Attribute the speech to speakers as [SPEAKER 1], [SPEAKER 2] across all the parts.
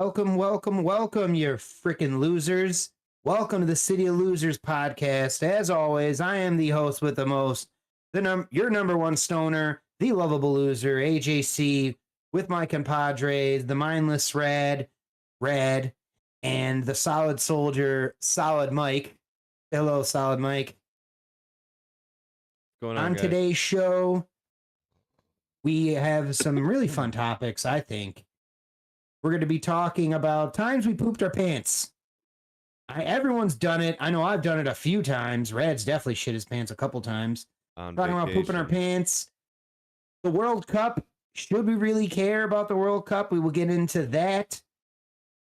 [SPEAKER 1] Welcome, you freaking losers. Welcome to the City of Losers podcast. As always, I am the host with the most, your number one stoner, the lovable loser, AJC, with my compadres, the mindless Red, and the solid soldier, Solid Mike. Hello, Solid Mike.
[SPEAKER 2] What's going on, guys?
[SPEAKER 1] Today's show, we have some really fun topics, I think. We're going to be talking about times we pooped our pants. Everyone's done it. I know I've done it a few times. Rad's definitely shit his pants a couple times.
[SPEAKER 2] On
[SPEAKER 1] Talking about pooping our pants. The World Cup. Should we really care about the World Cup? We will get into that.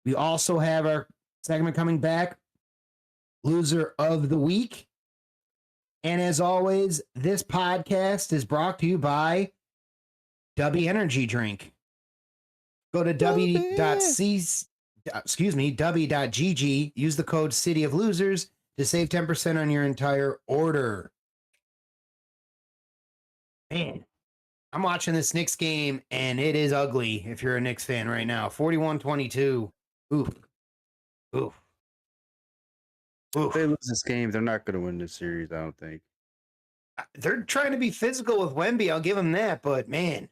[SPEAKER 1] We also have our segment coming back. Loser of the Week. And as always, this podcast is brought to you by W Energy Drink. Go to w.gg, use the code City of Losers to save 10% on your entire order. Man, I'm watching this Knicks game, and it is ugly if you're a Knicks fan right now. 41-22. Oof. Oof.
[SPEAKER 3] If they lose this game, they're not going to win this series, I don't think.
[SPEAKER 1] They're trying to be physical with Wemby, I'll give them that, but man,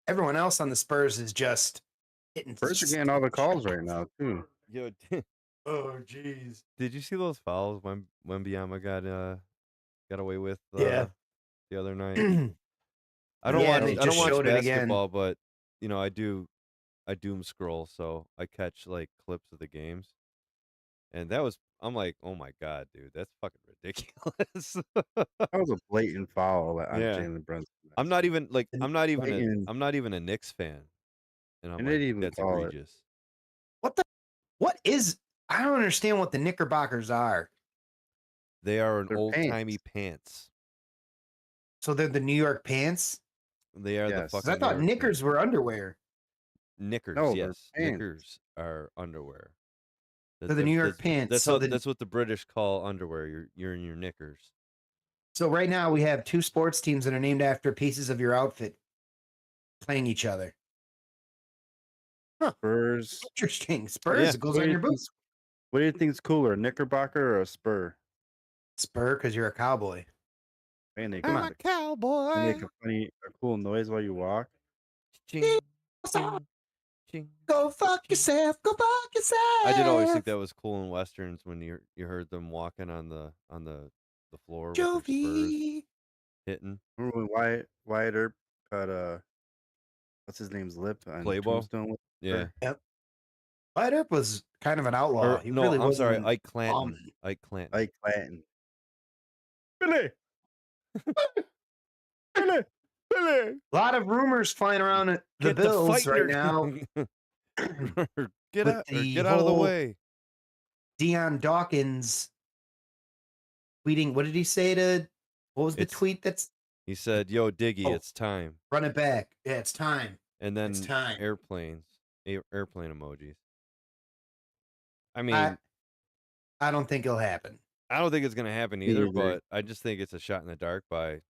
[SPEAKER 1] everyone else on the Spurs is just hitting.
[SPEAKER 3] Spurs are getting all the calls right now, too.
[SPEAKER 2] Yo,
[SPEAKER 1] oh, jeez.
[SPEAKER 2] Did you see those fouls when Wembanyama got away with
[SPEAKER 1] the
[SPEAKER 2] other night? I don't watch basketball, but you know, I doom scroll, so I catch like clips of the games. And I'm like, oh my god, dude, that's fucking ridiculous.
[SPEAKER 3] That was a blatant foul on Jalen Brunson.
[SPEAKER 2] I'm not even a Knicks fan. And I'm like, that's egregious.
[SPEAKER 1] I don't understand what the Knickerbockers are.
[SPEAKER 2] They are old-timey pants.
[SPEAKER 1] So they're the New York pants?
[SPEAKER 2] They are the fucking
[SPEAKER 1] I thought knickers were underwear.
[SPEAKER 2] Knickers,
[SPEAKER 3] no,
[SPEAKER 2] yes. Knickers are underwear.
[SPEAKER 1] They're the New York pants.
[SPEAKER 2] That's what the British call underwear. You're in your knickers.
[SPEAKER 1] So right now we have two sports teams that are named after pieces of your outfit playing each other. Huh.
[SPEAKER 3] Spurs.
[SPEAKER 1] Interesting. Spurs. It goes on your boots.
[SPEAKER 3] What do you think is cooler, a Knickerbocker or a Spur?
[SPEAKER 1] Spur, because you're a cowboy.
[SPEAKER 3] Man,
[SPEAKER 2] I'm a cowboy.
[SPEAKER 3] They make a cool noise while you walk.
[SPEAKER 2] Ching, ching, ching.
[SPEAKER 1] Go fuck yourself. Go fuck yourself.
[SPEAKER 2] I did always think that was cool in westerns when you heard them walking on the floor with their spurs hitting.
[SPEAKER 3] Remember when Wyatt Earp cut what's his name's lip on
[SPEAKER 2] Playboy?
[SPEAKER 3] Tombstone?
[SPEAKER 1] Yeah. Yep. Wyatt Earp was kind of an outlaw.
[SPEAKER 2] I'm sorry, Ike Clanton. Ike Clanton.
[SPEAKER 3] Billy. Billy.
[SPEAKER 1] A lot of rumors flying around the Bills right now.
[SPEAKER 2] Get out of the way.
[SPEAKER 1] Deion Dawkins tweeting. What did he say what was the tweet
[SPEAKER 2] he said, yo, Diggy, it's time.
[SPEAKER 1] Run it back. Yeah, it's time.
[SPEAKER 2] And then
[SPEAKER 1] it's time.
[SPEAKER 2] Airplane emojis. I mean,
[SPEAKER 1] I don't think it'll happen.
[SPEAKER 2] I don't think it's going to happen either, but I just think it's a shot in the dark by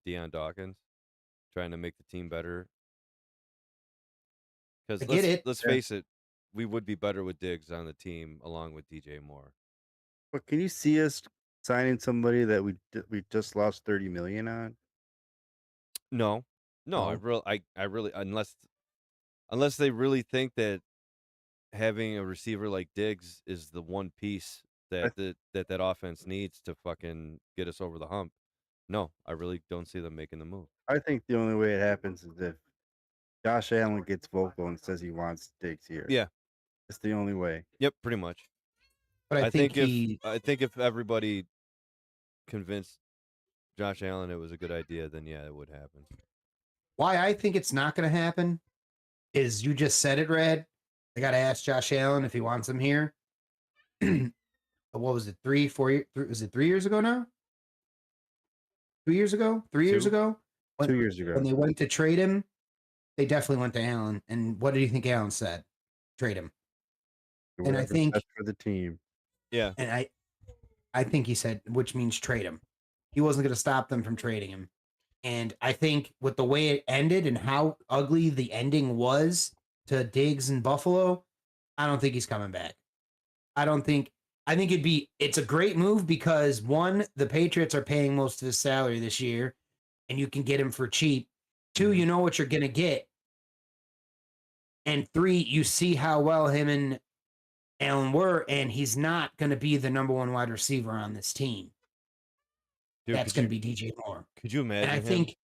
[SPEAKER 2] Deion Dawkins trying to make the team better. Because let's face it, we would be better with Diggs on the team along with DJ Moore.
[SPEAKER 3] But can you see us signing somebody that we just lost $30 million on?
[SPEAKER 2] No. I really unless they really think that having a receiver like Diggs is the one piece that offense needs to fucking get us over the hump. No, I really don't see them making the move.
[SPEAKER 3] I think the only way it happens is if Josh Allen gets vocal and says he wants Diggs here.
[SPEAKER 2] Yeah.
[SPEAKER 3] It's the only way.
[SPEAKER 2] Yep, pretty much.
[SPEAKER 1] But I think
[SPEAKER 2] if everybody convinced Josh Allen it was a good idea, then yeah, it would happen.
[SPEAKER 1] Why I think it's not going to happen is you just said it, Red. I got to ask Josh Allen if he wants him here. What was it? 3 was it 3 years ago now? 2 years ago? 3 years ago?
[SPEAKER 3] 2 years ago.
[SPEAKER 1] When they went to trade him, they definitely went to Allen. And what do you think Allen said? Trade him. And I think
[SPEAKER 3] that's for the team.
[SPEAKER 2] Yeah.
[SPEAKER 1] And I think he said, which means trade him. He wasn't going to stop them from trading him. And I think with the way it ended and how ugly the ending was to Diggs in Buffalo, I don't think he's coming back. I think it's a great move because one, the Patriots are paying most of his salary this year, and you can get him for cheap. Two, you know what you're gonna get. And three, you see how well him and Allen were, and he's not gonna be the number one wide receiver on this team.
[SPEAKER 2] Dude,
[SPEAKER 1] That's gonna be DJ Moore.
[SPEAKER 2] Could you
[SPEAKER 1] And
[SPEAKER 2] imagine
[SPEAKER 1] I
[SPEAKER 2] him?
[SPEAKER 1] think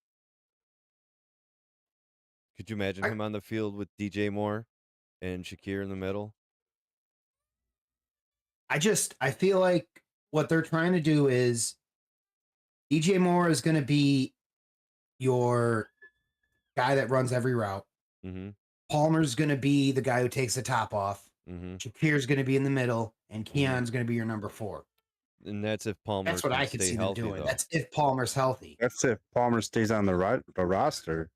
[SPEAKER 2] Could you imagine him on the field with DJ Moore and Shakir in the middle?
[SPEAKER 1] I feel like what they're trying to do is DJ Moore is going to be your guy that runs every route.
[SPEAKER 2] Mm-hmm.
[SPEAKER 1] Palmer's going to be the guy who takes the top off.
[SPEAKER 2] Mm-hmm.
[SPEAKER 1] Shakir's going to be in the middle, and Keon's going to be your number 4.
[SPEAKER 2] And that's if Palmer.
[SPEAKER 1] That's what I could see them doing.
[SPEAKER 2] Though.
[SPEAKER 1] That's if Palmer's healthy.
[SPEAKER 3] That's if Palmer stays on the roster.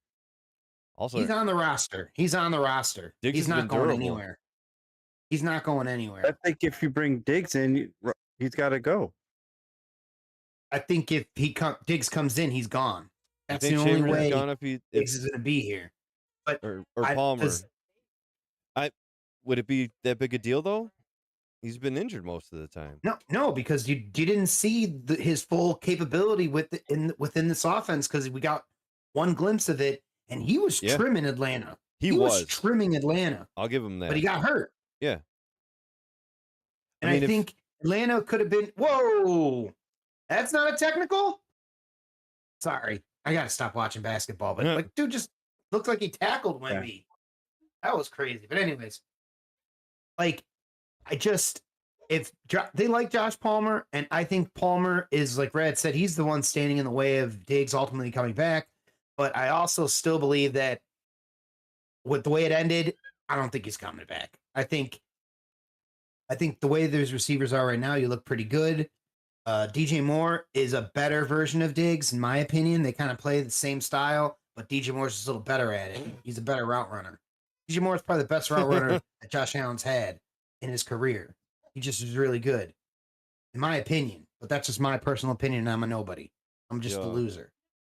[SPEAKER 2] Also,
[SPEAKER 1] he's on the roster. He's on the roster.
[SPEAKER 2] Diggs
[SPEAKER 1] he's not going anywhere. He's not going anywhere.
[SPEAKER 3] I think if you bring Diggs in, he's got to go.
[SPEAKER 1] I think if Diggs comes in, he's gone. That's the
[SPEAKER 2] Chambers
[SPEAKER 1] only way
[SPEAKER 2] gone if
[SPEAKER 1] Diggs is going to be here. But
[SPEAKER 2] or Palmer. Would it be that big a deal though? He's been injured most of the time.
[SPEAKER 1] No, because you didn't see his full capability within this offense because we got one glimpse of it, and he was trimming Atlanta. He was trimming Atlanta.
[SPEAKER 2] I'll give him that.
[SPEAKER 1] But he got hurt.
[SPEAKER 2] Yeah.
[SPEAKER 1] And I think Atlanta could have been. Whoa, that's not a technical. Sorry, I gotta stop watching basketball. But like, dude, just looked like he tackled Wemby. That was crazy. But anyways, like. If they like Josh Palmer, and I think Palmer is, like Brad said, he's the one standing in the way of Diggs ultimately coming back. But I also still believe that with the way it ended, I don't think he's coming back. I think the way those receivers are right now, you look pretty good. DJ Moore is a better version of Diggs, in my opinion. They kind of play the same style, but DJ Moore's just a little better at it. He's a better route runner. DJ Moore is probably the best route runner that Josh Allen's had in his career. He just is really good, in my opinion. But that's just my personal opinion. I'm a nobody. I'm just a loser.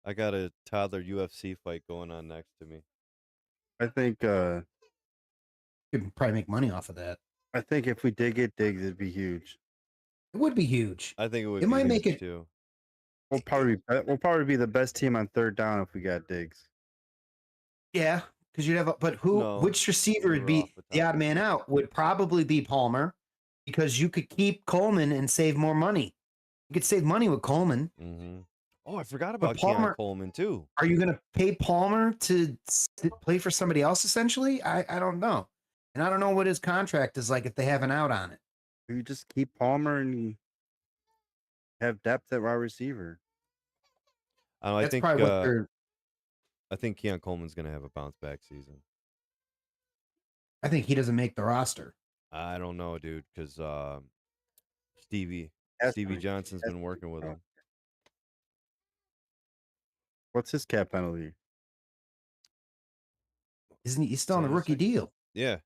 [SPEAKER 2] I got a toddler UFC fight going on next to me.
[SPEAKER 3] I think
[SPEAKER 1] you could probably make money off of that.
[SPEAKER 3] I think if we did get Diggs, it'd be huge.
[SPEAKER 1] It would be huge.
[SPEAKER 2] I think it would.
[SPEAKER 1] It might make it
[SPEAKER 2] too.
[SPEAKER 3] We'll probably be the best team on third down if we got Diggs.
[SPEAKER 1] Yeah. Because you'd have, which receiver would be the odd man out? Would probably be Palmer, because you could keep Coleman and save more money. You could save money with Coleman.
[SPEAKER 2] Mm-hmm. Oh, I forgot about Palmer. Coleman too.
[SPEAKER 1] Are you going to pay Palmer to play for somebody else? Essentially, I don't know, and I don't know what his contract is like if they have an out on it.
[SPEAKER 3] You just keep Palmer and have depth at wide receiver.
[SPEAKER 2] I think Keon Coleman's going to have a bounce back season.
[SPEAKER 1] I think he doesn't make the roster.
[SPEAKER 2] I don't know, dude, because Stevie Johnson's been working with him.
[SPEAKER 3] What's his cap penalty?
[SPEAKER 1] Isn't he still on a rookie deal?
[SPEAKER 2] Yeah.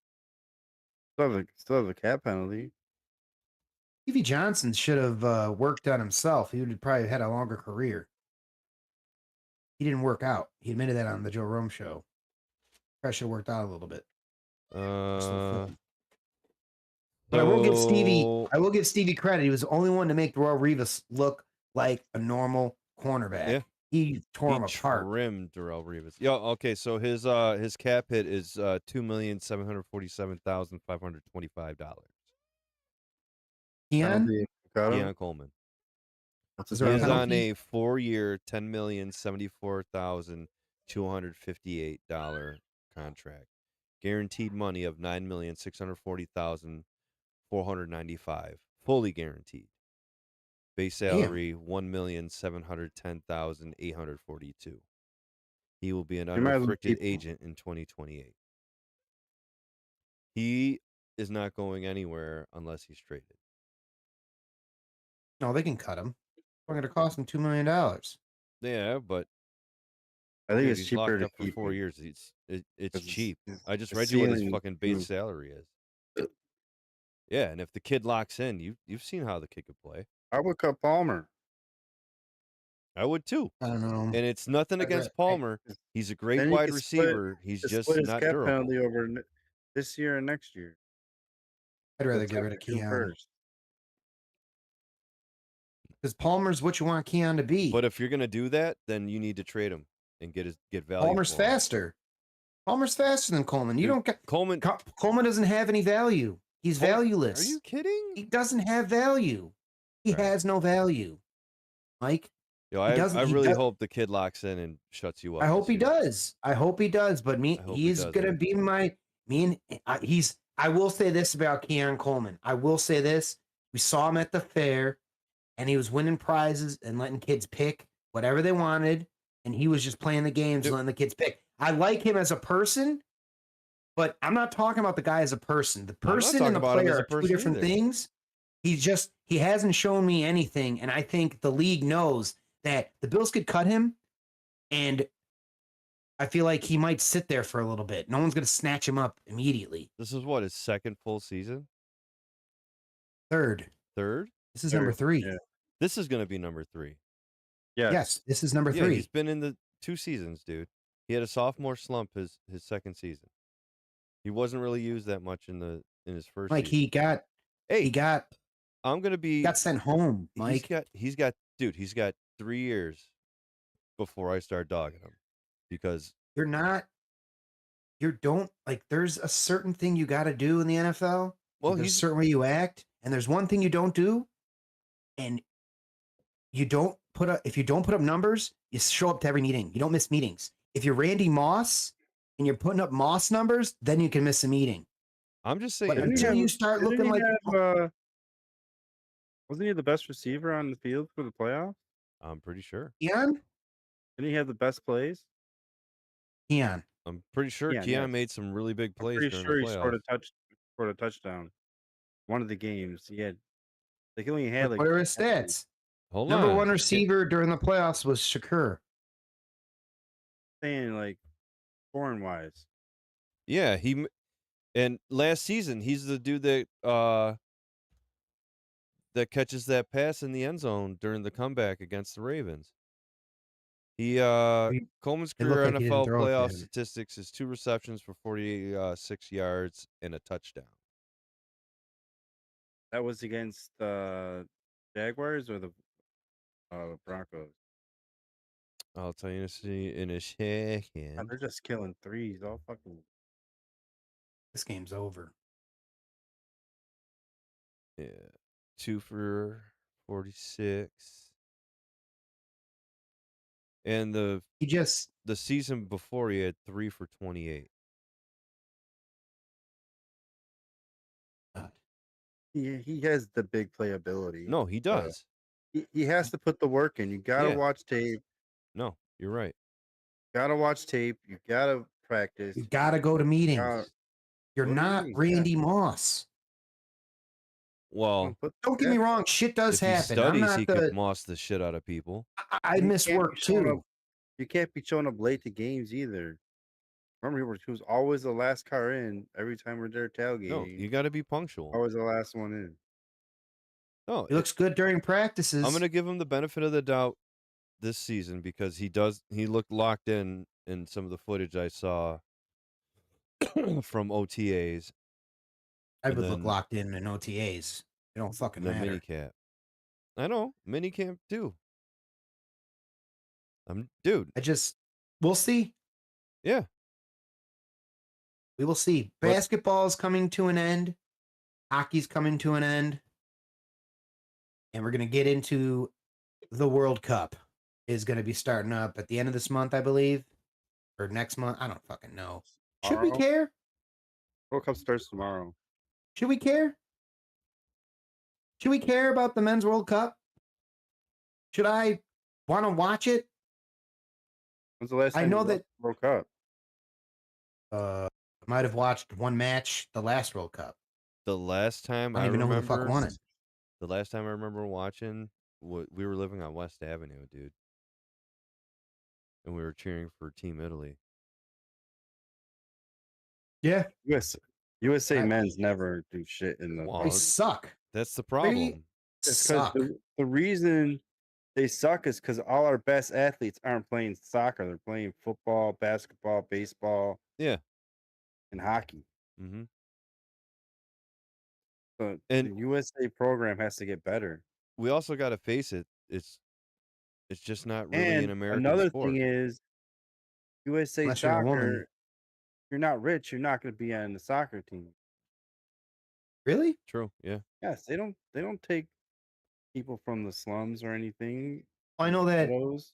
[SPEAKER 3] Still have a cap penalty.
[SPEAKER 1] Stevie Johnson should have worked on himself. He would have probably had a longer career. He didn't work out. He admitted that on the Joe Rome show. Probably should have worked out a little bit. But I will give Stevie credit. He was the only one to make Darrelle Revis look like a normal cornerback.
[SPEAKER 2] Yeah.
[SPEAKER 1] He tore him apart.
[SPEAKER 2] Trimmed Darrelle Revis. Yeah, okay, so his cap hit is $2,747,525.
[SPEAKER 1] Keon
[SPEAKER 2] Coleman. He's on a 4-year, $10,074,258 contract. Guaranteed money of $9,640,495, fully guaranteed. Base salary $1,710,842. He will be an unrestricted agent in 2028. He is not going anywhere unless he's traded.
[SPEAKER 1] No, they can cut him. It's going to cost him $2 million.
[SPEAKER 2] Yeah, but
[SPEAKER 3] I think it's cheaper
[SPEAKER 2] locked up for 4 years. It's cheap. I just read you what his fucking base salary is. Yeah, and if the kid locks in, you've seen how the kid could play.
[SPEAKER 3] I would cut Palmer.
[SPEAKER 2] I would too.
[SPEAKER 1] I don't know.
[SPEAKER 2] And it's nothing against Palmer. He's a great wide receiver. He's just not durable.
[SPEAKER 3] Penalty over this year and next year.
[SPEAKER 1] I'd rather
[SPEAKER 3] Let's
[SPEAKER 1] get
[SPEAKER 3] have
[SPEAKER 1] rid of
[SPEAKER 3] June
[SPEAKER 1] Keon
[SPEAKER 3] 1st.
[SPEAKER 1] because Palmer's what you want Keon to be.
[SPEAKER 2] But if you're gonna do that, then you need to trade him and get value.
[SPEAKER 1] Palmer's
[SPEAKER 2] for him.
[SPEAKER 1] faster. Palmer's faster than Coleman. You
[SPEAKER 2] Dude,
[SPEAKER 1] don't get
[SPEAKER 2] Coleman.
[SPEAKER 1] Coleman doesn't have any value. He's valueless.
[SPEAKER 2] Are you kidding?
[SPEAKER 1] He doesn't have value. He
[SPEAKER 2] All right.
[SPEAKER 1] has no value. Mike.
[SPEAKER 2] Yo,
[SPEAKER 1] He
[SPEAKER 2] I
[SPEAKER 1] doesn't- he
[SPEAKER 2] really
[SPEAKER 1] does-
[SPEAKER 2] hope the kid locks in and shuts you up.
[SPEAKER 1] I hope
[SPEAKER 2] this
[SPEAKER 1] he
[SPEAKER 2] year.
[SPEAKER 1] does. I hope he does. But
[SPEAKER 2] I hope he
[SPEAKER 1] he's gonna
[SPEAKER 2] doesn't.
[SPEAKER 1] be he's. I will say this about Keon Coleman. I will say this. We saw him at the fair, and he was winning prizes and letting kids pick whatever they wanted, and he was just playing the games,
[SPEAKER 2] Dude.
[SPEAKER 1] letting the kids pick. I like him as a person, but I'm not talking about the guy as a person. The person and the
[SPEAKER 2] talking about him as
[SPEAKER 1] player
[SPEAKER 2] a
[SPEAKER 1] are two
[SPEAKER 2] person
[SPEAKER 1] different
[SPEAKER 2] either.
[SPEAKER 1] things. He hasn't shown me anything, and I think the league knows that the Bills could cut him, and I feel like he might sit there for a little bit. No one's going to snatch him up immediately.
[SPEAKER 2] This is what, his second full season?
[SPEAKER 1] Third.
[SPEAKER 2] Third?
[SPEAKER 1] This is number 3.
[SPEAKER 3] Yeah.
[SPEAKER 2] This is gonna be number 3.
[SPEAKER 1] Yes, this is number
[SPEAKER 2] Yeah,
[SPEAKER 1] 3.
[SPEAKER 2] he's been in the 2 seasons, dude. He had a sophomore slump his second season. He wasn't really used that much in his first
[SPEAKER 1] Mike,
[SPEAKER 2] season.
[SPEAKER 1] he got
[SPEAKER 2] I'm gonna be
[SPEAKER 1] sent home, Mike.
[SPEAKER 2] He's got 3 years before I start dogging him. Because
[SPEAKER 1] there's a certain thing you got to do in the NFL.
[SPEAKER 2] well,
[SPEAKER 1] there's a certain way you act, and there's one thing you don't do, and if you don't put up numbers, you show up to every meeting. You don't miss meetings. If you're Randy Moss and you're putting up Moss numbers, then you can miss a meeting.
[SPEAKER 2] I'm just saying,
[SPEAKER 1] But until you start
[SPEAKER 3] Didn't
[SPEAKER 1] looking
[SPEAKER 3] he
[SPEAKER 1] like
[SPEAKER 3] wasn't he the best receiver on the field for the playoffs?
[SPEAKER 2] I'm pretty sure.
[SPEAKER 1] Keon,
[SPEAKER 3] Didn't he have the best plays?
[SPEAKER 1] Keon,
[SPEAKER 2] I'm pretty sure
[SPEAKER 3] Yeah,
[SPEAKER 2] Keon
[SPEAKER 3] yes.
[SPEAKER 2] made some really big
[SPEAKER 3] I'm
[SPEAKER 2] plays
[SPEAKER 3] pretty
[SPEAKER 2] during
[SPEAKER 3] sure
[SPEAKER 2] the
[SPEAKER 3] he
[SPEAKER 2] playoffs.
[SPEAKER 3] scored a touchdown. One of the games he had, like he only had like
[SPEAKER 1] what are his stats?
[SPEAKER 2] Hold
[SPEAKER 1] Number
[SPEAKER 2] on.
[SPEAKER 1] one receiver during the playoffs was Shakur.
[SPEAKER 3] saying like foreign wise.
[SPEAKER 2] Yeah, and last season he's the dude that catches that pass in the end zone during the comeback against the Ravens. Coleman's
[SPEAKER 1] It looked
[SPEAKER 2] career
[SPEAKER 1] like he didn't
[SPEAKER 2] NFL
[SPEAKER 1] throw it to
[SPEAKER 2] playoff
[SPEAKER 1] him.
[SPEAKER 2] statistics is 2 receptions for 46 yards and a touchdown.
[SPEAKER 3] That was against the Jaguars or the Broncos.
[SPEAKER 2] I'll tell you in a
[SPEAKER 3] God,
[SPEAKER 2] second.
[SPEAKER 3] they're just killing threes all fucking.
[SPEAKER 1] This game's over.
[SPEAKER 2] Yeah, 2 for 46. And the season before he had 3 for 28.
[SPEAKER 3] He has the big playability.
[SPEAKER 2] No, he does.
[SPEAKER 3] He has to put the work in. You gotta
[SPEAKER 2] Yeah.
[SPEAKER 3] watch tape.
[SPEAKER 2] No, you're right.
[SPEAKER 3] Gotta watch tape. You gotta practice.
[SPEAKER 1] You got to go to meetings. You're
[SPEAKER 3] go to
[SPEAKER 1] not
[SPEAKER 3] meetings,
[SPEAKER 1] Randy Moss.
[SPEAKER 2] Well,
[SPEAKER 1] Don't get me wrong. Shit does
[SPEAKER 2] if he
[SPEAKER 1] happen. I'm
[SPEAKER 2] studies,
[SPEAKER 1] not
[SPEAKER 2] he could moss the shit out of people.
[SPEAKER 1] I miss
[SPEAKER 3] can't
[SPEAKER 1] work
[SPEAKER 3] be showing
[SPEAKER 1] too.
[SPEAKER 3] up- You can't be showing up late to games either. Remember, he was always the last car in every time we're there tailgating.
[SPEAKER 2] No, you got to be punctual.
[SPEAKER 3] Always the last one in.
[SPEAKER 2] No,
[SPEAKER 1] He looks good during practices.
[SPEAKER 2] I'm going to give him the benefit of the doubt this season because he looked locked in some of the footage I saw from OTAs.
[SPEAKER 1] I would look locked in OTAs. They don't fucking
[SPEAKER 2] the
[SPEAKER 1] matter.
[SPEAKER 2] minicamp. I know, minicamp too. Dude.
[SPEAKER 1] We'll see.
[SPEAKER 2] Yeah.
[SPEAKER 1] We will see. Basketball's coming to an end. Hockey's coming to an end. And we're going to get into the World Cup. Is going to be starting up at the end of this month, I believe. Or next month. I don't fucking know. Should we care?
[SPEAKER 3] World Cup starts tomorrow.
[SPEAKER 1] Should we care? Should we care about the Men's World Cup? Should I want to watch it?
[SPEAKER 3] When's the last time you watched World Cup?
[SPEAKER 1] I might have watched one match the last World Cup.
[SPEAKER 2] The last time
[SPEAKER 1] I don't even know who the fuck won it.
[SPEAKER 2] The last time I remember watching, we were living on West Avenue, dude. And we were cheering for Team Italy.
[SPEAKER 1] Yeah.
[SPEAKER 3] USA men's never do shit in the.
[SPEAKER 1] They suck.
[SPEAKER 2] That's the problem.
[SPEAKER 3] It's because the reason they suck is because all our best athletes aren't playing soccer. They're playing football, basketball, baseball.
[SPEAKER 2] Yeah.
[SPEAKER 3] And hockey.
[SPEAKER 2] Mm-hmm.
[SPEAKER 3] The
[SPEAKER 2] And
[SPEAKER 3] USA program has to get better.
[SPEAKER 2] we also got to face it. It's just not really an
[SPEAKER 3] And
[SPEAKER 2] American
[SPEAKER 3] another thing
[SPEAKER 2] sport.
[SPEAKER 3] is USA
[SPEAKER 1] Unless you're a woman.
[SPEAKER 3] soccer. You're not rich. You're not going to be on the soccer team.
[SPEAKER 1] Really?
[SPEAKER 2] True. Yeah.
[SPEAKER 3] Yes, they don't. They don't take people from the slums or anything.
[SPEAKER 1] I know that
[SPEAKER 3] Ghettos.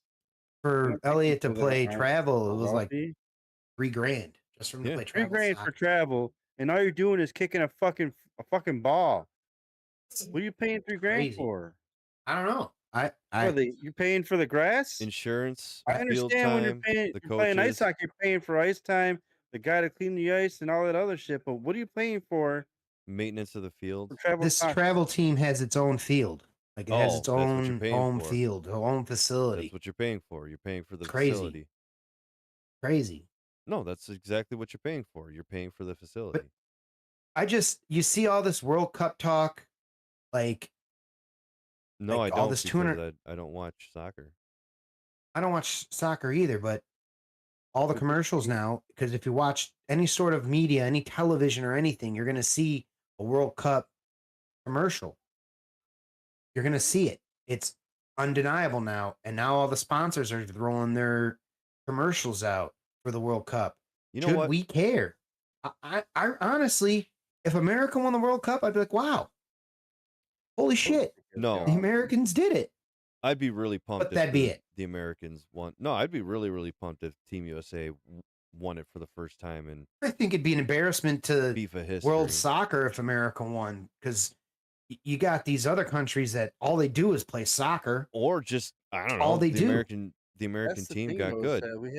[SPEAKER 3] They
[SPEAKER 1] for
[SPEAKER 3] don't take
[SPEAKER 1] Elliot to
[SPEAKER 3] people that
[SPEAKER 1] play
[SPEAKER 3] aren't
[SPEAKER 1] travel, it
[SPEAKER 3] super
[SPEAKER 1] was like
[SPEAKER 3] wealthy.
[SPEAKER 1] $3,000 just for him to
[SPEAKER 2] Yeah.
[SPEAKER 1] play
[SPEAKER 3] 3
[SPEAKER 1] travel
[SPEAKER 3] grand for
[SPEAKER 1] soccer.
[SPEAKER 3] travel, and all you're doing is kicking a fucking ball. What are you paying 3 grand
[SPEAKER 1] Crazy.
[SPEAKER 3] for?
[SPEAKER 1] I don't know.
[SPEAKER 3] What are they? You paying for the grass?
[SPEAKER 2] Insurance,
[SPEAKER 3] I
[SPEAKER 2] field
[SPEAKER 3] understand when you're
[SPEAKER 2] time,
[SPEAKER 3] paying.
[SPEAKER 2] the
[SPEAKER 3] You're playing ice
[SPEAKER 2] coaches,
[SPEAKER 3] hockey. You're paying for ice time, the guy to clean the ice, and all that other shit. But what are you paying for
[SPEAKER 2] maintenance of the field.
[SPEAKER 3] travel
[SPEAKER 1] This
[SPEAKER 3] soccer?
[SPEAKER 1] travel team has its own field. Like it has its
[SPEAKER 2] Oh, that's what you're
[SPEAKER 1] own
[SPEAKER 2] paying
[SPEAKER 1] home
[SPEAKER 2] for.
[SPEAKER 1] field, own
[SPEAKER 2] That's
[SPEAKER 1] facility.
[SPEAKER 2] what you're paying for. You're paying for the
[SPEAKER 1] Crazy.
[SPEAKER 2] facility.
[SPEAKER 1] Crazy.
[SPEAKER 2] No, that's exactly what you're paying for. You're paying for the facility.
[SPEAKER 1] You see all this World Cup talk, like
[SPEAKER 2] No,
[SPEAKER 1] like
[SPEAKER 2] I
[SPEAKER 1] all
[SPEAKER 2] don't
[SPEAKER 1] this
[SPEAKER 2] because
[SPEAKER 1] 200.
[SPEAKER 2] I don't watch soccer.
[SPEAKER 1] I don't watch soccer either, but all the commercials now, because if you watch any sort of media, any television or anything, you're going to see a World Cup commercial. You're going to see it. It's undeniable now. And now all the sponsors are throwing their commercials out for the World Cup.
[SPEAKER 2] You know
[SPEAKER 1] Should
[SPEAKER 2] what?
[SPEAKER 1] we care? I honestly, if America won the World Cup, I'd be like, wow, holy shit,
[SPEAKER 2] No.
[SPEAKER 1] the Americans did it.
[SPEAKER 2] I'd be really pumped
[SPEAKER 1] But
[SPEAKER 2] if
[SPEAKER 1] that'd be it.
[SPEAKER 2] the Americans won. No, I'd be really, really pumped if Team USA won it for the first time in
[SPEAKER 1] I think it'd be an embarrassment to
[SPEAKER 2] FIFA history.
[SPEAKER 1] world soccer if America won, because you got these other countries that all they do is play soccer.
[SPEAKER 2] Or just I don't know.
[SPEAKER 1] All they
[SPEAKER 2] the
[SPEAKER 1] do.
[SPEAKER 2] American
[SPEAKER 3] That's the
[SPEAKER 2] team
[SPEAKER 3] thing,
[SPEAKER 2] got
[SPEAKER 3] though, is
[SPEAKER 2] good.
[SPEAKER 3] that we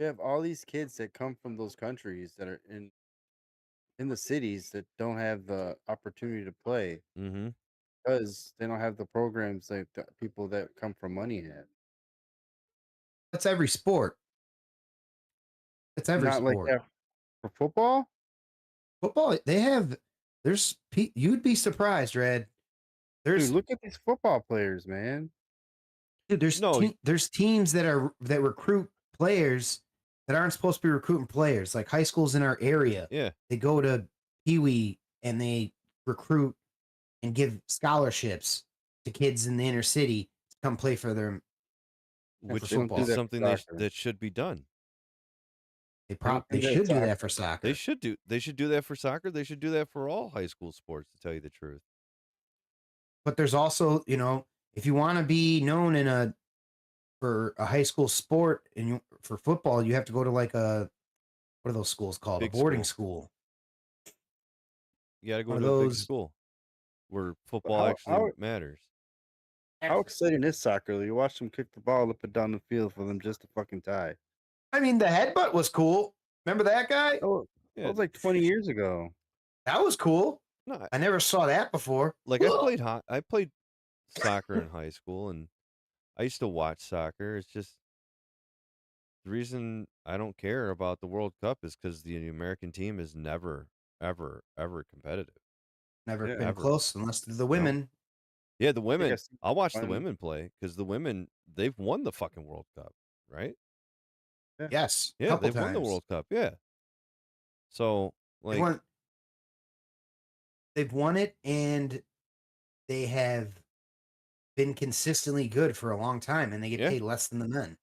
[SPEAKER 3] have all these kids that come from those countries that are in the cities that don't have the opportunity to play
[SPEAKER 2] Mm-hmm.
[SPEAKER 3] because they don't have the programs that the people that come from money have.
[SPEAKER 1] That's every sport. It's every
[SPEAKER 3] Not like
[SPEAKER 1] sport.
[SPEAKER 3] that for football.
[SPEAKER 1] Football, they have. You'd be surprised, Red.
[SPEAKER 3] Dude,
[SPEAKER 1] There's
[SPEAKER 3] look at these football players, man.
[SPEAKER 1] there's teams that recruit players that aren't supposed to be recruiting players. Like high schools in our area,
[SPEAKER 2] Yeah.
[SPEAKER 1] they go to Pee Wee and they recruit and give scholarships to kids in the inner city to come play for them.
[SPEAKER 2] Which
[SPEAKER 3] They don't do
[SPEAKER 1] football.
[SPEAKER 2] is
[SPEAKER 3] that for
[SPEAKER 2] something
[SPEAKER 3] soccer.
[SPEAKER 2] that should be done.
[SPEAKER 1] They
[SPEAKER 3] don't
[SPEAKER 1] they
[SPEAKER 3] do that
[SPEAKER 1] should do
[SPEAKER 3] soccer.
[SPEAKER 1] that for soccer.
[SPEAKER 2] They should do that for soccer. They should do that for all high school sports, to tell you the truth.
[SPEAKER 1] But there's also, if you want to be known for a high school sport and for football, you have to go to like what are those schools called?
[SPEAKER 2] Big
[SPEAKER 1] A boarding school.
[SPEAKER 2] You got to go
[SPEAKER 1] One
[SPEAKER 2] to
[SPEAKER 1] of
[SPEAKER 2] a big
[SPEAKER 1] those-
[SPEAKER 2] school where football actually matters.
[SPEAKER 3] How exciting is soccer? You watch them kick the ball up and down the field for them just to fucking tie.
[SPEAKER 1] I mean, the headbutt was cool. Remember that guy?
[SPEAKER 3] Oh,
[SPEAKER 2] Yeah.
[SPEAKER 3] that was like 20 years ago.
[SPEAKER 1] That was cool.
[SPEAKER 2] No,
[SPEAKER 1] I never saw that before.
[SPEAKER 2] like I played soccer in high school, and I used to watch soccer. It's just the reason I don't care about the World Cup is because the American team is never, ever, ever competitive.
[SPEAKER 1] Never
[SPEAKER 3] Yeah.
[SPEAKER 1] been
[SPEAKER 2] Ever.
[SPEAKER 1] close unless the women.
[SPEAKER 2] Yeah, the women.
[SPEAKER 3] I've seen
[SPEAKER 2] I'll watch the
[SPEAKER 3] one.
[SPEAKER 2] women play because the women, they've won the fucking World Cup, right?
[SPEAKER 1] Yes.
[SPEAKER 2] Yeah,
[SPEAKER 1] couple
[SPEAKER 2] they've won the
[SPEAKER 1] times.
[SPEAKER 2] World Cup. Yeah. So like,
[SPEAKER 1] They've won it, and they have been consistently good for a long time, and they get
[SPEAKER 2] Yeah.
[SPEAKER 1] paid less than the men.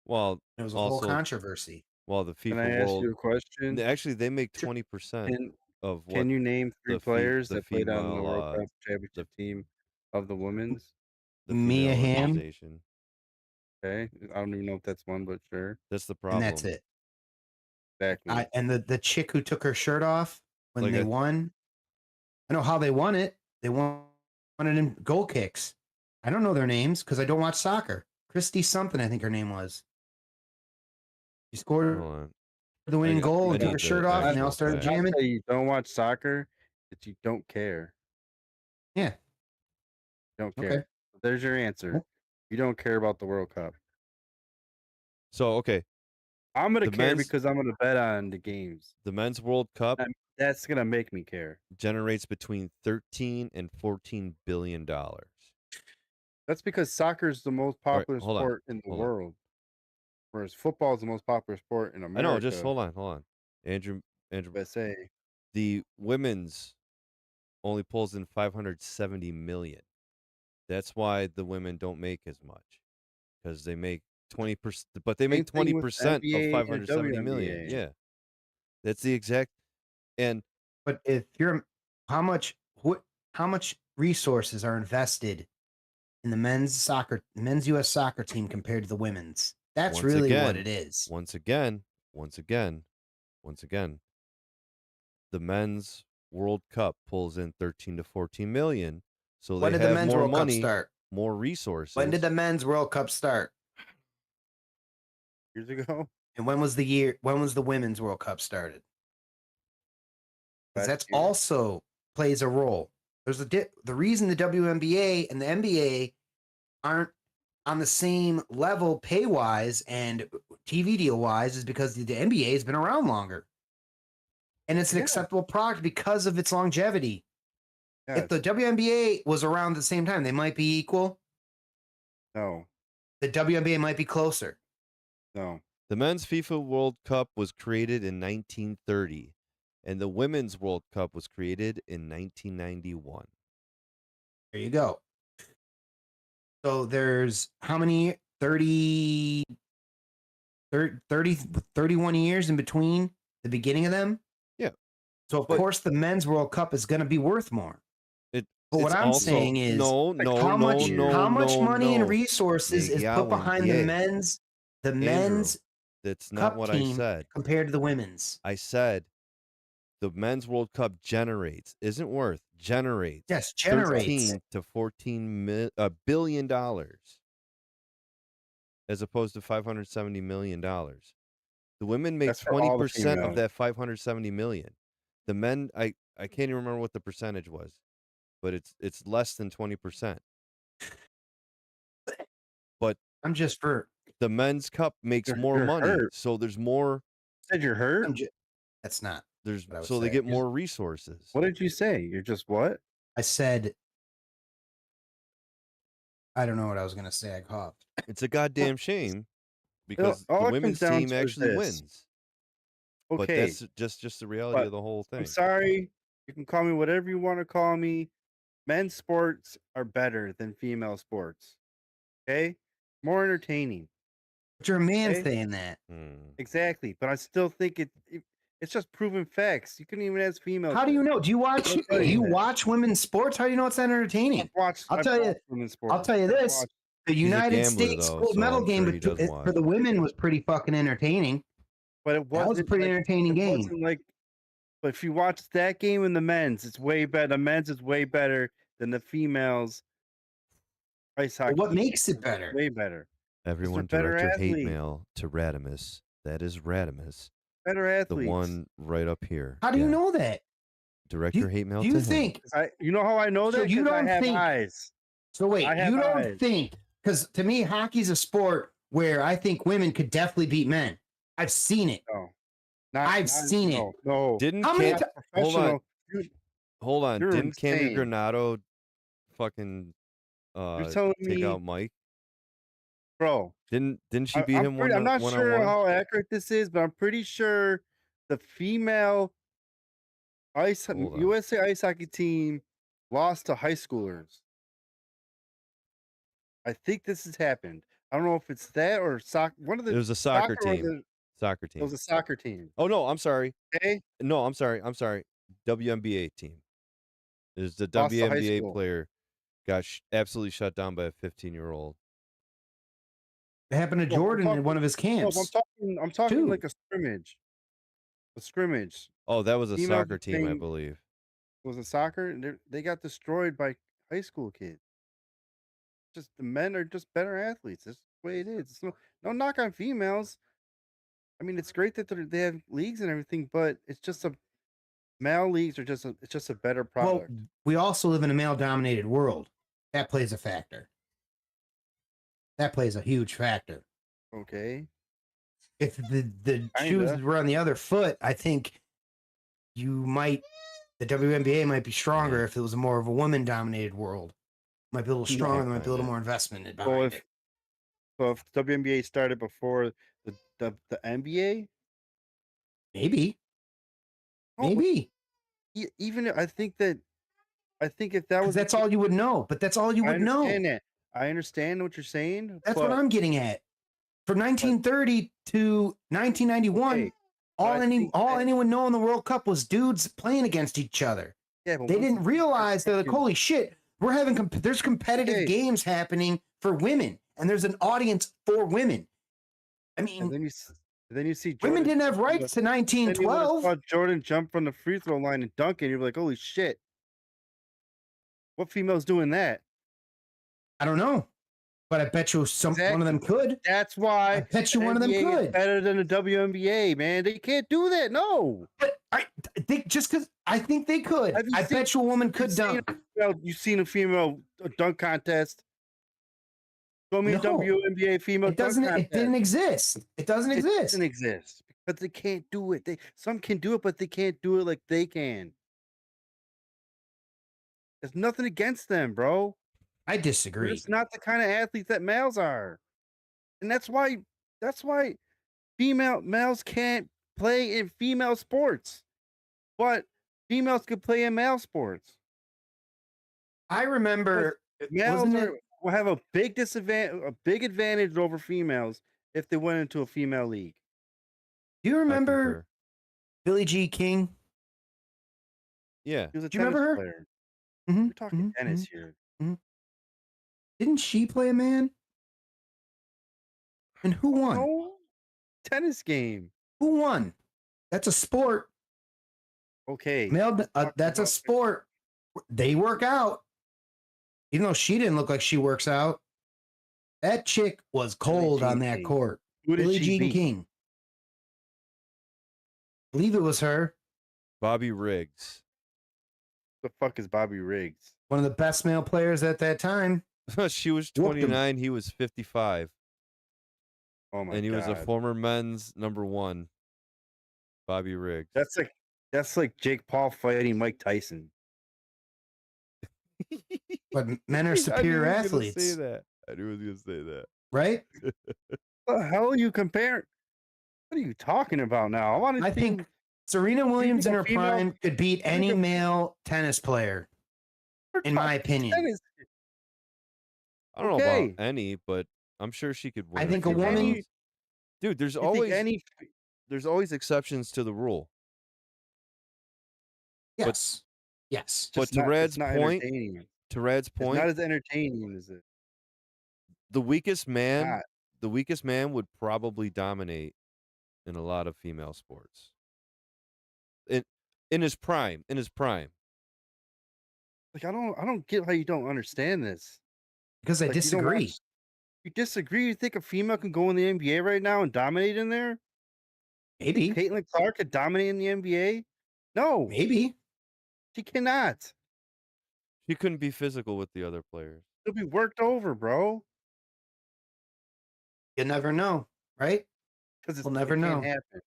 [SPEAKER 2] well,
[SPEAKER 1] It was a whole
[SPEAKER 2] also,
[SPEAKER 1] controversy.
[SPEAKER 2] well, the
[SPEAKER 3] Can I
[SPEAKER 2] FIFA
[SPEAKER 3] ask
[SPEAKER 2] World.
[SPEAKER 3] you a question?
[SPEAKER 2] Actually, they make 20% of what
[SPEAKER 3] Can you name three
[SPEAKER 2] the
[SPEAKER 3] players
[SPEAKER 2] the
[SPEAKER 3] that played on the
[SPEAKER 2] female
[SPEAKER 3] World Cup championship team of the women's?
[SPEAKER 2] the
[SPEAKER 1] Mia
[SPEAKER 2] female
[SPEAKER 1] Hamm.
[SPEAKER 2] organization.
[SPEAKER 3] Okay, I don't even know if that's one, but sure.
[SPEAKER 2] That's the problem.
[SPEAKER 1] And that's it.
[SPEAKER 3] Exactly.
[SPEAKER 1] And the chick who took her shirt off when
[SPEAKER 2] Like
[SPEAKER 1] they
[SPEAKER 2] I-
[SPEAKER 1] won. I know how they won it. They won it in goal kicks. I don't know their names because I don't watch soccer. Christy something, I think her name was. She scored
[SPEAKER 2] Hold on.
[SPEAKER 1] the winning goal
[SPEAKER 2] I
[SPEAKER 1] and took
[SPEAKER 2] need
[SPEAKER 1] her
[SPEAKER 2] the
[SPEAKER 1] shirt off, and they all
[SPEAKER 2] actual
[SPEAKER 1] started
[SPEAKER 2] fact.
[SPEAKER 3] Not
[SPEAKER 1] jamming.
[SPEAKER 3] that you don't watch soccer, that you don't care.
[SPEAKER 1] Yeah.
[SPEAKER 3] Don't care.
[SPEAKER 1] Okay.
[SPEAKER 3] There's your answer.
[SPEAKER 1] Well-
[SPEAKER 3] You don't care about the World Cup.
[SPEAKER 2] So okay,
[SPEAKER 3] I'm gonna
[SPEAKER 2] The
[SPEAKER 3] care
[SPEAKER 2] men's-
[SPEAKER 3] because I'm gonna bet on the games.
[SPEAKER 2] the men's World Cup
[SPEAKER 3] That's gonna make me care.
[SPEAKER 2] generates between 13 and 14 billion dollars.
[SPEAKER 3] That's because soccer is the most
[SPEAKER 2] All right,
[SPEAKER 3] popular
[SPEAKER 2] hold on,
[SPEAKER 3] sport in the
[SPEAKER 2] hold on.
[SPEAKER 3] world, whereas football is the most popular sport in
[SPEAKER 2] I
[SPEAKER 3] America.
[SPEAKER 2] know. Just hold on. Andrew.
[SPEAKER 3] USA.
[SPEAKER 2] The women's only pulls in 570 million. That's why the women don't make as much, because they make 20%, but they make
[SPEAKER 3] Same thing with
[SPEAKER 2] 20% of
[SPEAKER 3] NBA and
[SPEAKER 2] 570 million.
[SPEAKER 3] WNBA.
[SPEAKER 2] Yeah, that's the exact. And
[SPEAKER 1] But if you're how much resources are invested in the men's US soccer team compared to the women's? That's
[SPEAKER 2] once
[SPEAKER 1] really what
[SPEAKER 2] again,
[SPEAKER 1] it is.
[SPEAKER 2] once again, the men's World Cup pulls in 13 to 14 million, so
[SPEAKER 1] When
[SPEAKER 2] they
[SPEAKER 1] did the
[SPEAKER 2] have
[SPEAKER 1] men's
[SPEAKER 2] more
[SPEAKER 1] World Cup
[SPEAKER 2] money,
[SPEAKER 1] start?
[SPEAKER 2] more resources.
[SPEAKER 1] When did the men's World Cup start?
[SPEAKER 3] Years ago.
[SPEAKER 1] And when was the women's World Cup started? Because
[SPEAKER 3] Last
[SPEAKER 1] that's
[SPEAKER 3] year.
[SPEAKER 1] also plays a role. There's the reason the WNBA and the NBA aren't on the same level pay wise and TV deal wise is because the NBA has been around longer. And it's an
[SPEAKER 3] Yeah.
[SPEAKER 1] acceptable product because of its longevity. If the
[SPEAKER 3] Yes.
[SPEAKER 1] WNBA was around at the same time, they might be equal.
[SPEAKER 3] No.
[SPEAKER 1] The WNBA might be closer.
[SPEAKER 3] No.
[SPEAKER 2] The men's FIFA World Cup was created in 1930, and the women's World Cup was created in 1991.
[SPEAKER 1] There you go. So there's how many? 30, 31 years in between the beginning of them?
[SPEAKER 2] Yeah.
[SPEAKER 1] So, of
[SPEAKER 2] But-
[SPEAKER 1] course, the men's World Cup is going to be worth more. But what
[SPEAKER 2] It's
[SPEAKER 1] I'm
[SPEAKER 2] also-
[SPEAKER 1] saying is,
[SPEAKER 2] no,
[SPEAKER 1] how much money and
[SPEAKER 2] no.
[SPEAKER 1] resources is
[SPEAKER 2] Miguel
[SPEAKER 1] put behind
[SPEAKER 2] and
[SPEAKER 1] the
[SPEAKER 2] Ye.
[SPEAKER 1] men's
[SPEAKER 2] Andrew, that's not
[SPEAKER 1] Cup
[SPEAKER 2] what
[SPEAKER 1] team
[SPEAKER 2] I said.
[SPEAKER 1] compared to the women's?
[SPEAKER 2] I said the men's World Cup isn't worth, generates
[SPEAKER 1] Yes, generates.
[SPEAKER 2] 13 to 14 billion dollars, as opposed to 570 million dollars. The women make
[SPEAKER 3] That's for all the
[SPEAKER 2] 20% of
[SPEAKER 3] females.
[SPEAKER 2] that 570 million. The men, I can't even remember what the percentage was, but it's less than 20%. But
[SPEAKER 1] I'm just for.
[SPEAKER 2] the men's cup makes
[SPEAKER 3] You're-
[SPEAKER 2] more
[SPEAKER 3] you're
[SPEAKER 2] money,
[SPEAKER 3] hurt.
[SPEAKER 2] so there's more.
[SPEAKER 3] Said you're hurt.
[SPEAKER 1] That's not.
[SPEAKER 2] There's
[SPEAKER 1] what I was
[SPEAKER 2] so they
[SPEAKER 1] saying.
[SPEAKER 2] get more resources.
[SPEAKER 3] What did you say? You're just what?
[SPEAKER 1] I said. I don't know what I was going to say. I coughed.
[SPEAKER 2] It's a goddamn shame because
[SPEAKER 3] all
[SPEAKER 2] the
[SPEAKER 3] it
[SPEAKER 2] women's
[SPEAKER 3] comes down
[SPEAKER 2] team
[SPEAKER 3] to is
[SPEAKER 2] actually
[SPEAKER 3] this.
[SPEAKER 2] wins. But
[SPEAKER 3] Okay.
[SPEAKER 2] that's just the reality
[SPEAKER 3] But
[SPEAKER 2] of the whole thing.
[SPEAKER 3] I'm sorry. You can call me whatever you want to call me. Men's sports are better than female sports. Okay? More entertaining.
[SPEAKER 1] But you're a man
[SPEAKER 3] Okay.
[SPEAKER 1] saying that.
[SPEAKER 3] Exactly. But I still think it's just proven facts. You couldn't even ask females.
[SPEAKER 1] How do you know? Do you watch?
[SPEAKER 3] I'll tell
[SPEAKER 1] Do
[SPEAKER 3] you
[SPEAKER 1] you
[SPEAKER 3] that.
[SPEAKER 1] watch women's sports? How do you know it's not entertaining? I'll tell you this: the
[SPEAKER 2] He's a
[SPEAKER 1] United
[SPEAKER 2] gambler,
[SPEAKER 1] States
[SPEAKER 2] though,
[SPEAKER 1] gold
[SPEAKER 2] so
[SPEAKER 1] medal
[SPEAKER 2] I'm
[SPEAKER 1] game
[SPEAKER 2] sure he does
[SPEAKER 1] for the women was pretty fucking entertaining.
[SPEAKER 3] But it
[SPEAKER 1] That was a pretty entertaining game.
[SPEAKER 3] Wasn't like, but if you watch that game in the men's, it's way better. The men's is way better than the females. Ice hockey.
[SPEAKER 1] What makes it better?
[SPEAKER 3] Way better.
[SPEAKER 2] Everyone
[SPEAKER 3] better
[SPEAKER 2] direct your hate
[SPEAKER 3] athletes.
[SPEAKER 2] mail to Radimus. That is Radimus,
[SPEAKER 3] Better
[SPEAKER 2] the
[SPEAKER 3] athletes.
[SPEAKER 2] one right up here.
[SPEAKER 1] How do you know that?
[SPEAKER 2] Direct your hate mail
[SPEAKER 1] Do
[SPEAKER 2] to
[SPEAKER 1] you
[SPEAKER 2] him.
[SPEAKER 1] think?
[SPEAKER 3] You know how I know
[SPEAKER 1] So
[SPEAKER 3] that?
[SPEAKER 1] you
[SPEAKER 3] 'Cause I
[SPEAKER 1] don't
[SPEAKER 3] have
[SPEAKER 1] think-
[SPEAKER 3] eyes.
[SPEAKER 1] So wait,
[SPEAKER 3] I have
[SPEAKER 1] you don't
[SPEAKER 3] eyes.
[SPEAKER 1] think? Because to me, hockey's a sport where I think women could definitely beat men. I've seen it.
[SPEAKER 3] No.
[SPEAKER 1] I've seen it.
[SPEAKER 3] No.
[SPEAKER 2] Didn't
[SPEAKER 1] How many
[SPEAKER 2] Cam- hold on, hold on.
[SPEAKER 3] You're
[SPEAKER 2] Didn't Cambria
[SPEAKER 3] insane.
[SPEAKER 2] Granato fucking
[SPEAKER 3] You're telling
[SPEAKER 2] take
[SPEAKER 3] me,
[SPEAKER 2] out Mike?
[SPEAKER 3] bro.
[SPEAKER 2] Didn't she beat him
[SPEAKER 3] I'm not
[SPEAKER 2] one
[SPEAKER 3] sure
[SPEAKER 2] on one?
[SPEAKER 3] how accurate this is, but I'm pretty sure the female
[SPEAKER 2] Hold on.
[SPEAKER 3] USA ice hockey team lost to high schoolers. I think this has happened. I don't know if it's that or soccer. One of the
[SPEAKER 2] It was a soccer
[SPEAKER 3] or
[SPEAKER 2] team. Soccer
[SPEAKER 3] It
[SPEAKER 2] team.
[SPEAKER 3] was a soccer team.
[SPEAKER 2] Oh no, I'm sorry.
[SPEAKER 3] Okay.
[SPEAKER 2] No, I'm sorry. WNBA team. It was the
[SPEAKER 3] Lost to high
[SPEAKER 2] WNBA
[SPEAKER 3] school.
[SPEAKER 2] player got absolutely shut down by a 15-year-old.
[SPEAKER 1] It happened to
[SPEAKER 3] No, I'm
[SPEAKER 1] Jordan in
[SPEAKER 3] talking-
[SPEAKER 1] one of his
[SPEAKER 3] No,
[SPEAKER 1] camps.
[SPEAKER 3] I'm talking
[SPEAKER 1] Two.
[SPEAKER 3] like a scrimmage. A scrimmage.
[SPEAKER 2] Oh, that was a
[SPEAKER 3] Female
[SPEAKER 2] soccer team, I
[SPEAKER 3] thing-
[SPEAKER 2] believe.
[SPEAKER 3] It was a soccer, and they got destroyed by high school kids. Just the men are just better athletes. That's the way it is. It's no knock on females. I mean, it's great that they have leagues and everything, but it's just male leagues are it's just a better product.
[SPEAKER 1] Well, we also live in a male-dominated world. That plays a factor. That plays a huge factor.
[SPEAKER 3] Okay.
[SPEAKER 1] If the shoes
[SPEAKER 3] Kinda.
[SPEAKER 1] were on the other foot, I think the WNBA might be stronger if it was more of a woman-dominated world. Might be a little stronger. There might be a little more investment in behind it.
[SPEAKER 3] So if WNBA started before the NBA,
[SPEAKER 1] Maybe.
[SPEAKER 3] Oh,
[SPEAKER 1] Maybe.
[SPEAKER 3] even I think that I think if that
[SPEAKER 1] 'Cause
[SPEAKER 3] was the
[SPEAKER 1] that's
[SPEAKER 3] case,
[SPEAKER 1] all you would know. But that's all you
[SPEAKER 3] I
[SPEAKER 1] would know.
[SPEAKER 3] understand that. I understand what you're saying,
[SPEAKER 1] That's what
[SPEAKER 3] but
[SPEAKER 1] I'm getting at. From
[SPEAKER 3] but
[SPEAKER 1] 1930 to 1991,
[SPEAKER 3] okay, but I think
[SPEAKER 1] all
[SPEAKER 3] that
[SPEAKER 1] anyone know in the World Cup was dudes playing against each other.
[SPEAKER 3] yeah, but
[SPEAKER 1] They
[SPEAKER 3] once
[SPEAKER 1] didn't
[SPEAKER 3] again, you're
[SPEAKER 1] realize they're like,
[SPEAKER 3] talking
[SPEAKER 1] holy shit, we're having there's competitive
[SPEAKER 3] okay,
[SPEAKER 1] games happening for women, and there's an audience for women. I
[SPEAKER 3] and
[SPEAKER 1] mean,
[SPEAKER 3] then you see
[SPEAKER 1] women
[SPEAKER 3] Jordan
[SPEAKER 1] didn't have
[SPEAKER 3] jump from the
[SPEAKER 1] rights to
[SPEAKER 3] then you would have
[SPEAKER 1] 1912.
[SPEAKER 3] saw Jordan jump from the free throw line and dunk it, and you're like, "Holy shit, what female's doing that?"
[SPEAKER 1] I don't know, but I bet you one of
[SPEAKER 3] Exactly.
[SPEAKER 1] them could.
[SPEAKER 3] That's
[SPEAKER 1] I
[SPEAKER 3] why
[SPEAKER 1] bet
[SPEAKER 3] the
[SPEAKER 1] you one of them
[SPEAKER 3] NBA is
[SPEAKER 1] could.
[SPEAKER 3] better than the WNBA, man. They can't do that. No.
[SPEAKER 1] But I think just because I think they could,
[SPEAKER 3] Have you
[SPEAKER 1] I
[SPEAKER 3] seen
[SPEAKER 1] bet you a woman
[SPEAKER 3] have you
[SPEAKER 1] could
[SPEAKER 3] seen
[SPEAKER 1] dunk.
[SPEAKER 3] you've seen a female dunk contest? Show me a
[SPEAKER 1] No,
[SPEAKER 3] WNBA female dunk
[SPEAKER 1] it
[SPEAKER 3] contest.
[SPEAKER 1] didn't exist. It doesn't
[SPEAKER 3] It
[SPEAKER 1] exist.
[SPEAKER 3] doesn't exist because they can't do it. Some can do it, but they can't do it like they can. There's nothing against them, bro.
[SPEAKER 1] I
[SPEAKER 3] They're
[SPEAKER 1] disagree.
[SPEAKER 3] just not the kind of athletes that males are. And that's why males can't play in female sports, but females can play in male sports.
[SPEAKER 1] I
[SPEAKER 3] Because
[SPEAKER 1] remember,
[SPEAKER 3] males
[SPEAKER 1] wasn't it?
[SPEAKER 3] will have a big advantage over females if they went into a female league.
[SPEAKER 1] Do you
[SPEAKER 2] I
[SPEAKER 1] remember
[SPEAKER 2] concur.
[SPEAKER 1] Billie Jean King?
[SPEAKER 2] Yeah.
[SPEAKER 3] He was a
[SPEAKER 1] Do you remember
[SPEAKER 3] tennis
[SPEAKER 1] her?
[SPEAKER 3] player.
[SPEAKER 1] Mm-hmm,
[SPEAKER 3] We're talking
[SPEAKER 1] mm-hmm,
[SPEAKER 3] tennis here.
[SPEAKER 1] mm-hmm. Didn't she play a man? And who won?
[SPEAKER 3] No tennis game.
[SPEAKER 1] Who won? That's a sport.
[SPEAKER 3] Okay,
[SPEAKER 1] Male.
[SPEAKER 3] we're talking
[SPEAKER 1] That's a
[SPEAKER 3] about
[SPEAKER 1] sport. They work out, even though she didn't look like she works out. That chick was
[SPEAKER 3] Billie
[SPEAKER 1] cold on
[SPEAKER 3] Jean
[SPEAKER 1] that
[SPEAKER 3] King.
[SPEAKER 1] court.
[SPEAKER 3] Who did
[SPEAKER 1] Billie
[SPEAKER 3] she
[SPEAKER 1] Jean
[SPEAKER 3] beat?
[SPEAKER 1] King. I believe it was her.
[SPEAKER 2] Bobby Riggs.
[SPEAKER 3] The fuck is Bobby Riggs?
[SPEAKER 1] One of the best male players at that time.
[SPEAKER 2] She was
[SPEAKER 1] Whooped him.
[SPEAKER 2] 29. He was 55.
[SPEAKER 3] Oh my
[SPEAKER 2] And he was a
[SPEAKER 3] god,
[SPEAKER 2] former men's number 1. Bobby Riggs.
[SPEAKER 3] that's like Jake Paul fighting Mike Tyson.
[SPEAKER 1] But men are
[SPEAKER 2] I knew
[SPEAKER 1] superior
[SPEAKER 2] he was gonna
[SPEAKER 1] athletes,
[SPEAKER 2] say that. I knew he was gonna say that.
[SPEAKER 1] right?
[SPEAKER 3] What the hell are you comparing? What are you talking about now? I want to
[SPEAKER 1] I
[SPEAKER 3] see.
[SPEAKER 1] think Serena
[SPEAKER 3] Do you
[SPEAKER 1] Williams
[SPEAKER 3] think
[SPEAKER 1] in
[SPEAKER 3] a
[SPEAKER 1] her
[SPEAKER 3] female?
[SPEAKER 1] prime could beat
[SPEAKER 3] Do you think
[SPEAKER 1] any
[SPEAKER 3] a
[SPEAKER 1] male tennis player,
[SPEAKER 3] we're
[SPEAKER 1] in my
[SPEAKER 3] talking
[SPEAKER 1] opinion.
[SPEAKER 3] tennis?
[SPEAKER 2] I don't know about
[SPEAKER 3] Okay,
[SPEAKER 2] any, but I'm sure she could
[SPEAKER 1] I
[SPEAKER 2] win a
[SPEAKER 1] think a
[SPEAKER 2] few
[SPEAKER 1] woman,
[SPEAKER 2] rounds. Dude,
[SPEAKER 3] you think any?
[SPEAKER 2] there's always exceptions to the rule.
[SPEAKER 1] yes, yes.
[SPEAKER 2] But
[SPEAKER 3] Just not. It's not entertaining.
[SPEAKER 2] to Rad's
[SPEAKER 3] It's not
[SPEAKER 2] point,
[SPEAKER 3] as entertaining as it.
[SPEAKER 2] the weakest
[SPEAKER 3] It's
[SPEAKER 2] man,
[SPEAKER 3] not.
[SPEAKER 2] the weakest man would probably dominate in a lot of female sports. In his prime,
[SPEAKER 3] Like I don't get how you don't understand this.
[SPEAKER 1] Because I
[SPEAKER 3] Like you don't
[SPEAKER 1] disagree.
[SPEAKER 3] watch. You disagree? You think a female can go in the NBA right now and dominate in there?
[SPEAKER 1] Maybe,
[SPEAKER 3] Caitlin Clark could dominate in the NBA? No,
[SPEAKER 1] maybe.
[SPEAKER 3] she cannot.
[SPEAKER 2] She couldn't be physical with the other players.
[SPEAKER 3] She'll be worked over, bro.
[SPEAKER 1] You never know, right?
[SPEAKER 3] Because
[SPEAKER 1] We'll never
[SPEAKER 3] it can't
[SPEAKER 1] know.
[SPEAKER 3] happen.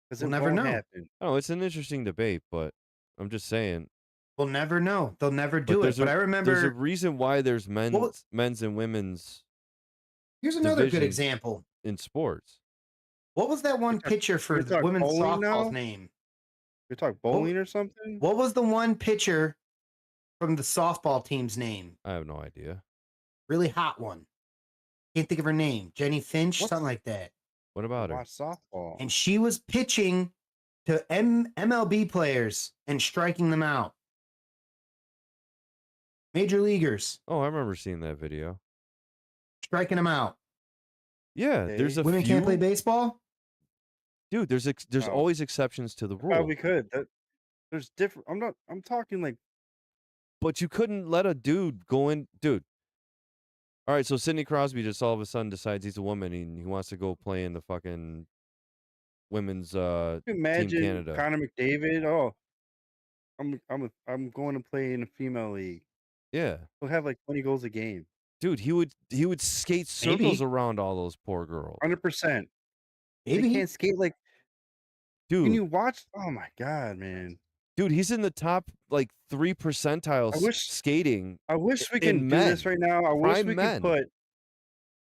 [SPEAKER 3] Because
[SPEAKER 1] We'll
[SPEAKER 3] it
[SPEAKER 1] never
[SPEAKER 3] won't
[SPEAKER 1] know.
[SPEAKER 3] happen.
[SPEAKER 2] Oh, it's an interesting debate, but I'm just saying.
[SPEAKER 1] We'll never know. They'll never
[SPEAKER 2] But
[SPEAKER 1] do it.
[SPEAKER 2] there's
[SPEAKER 1] But I
[SPEAKER 2] there's a
[SPEAKER 1] remember.
[SPEAKER 2] reason why there's
[SPEAKER 1] Well,
[SPEAKER 2] men's and women's
[SPEAKER 1] here's another good
[SPEAKER 2] divisions
[SPEAKER 1] example.
[SPEAKER 2] in sports.
[SPEAKER 1] What was that one pitcher
[SPEAKER 3] You're
[SPEAKER 1] for the
[SPEAKER 3] talking
[SPEAKER 1] women's
[SPEAKER 3] bowling
[SPEAKER 1] softball's
[SPEAKER 3] now?
[SPEAKER 1] name?
[SPEAKER 3] You're talking bowling or something?
[SPEAKER 1] What was the one pitcher from the softball team's name?
[SPEAKER 2] I have no idea.
[SPEAKER 1] Really hot one. Can't think of her name. Jenny Finch,
[SPEAKER 3] What's-
[SPEAKER 1] something like that.
[SPEAKER 2] What about her?
[SPEAKER 3] Watch softball.
[SPEAKER 1] And she was pitching to MLB players and striking them out. Major leaguers,
[SPEAKER 2] Oh, I remember seeing that video.
[SPEAKER 1] striking them out.
[SPEAKER 2] Yeah,
[SPEAKER 3] Okay.
[SPEAKER 2] there's a
[SPEAKER 1] Women
[SPEAKER 2] few.
[SPEAKER 1] can't play baseball?
[SPEAKER 2] Dude, there's
[SPEAKER 3] No.
[SPEAKER 2] always exceptions to the rule.
[SPEAKER 3] Probably could. There's different. I'm talking like
[SPEAKER 2] But you couldn't let a dude go in. Dude. All right, so Sidney Crosby just all of a sudden decides he's a woman and he wants to go play in the fucking women's Team
[SPEAKER 3] imagine
[SPEAKER 2] Canada.
[SPEAKER 3] Connor McDavid. Oh, I'm going to play in a female league.
[SPEAKER 2] Yeah.
[SPEAKER 3] He'll have like 20 goals a game.
[SPEAKER 2] Dude, he would skate circles
[SPEAKER 1] Maybe.
[SPEAKER 2] around all those poor girls.
[SPEAKER 3] 100%. They
[SPEAKER 1] Maybe.
[SPEAKER 3] can't skate like. Can
[SPEAKER 2] Dude,
[SPEAKER 3] you watch? Oh my god, man!
[SPEAKER 2] he's in the top like 3 percentiles
[SPEAKER 3] I wish-
[SPEAKER 2] skating.
[SPEAKER 3] I wish we
[SPEAKER 2] In
[SPEAKER 3] can do this
[SPEAKER 2] men.
[SPEAKER 3] right now. I wish
[SPEAKER 2] Prime
[SPEAKER 3] we
[SPEAKER 2] men.
[SPEAKER 3] could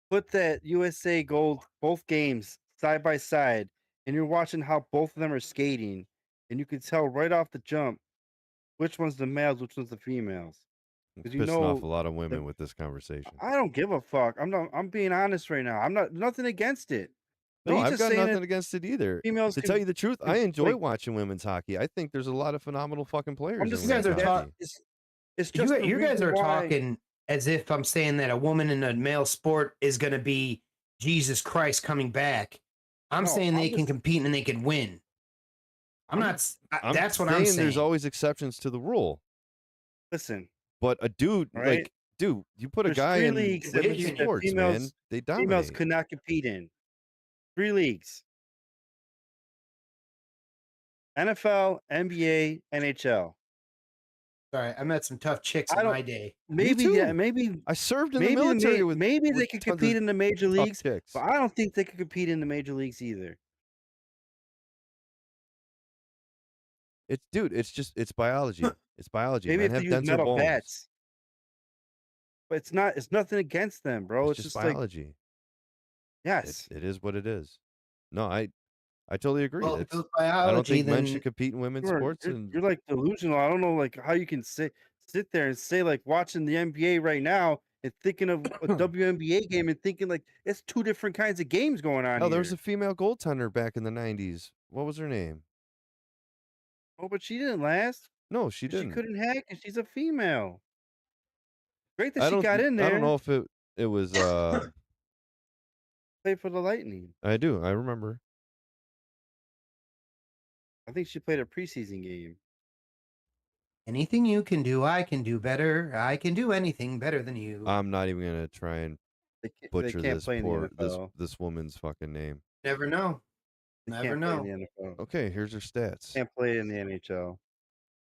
[SPEAKER 3] put that USA gold both games side by side, and you're watching how both of them are skating, and you can tell right off the jump which one's the males, which one's the females.
[SPEAKER 2] I'm
[SPEAKER 3] Because
[SPEAKER 2] pissing off a lot of women with this conversation.
[SPEAKER 3] I don't give a fuck. I'm being honest right now. I'm not nothing against it. But
[SPEAKER 2] No,
[SPEAKER 3] he's
[SPEAKER 2] I've
[SPEAKER 3] just
[SPEAKER 2] got
[SPEAKER 3] saying
[SPEAKER 2] nothing
[SPEAKER 3] that
[SPEAKER 2] against it either.
[SPEAKER 3] females
[SPEAKER 2] To
[SPEAKER 3] can,
[SPEAKER 2] tell you the truth, I enjoy
[SPEAKER 3] like,
[SPEAKER 2] watching women's hockey. I think there's a lot of phenomenal fucking players in
[SPEAKER 1] You guys
[SPEAKER 2] women's
[SPEAKER 1] are
[SPEAKER 2] hockey.
[SPEAKER 3] it's just the
[SPEAKER 1] you guys
[SPEAKER 3] reason
[SPEAKER 1] are
[SPEAKER 3] why.
[SPEAKER 1] talking as if I'm saying that a woman in a male sport is going to be Jesus Christ coming back. I'm
[SPEAKER 3] No,
[SPEAKER 1] saying they
[SPEAKER 3] I'm
[SPEAKER 1] can
[SPEAKER 3] just-
[SPEAKER 1] compete and they can win. I'm not. That's what I'm saying.
[SPEAKER 2] There's always exceptions to the rule.
[SPEAKER 3] Listen,
[SPEAKER 2] But a dude,
[SPEAKER 3] right?
[SPEAKER 2] you put a
[SPEAKER 3] There's
[SPEAKER 2] guy
[SPEAKER 3] 3
[SPEAKER 2] in
[SPEAKER 3] leagues that
[SPEAKER 2] women's
[SPEAKER 1] that
[SPEAKER 2] sports, man, they
[SPEAKER 3] females
[SPEAKER 2] dominate.
[SPEAKER 3] could not compete in. 3 leagues. NFL, NBA, NHL.
[SPEAKER 1] Sorry, I met some tough chicks
[SPEAKER 3] I
[SPEAKER 1] in
[SPEAKER 3] don't-
[SPEAKER 1] my day.
[SPEAKER 3] Maybe
[SPEAKER 2] too.
[SPEAKER 3] yeah, maybe
[SPEAKER 2] I served in the
[SPEAKER 3] maybe
[SPEAKER 2] military with
[SPEAKER 3] maybe they
[SPEAKER 2] with
[SPEAKER 3] could
[SPEAKER 2] tons of
[SPEAKER 3] compete in the major
[SPEAKER 2] tough
[SPEAKER 3] leagues,
[SPEAKER 2] chicks.
[SPEAKER 3] but I don't think they could compete in the major leagues either.
[SPEAKER 2] It's biology. It's biology.
[SPEAKER 3] Maybe
[SPEAKER 2] Men
[SPEAKER 3] if they
[SPEAKER 2] have
[SPEAKER 3] use
[SPEAKER 2] denser
[SPEAKER 3] metal
[SPEAKER 2] bones.
[SPEAKER 3] bats. But it's nothing against them, bro.
[SPEAKER 2] It's
[SPEAKER 3] It's
[SPEAKER 2] just
[SPEAKER 3] just like
[SPEAKER 2] biology.
[SPEAKER 3] yes.
[SPEAKER 2] It is what it is. No, I totally agree.
[SPEAKER 1] Well, if it was
[SPEAKER 2] I don't
[SPEAKER 1] biology,
[SPEAKER 2] think men
[SPEAKER 1] then
[SPEAKER 2] should compete in women's sports. And
[SPEAKER 3] You're like delusional. I don't know like how you can sit there and say like watching the NBA right now and thinking of a WNBA game and thinking like it's 2 different kinds of games going on
[SPEAKER 2] oh,
[SPEAKER 3] here.
[SPEAKER 2] there was a female goaltender back in the 90s. What was her name?
[SPEAKER 3] Oh, but she didn't last.
[SPEAKER 2] No, she
[SPEAKER 3] 'Cause she
[SPEAKER 2] didn't.
[SPEAKER 3] couldn't hack and she's a female. Great that
[SPEAKER 2] I
[SPEAKER 3] she
[SPEAKER 2] don't
[SPEAKER 3] got in
[SPEAKER 2] I don't
[SPEAKER 3] there.
[SPEAKER 2] know if it was
[SPEAKER 3] Played for the Lightning.
[SPEAKER 2] I do. I remember.
[SPEAKER 3] I think she played a preseason game.
[SPEAKER 1] anything you can do, I can do better. I can do anything better than you.
[SPEAKER 2] I'm not even going to try and
[SPEAKER 3] They
[SPEAKER 2] butcher
[SPEAKER 3] can't
[SPEAKER 2] this
[SPEAKER 3] play in the
[SPEAKER 2] this
[SPEAKER 3] NFL.
[SPEAKER 2] this woman's fucking name.
[SPEAKER 1] Never know.
[SPEAKER 3] They
[SPEAKER 1] Never
[SPEAKER 3] can't
[SPEAKER 1] know.
[SPEAKER 3] play in the NFL.
[SPEAKER 2] Okay, here's her stats.
[SPEAKER 3] Can't play in the NHL.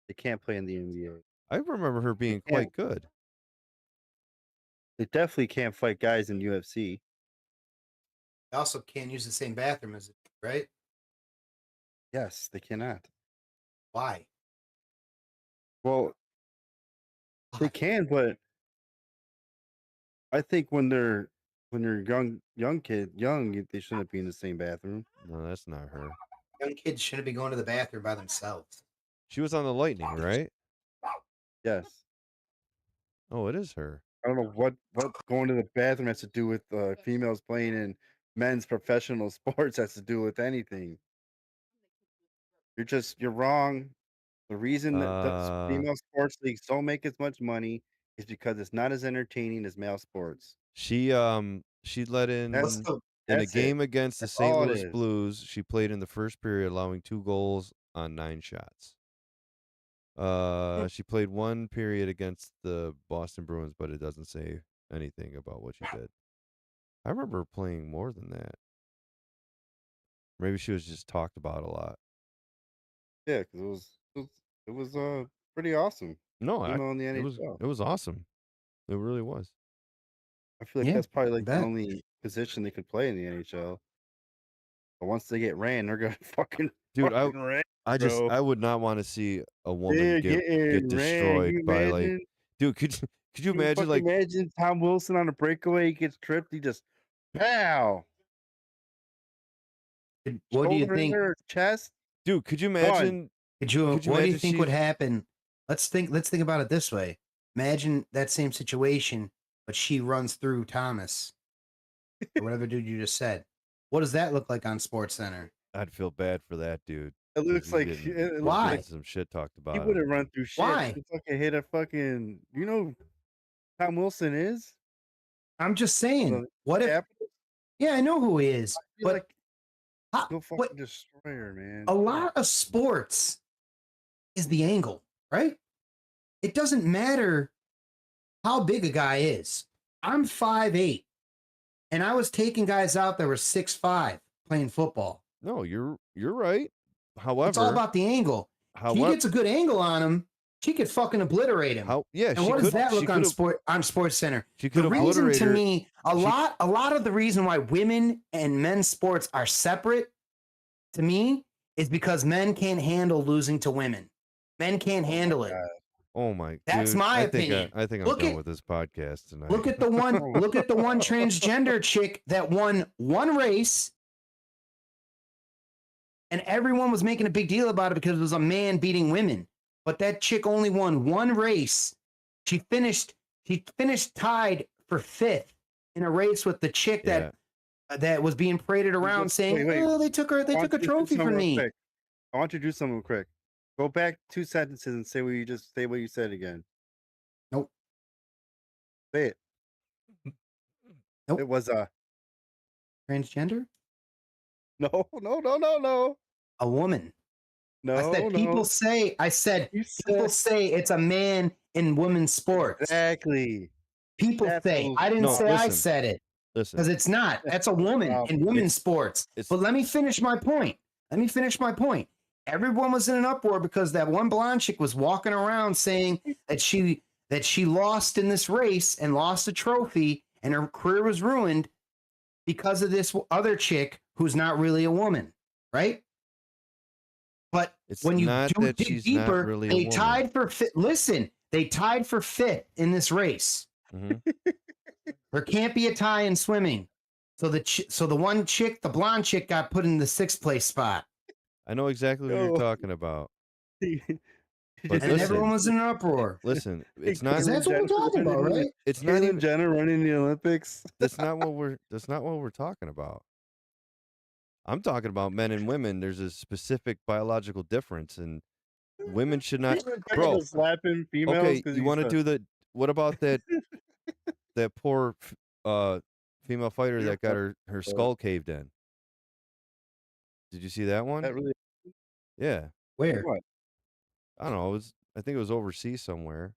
[SPEAKER 3] They can't play in the NBA.
[SPEAKER 2] I remember her being quite good.
[SPEAKER 3] They definitely can't fight guys in UFC.
[SPEAKER 1] They also can't use the same bathroom as it, right?
[SPEAKER 3] Yes, they cannot.
[SPEAKER 1] Why?
[SPEAKER 3] Well, they can, but I think when they're young, they shouldn't be in the same bathroom.
[SPEAKER 2] No, that's not her.
[SPEAKER 1] Young kids shouldn't be going to the bathroom by themselves.
[SPEAKER 2] She was on the Lightning, right?
[SPEAKER 3] Yes.
[SPEAKER 2] Oh, it is her.
[SPEAKER 3] I don't know what going to the bathroom has to do with females playing in men's professional sports has to do with anything. You're wrong. The reason that the female sports leagues don't make as much money is because it's not as entertaining as male sports.
[SPEAKER 2] She let in
[SPEAKER 3] That's
[SPEAKER 2] in a
[SPEAKER 3] that's
[SPEAKER 2] game
[SPEAKER 3] it.
[SPEAKER 2] against the
[SPEAKER 3] That's
[SPEAKER 2] St.
[SPEAKER 3] all it
[SPEAKER 2] Louis
[SPEAKER 3] is.
[SPEAKER 2] Blues. She played in the first period, allowing 2 goals on 9 shots. She played 1 period against the Boston Bruins, but it doesn't say anything about what she did. I remember her playing more than that. Maybe she was just talked about a lot.
[SPEAKER 3] Yeah, because it was pretty awesome.
[SPEAKER 2] No,
[SPEAKER 3] Female in the
[SPEAKER 2] it was
[SPEAKER 3] NHL.
[SPEAKER 2] awesome. It really was.
[SPEAKER 3] I feel like
[SPEAKER 1] Yeah,
[SPEAKER 3] that's probably
[SPEAKER 1] I
[SPEAKER 3] like the
[SPEAKER 1] bet.
[SPEAKER 3] only position they could play in the NHL. But once they get ran, they're gonna fucking
[SPEAKER 2] Dude,
[SPEAKER 3] ran,
[SPEAKER 2] I
[SPEAKER 3] bro.
[SPEAKER 2] would not want to see a woman
[SPEAKER 3] They're
[SPEAKER 2] get
[SPEAKER 3] getting ran.
[SPEAKER 2] destroyed
[SPEAKER 3] You
[SPEAKER 2] by like,
[SPEAKER 3] imagine?
[SPEAKER 2] dude, could you imagine
[SPEAKER 3] fucking
[SPEAKER 2] like,
[SPEAKER 3] imagine Tom Wilson on a breakaway, he gets tripped, he just pow.
[SPEAKER 1] What do you
[SPEAKER 3] Shoulder in
[SPEAKER 1] think?
[SPEAKER 3] her chest.
[SPEAKER 2] dude, could you imagine?
[SPEAKER 1] Could you
[SPEAKER 2] Could you
[SPEAKER 1] what do you
[SPEAKER 2] imagine
[SPEAKER 1] think would
[SPEAKER 2] she's-
[SPEAKER 1] happen? Let's think about it this way. Imagine that same situation, but she runs through Thomas or whatever dude you just said. What does that look like on Sports Center?
[SPEAKER 2] I'd feel bad for that dude.
[SPEAKER 3] It
[SPEAKER 2] 'cause
[SPEAKER 3] looks
[SPEAKER 2] he's
[SPEAKER 3] like
[SPEAKER 2] getting-
[SPEAKER 3] it looks
[SPEAKER 1] Why?
[SPEAKER 3] like
[SPEAKER 2] some shit talked
[SPEAKER 3] he
[SPEAKER 2] about him.
[SPEAKER 3] wouldn't run through shit.
[SPEAKER 1] Why?
[SPEAKER 3] He fucking hit a fucking who Tom Wilson is?
[SPEAKER 1] I'm just saying.
[SPEAKER 3] The
[SPEAKER 1] What if?
[SPEAKER 3] Capitals?
[SPEAKER 1] Yeah, I know who he is,
[SPEAKER 3] I feel
[SPEAKER 1] but
[SPEAKER 3] like
[SPEAKER 1] how-
[SPEAKER 3] he'll fucking
[SPEAKER 1] what-
[SPEAKER 3] destroy her, man.
[SPEAKER 1] a lot of sports is the angle, right? It doesn't matter how big a guy is. I'm 5'8", and I was taking guys out that were 6'5" playing football.
[SPEAKER 2] No, you're right. However,
[SPEAKER 1] It's all about the angle. If he gets a good angle on him, she could fucking obliterate him. And what does that look on Sports Center?
[SPEAKER 2] She could
[SPEAKER 1] The reason
[SPEAKER 2] obliterate
[SPEAKER 1] to
[SPEAKER 2] her.
[SPEAKER 1] me, a lot of the reason why women and men's sports are separate, to me, is because men can't handle losing to women. Men can't handle it.
[SPEAKER 2] Oh my!
[SPEAKER 1] That's
[SPEAKER 2] dude,
[SPEAKER 1] my opinion.
[SPEAKER 2] I think I'm done with this podcast tonight.
[SPEAKER 1] Look at the one transgender chick that won one race, and everyone was making a big deal about it because it was a man beating women. but that chick only won one race. She finished tied for 5th in a race with the chick
[SPEAKER 2] Yeah.
[SPEAKER 1] that was being paraded around saying,
[SPEAKER 3] wait.
[SPEAKER 1] "Oh, they took a trophy from me."
[SPEAKER 3] I want you to do something real quick. Go back 2 sentences and say what you said again.
[SPEAKER 1] Nope.
[SPEAKER 3] Say it.
[SPEAKER 1] Nope.
[SPEAKER 3] It was
[SPEAKER 1] Transgender?
[SPEAKER 3] no.
[SPEAKER 1] A woman. I said people say people say it's a man in women's sports.
[SPEAKER 3] Exactly.
[SPEAKER 1] People say. I didn't say I said it.
[SPEAKER 2] Listen.
[SPEAKER 1] Because it's not. That's a woman in women's sports. But let me finish my point. Everyone was in an uproar because that one blonde chick was walking around saying that she lost in this race and lost a trophy and her career was ruined because of this other chick who's not really a woman, right? But when you dig deeper,
[SPEAKER 2] really
[SPEAKER 1] they tied for fifth. Listen, they tied for 5th in this race.
[SPEAKER 2] Mm-hmm.
[SPEAKER 1] There can't be a tie in swimming. So the one chick, the blonde chick, got put in the 6th place spot.
[SPEAKER 2] I know exactly what you're talking about.
[SPEAKER 1] But and everyone was in an uproar.
[SPEAKER 2] Listen, it's not.
[SPEAKER 1] That's what we're talking about, right?
[SPEAKER 3] It's not even Jenner running the Olympics.
[SPEAKER 2] That's not what we're talking about. I'm talking about men and women. There's a specific biological difference, and women should not. Bro,
[SPEAKER 3] slapping females.
[SPEAKER 2] Okay, you want to do the? What about that? That poor female fighter that got her skull caved in. Did you see that one?
[SPEAKER 3] That really?
[SPEAKER 1] Yeah. Where?
[SPEAKER 3] What?
[SPEAKER 2] I don't know. I think it was overseas somewhere.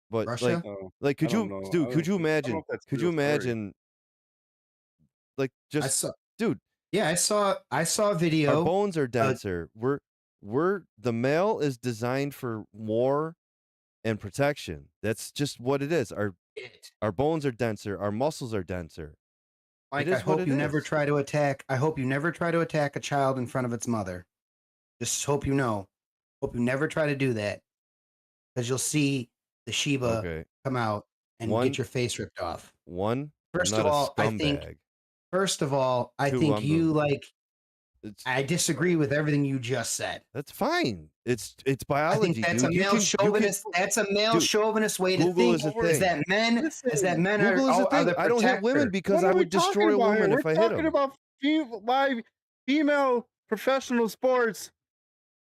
[SPEAKER 2] But
[SPEAKER 1] Russia?
[SPEAKER 2] could you imagine? Could you imagine? Like dude.
[SPEAKER 1] Yeah, I saw a video.
[SPEAKER 2] Our bones are denser. We're the male is designed for war and protection. That's just what it is. Our bones are denser. Our muscles are denser.
[SPEAKER 1] Mike, I hope you never try to attack. I hope you never try to attack a child in front of its mother. Just hope you know. Hope you never try to do that, because you'll see the Sheba come out and get your face ripped off.
[SPEAKER 2] First of all, I
[SPEAKER 1] think you I disagree with everything you just said.
[SPEAKER 2] That's fine. It's biology.
[SPEAKER 1] I think that's a male chauvinist. That's a male chauvinist way to think. Is that men
[SPEAKER 2] Google is
[SPEAKER 1] are
[SPEAKER 2] the thing.
[SPEAKER 1] the
[SPEAKER 2] I don't hit women because I would destroy a woman if I hit them.
[SPEAKER 3] We're talking about why female professional sports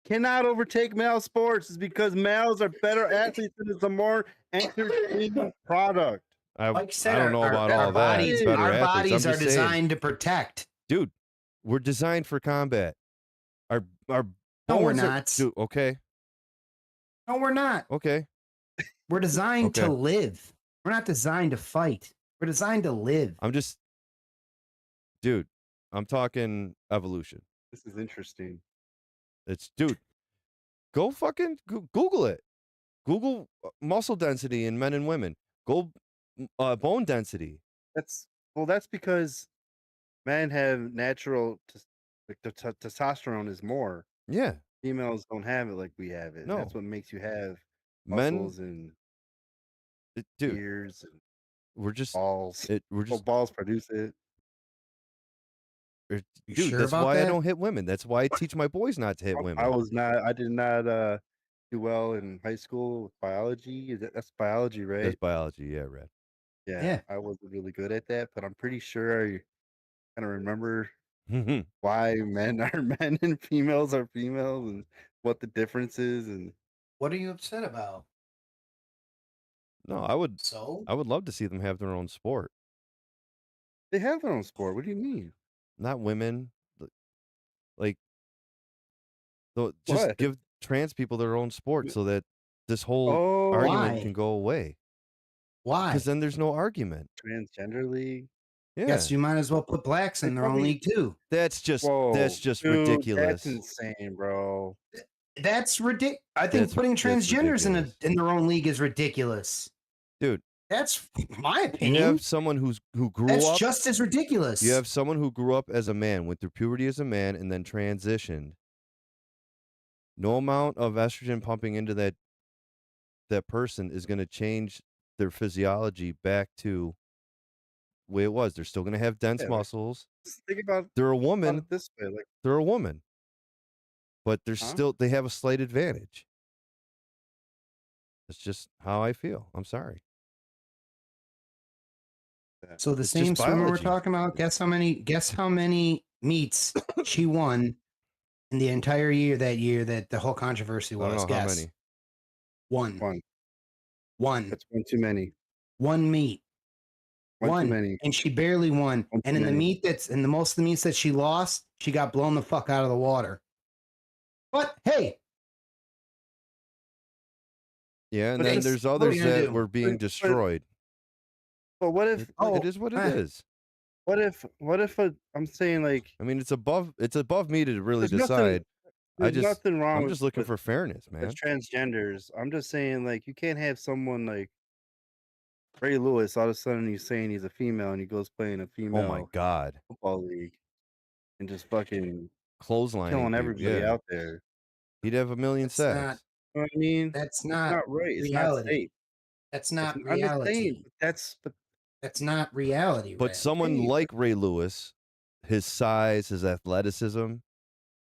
[SPEAKER 3] cannot overtake male sports is because males are better athletes and it's a more entertaining product.
[SPEAKER 2] I don't know about all that.
[SPEAKER 1] Our bodies are designed to protect.
[SPEAKER 2] Dude, we're designed for combat. Our
[SPEAKER 1] no, we're not.
[SPEAKER 2] Dude, okay.
[SPEAKER 1] No, we're not.
[SPEAKER 2] Okay.
[SPEAKER 1] We're designed to live. We're not designed to fight. We're designed to live.
[SPEAKER 2] Dude, I'm talking evolution.
[SPEAKER 3] This is interesting.
[SPEAKER 2] Dude, go fucking Google it. Google muscle density in men and women. Go bone density.
[SPEAKER 3] That's because men have natural testosterone is more.
[SPEAKER 2] Yeah.
[SPEAKER 3] Females don't have it like we have it.
[SPEAKER 2] No.
[SPEAKER 3] That's what makes you have muscles and ears and
[SPEAKER 2] we're just
[SPEAKER 3] balls.
[SPEAKER 2] Well,
[SPEAKER 3] balls produce it.
[SPEAKER 2] Dude, that's why I don't hit women. That's why I teach my boys not to hit women.
[SPEAKER 3] I did not do well in high school with biology. That's biology, right?
[SPEAKER 2] That's biology, yeah, Red.
[SPEAKER 3] Yeah, I wasn't really good at that, but I'm pretty sure I kind of remember why men are men and females are females and what the difference is. And
[SPEAKER 1] what are you upset about?
[SPEAKER 2] No, I would love to see them have their own sport.
[SPEAKER 3] They have their own sport. What do you mean?
[SPEAKER 2] Not women. Just give trans people their own sport so that this whole argument can go away.
[SPEAKER 1] Why?
[SPEAKER 2] Because then there's no argument.
[SPEAKER 3] Transgender league.
[SPEAKER 2] Yeah.
[SPEAKER 1] Yes, you might as well put blacks in their own league too.
[SPEAKER 2] That's just
[SPEAKER 3] dude,
[SPEAKER 2] ridiculous.
[SPEAKER 3] That's insane, bro.
[SPEAKER 1] That's ridiculous. I think putting transgenders in their own league is ridiculous.
[SPEAKER 2] Dude.
[SPEAKER 1] That's my opinion.
[SPEAKER 2] You have someone who grew up.
[SPEAKER 1] That's just as ridiculous.
[SPEAKER 2] You have someone who grew up as a man, went through puberty as a man, and then transitioned. No amount of estrogen pumping into that person is going to change their physiology back to the way it was. They're still going to have dense muscles.
[SPEAKER 3] Think about
[SPEAKER 2] they're a woman.
[SPEAKER 3] This way,
[SPEAKER 2] they're a woman, but they're still they have a slight advantage. That's just how I feel. I'm sorry.
[SPEAKER 1] So the
[SPEAKER 2] It's just
[SPEAKER 1] same swimmer we're
[SPEAKER 2] biology.
[SPEAKER 1] talking about, guess how many meets she won in the entire year that the whole controversy
[SPEAKER 2] I don't
[SPEAKER 1] was?
[SPEAKER 2] know how
[SPEAKER 1] Guess.
[SPEAKER 2] many.
[SPEAKER 1] One.
[SPEAKER 3] One. That's one too many.
[SPEAKER 1] One meet.
[SPEAKER 3] One too
[SPEAKER 1] One.
[SPEAKER 3] many.
[SPEAKER 1] And she barely won.
[SPEAKER 3] One
[SPEAKER 1] And
[SPEAKER 3] too
[SPEAKER 1] in the
[SPEAKER 3] many.
[SPEAKER 1] meet in the most of the meets that she lost, she got blown the fuck out of the water. But hey,
[SPEAKER 2] Yeah, and
[SPEAKER 3] But
[SPEAKER 2] then
[SPEAKER 3] it's-
[SPEAKER 2] there's
[SPEAKER 1] what are
[SPEAKER 2] others
[SPEAKER 1] you gonna
[SPEAKER 2] that
[SPEAKER 1] do?
[SPEAKER 2] were being destroyed.
[SPEAKER 3] But what if?
[SPEAKER 2] It is what it is.
[SPEAKER 3] What if? I'm saying like
[SPEAKER 2] I mean, it's above me to really
[SPEAKER 3] there's nothing.
[SPEAKER 2] decide.
[SPEAKER 3] There's nothing wrong.
[SPEAKER 2] I'm just looking
[SPEAKER 3] with
[SPEAKER 2] for fairness,
[SPEAKER 3] as
[SPEAKER 2] man.
[SPEAKER 3] transgenders. I'm just saying like you can't have someone like Ray Lewis. All of a sudden he's saying he's a female and he goes playing a female
[SPEAKER 2] Oh my god,
[SPEAKER 3] football league and just fucking
[SPEAKER 2] clotheslining
[SPEAKER 3] killing
[SPEAKER 2] people.
[SPEAKER 3] everybody
[SPEAKER 2] Yeah,
[SPEAKER 3] out there.
[SPEAKER 2] he'd have a million
[SPEAKER 1] That's
[SPEAKER 2] sex.
[SPEAKER 1] not
[SPEAKER 3] You know what I mean?
[SPEAKER 1] that's
[SPEAKER 3] It's
[SPEAKER 1] not
[SPEAKER 3] not right. It's not
[SPEAKER 1] reality.
[SPEAKER 3] safe.
[SPEAKER 1] That's not
[SPEAKER 3] I'm just
[SPEAKER 1] reality.
[SPEAKER 3] saying. But
[SPEAKER 1] That's not reality.
[SPEAKER 2] But
[SPEAKER 1] Ray.
[SPEAKER 2] someone
[SPEAKER 3] Hey,
[SPEAKER 2] like Ray Lewis, his size, his athleticism,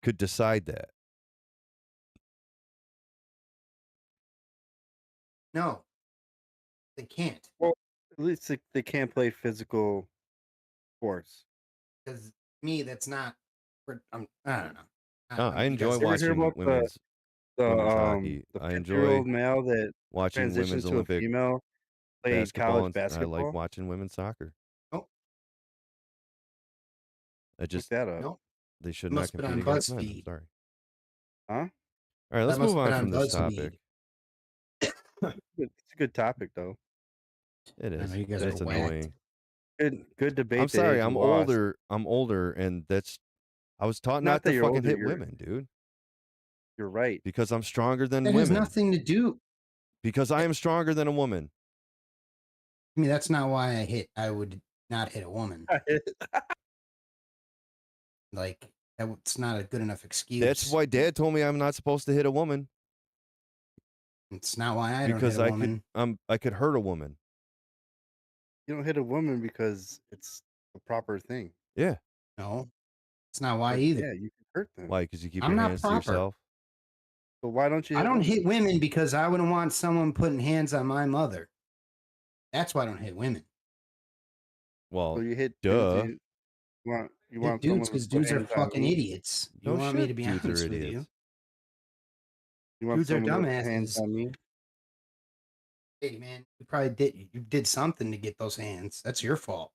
[SPEAKER 2] could decide that.
[SPEAKER 1] No, they can't.
[SPEAKER 3] well, at least they can't play physical sports.
[SPEAKER 1] Because me, that's not. I don't know.
[SPEAKER 2] Oh, I enjoy
[SPEAKER 3] You ever hear
[SPEAKER 2] watching
[SPEAKER 3] about
[SPEAKER 2] women's hockey.
[SPEAKER 3] the
[SPEAKER 2] I
[SPEAKER 3] 50-year-old
[SPEAKER 2] enjoy
[SPEAKER 3] male that
[SPEAKER 2] watching
[SPEAKER 3] transitioned
[SPEAKER 2] women's
[SPEAKER 3] to a
[SPEAKER 2] Olympic
[SPEAKER 3] female, played
[SPEAKER 2] basketball,
[SPEAKER 3] college
[SPEAKER 2] and I like
[SPEAKER 3] basketball?
[SPEAKER 2] watching women's soccer.
[SPEAKER 1] Oh,
[SPEAKER 2] I
[SPEAKER 3] Look
[SPEAKER 2] just
[SPEAKER 3] that up.
[SPEAKER 1] no.
[SPEAKER 2] they should
[SPEAKER 1] Must
[SPEAKER 2] not
[SPEAKER 1] have been
[SPEAKER 2] compete
[SPEAKER 1] on
[SPEAKER 2] against men. I'm
[SPEAKER 1] BuzzFeed.
[SPEAKER 2] sorry.
[SPEAKER 3] Huh?
[SPEAKER 2] All right, let's
[SPEAKER 1] That must
[SPEAKER 2] move
[SPEAKER 1] have been
[SPEAKER 2] on from
[SPEAKER 1] on
[SPEAKER 2] this
[SPEAKER 1] BuzzFeed.
[SPEAKER 2] topic.
[SPEAKER 3] It's a good topic though.
[SPEAKER 2] It
[SPEAKER 1] I
[SPEAKER 2] is.
[SPEAKER 1] know you guys
[SPEAKER 2] It's
[SPEAKER 1] are whacked.
[SPEAKER 2] annoying.
[SPEAKER 3] Good debate.
[SPEAKER 2] I'm sorry.
[SPEAKER 3] that
[SPEAKER 2] I'm
[SPEAKER 3] you lost.
[SPEAKER 2] older. I'm older, and that's. I was taught
[SPEAKER 3] Not
[SPEAKER 2] not
[SPEAKER 3] that
[SPEAKER 2] to
[SPEAKER 3] you're
[SPEAKER 2] fucking
[SPEAKER 3] older,
[SPEAKER 2] hit
[SPEAKER 3] you're-
[SPEAKER 2] women, dude,
[SPEAKER 3] You're right.
[SPEAKER 2] because I'm stronger than
[SPEAKER 1] That has
[SPEAKER 2] women.
[SPEAKER 1] nothing to do.
[SPEAKER 2] Because I am stronger than a woman.
[SPEAKER 1] I mean, that's not why I would not hit a woman. Like that's not a good enough excuse.
[SPEAKER 2] That's why Dad told me I'm not supposed to hit a woman
[SPEAKER 1] It's not why I don't
[SPEAKER 2] because
[SPEAKER 1] hit a woman.
[SPEAKER 2] I could hurt a woman.
[SPEAKER 3] You don't hit a woman because it's a proper thing.
[SPEAKER 2] Yeah.
[SPEAKER 1] No, it's not why
[SPEAKER 3] But,
[SPEAKER 1] either.
[SPEAKER 3] yeah, you can hurt them.
[SPEAKER 2] Why? Because you keep
[SPEAKER 1] I'm
[SPEAKER 2] your
[SPEAKER 1] not
[SPEAKER 2] hands
[SPEAKER 1] proper.
[SPEAKER 2] to yourself.
[SPEAKER 3] But why don't you?
[SPEAKER 1] I don't
[SPEAKER 3] women?
[SPEAKER 1] hit women because I wouldn't want someone putting hands on my mother. That's why I don't hit women.
[SPEAKER 2] Well,
[SPEAKER 3] So you hit
[SPEAKER 2] duh.
[SPEAKER 3] dudes, you want
[SPEAKER 1] Hit dudes
[SPEAKER 3] someone to
[SPEAKER 1] because
[SPEAKER 3] put
[SPEAKER 1] dudes are
[SPEAKER 3] hands on
[SPEAKER 1] fucking
[SPEAKER 3] me?
[SPEAKER 1] idiots. You
[SPEAKER 2] No
[SPEAKER 1] want me
[SPEAKER 2] shit,
[SPEAKER 1] to be
[SPEAKER 2] dudes are
[SPEAKER 1] honest with you?
[SPEAKER 2] idiots.
[SPEAKER 3] You want
[SPEAKER 1] Dudes are
[SPEAKER 3] someone to put hands
[SPEAKER 1] dumbasses.
[SPEAKER 3] on me?
[SPEAKER 1] Hey man, you did something to get those hands. That's your fault.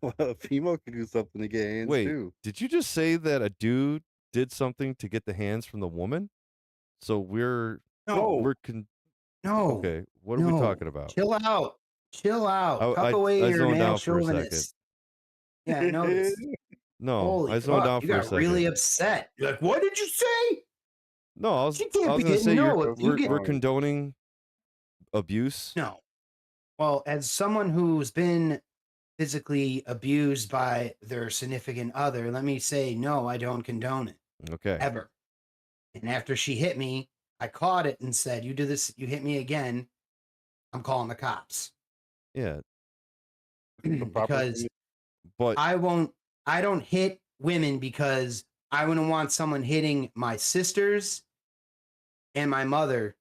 [SPEAKER 3] Well, a female can do something to get hands
[SPEAKER 2] Wait,
[SPEAKER 3] too.
[SPEAKER 2] did you just say that a dude did something to get the hands from the woman? So we're
[SPEAKER 1] No, no.
[SPEAKER 2] okay. What are we talking about?
[SPEAKER 1] Chill out. Chill out.
[SPEAKER 2] I-
[SPEAKER 1] Tuck
[SPEAKER 2] I-
[SPEAKER 1] away
[SPEAKER 2] I
[SPEAKER 1] your
[SPEAKER 2] zoned
[SPEAKER 1] male
[SPEAKER 2] out for a second.
[SPEAKER 1] chauvinist. Yeah, I noticed.
[SPEAKER 2] No,
[SPEAKER 1] Holy
[SPEAKER 2] I zoned
[SPEAKER 1] fuck,
[SPEAKER 2] out
[SPEAKER 1] you
[SPEAKER 2] for a
[SPEAKER 1] got
[SPEAKER 2] second.
[SPEAKER 1] really upset. You're like, what did you say?
[SPEAKER 2] No, I was
[SPEAKER 1] She can't be
[SPEAKER 2] gonna
[SPEAKER 1] hitting.
[SPEAKER 2] say
[SPEAKER 1] No, if you get
[SPEAKER 2] we're condoning abuse.
[SPEAKER 1] no. Well, as someone who's been physically abused by their significant other, let me say, no, I don't condone it
[SPEAKER 2] Okay.
[SPEAKER 1] ever. And after she hit me, I caught it and said, "You do this, you hit me again, I'm calling the cops."
[SPEAKER 2] Yeah,
[SPEAKER 1] Because
[SPEAKER 2] but
[SPEAKER 1] I don't hit women because I wouldn't want someone hitting my sisters and my mother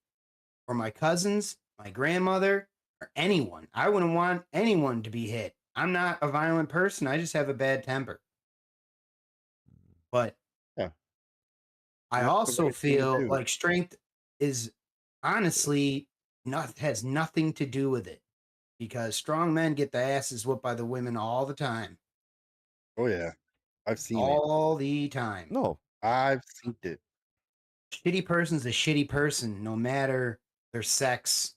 [SPEAKER 1] or my cousins, my grandmother, or anyone. I wouldn't want anyone to be hit. I'm not a violent person. I just have a bad temper. But
[SPEAKER 3] Yeah.
[SPEAKER 1] I
[SPEAKER 3] That's the
[SPEAKER 1] also
[SPEAKER 3] right thing to
[SPEAKER 1] feel
[SPEAKER 3] do.
[SPEAKER 1] like strength is honestly has nothing to do with it because strong men get the asses whooped by the women all the time.
[SPEAKER 3] Oh yeah, I've seen it.
[SPEAKER 1] All the time.
[SPEAKER 2] no.
[SPEAKER 3] I've seen it.
[SPEAKER 1] Shitty person's a shitty person, no matter their sex,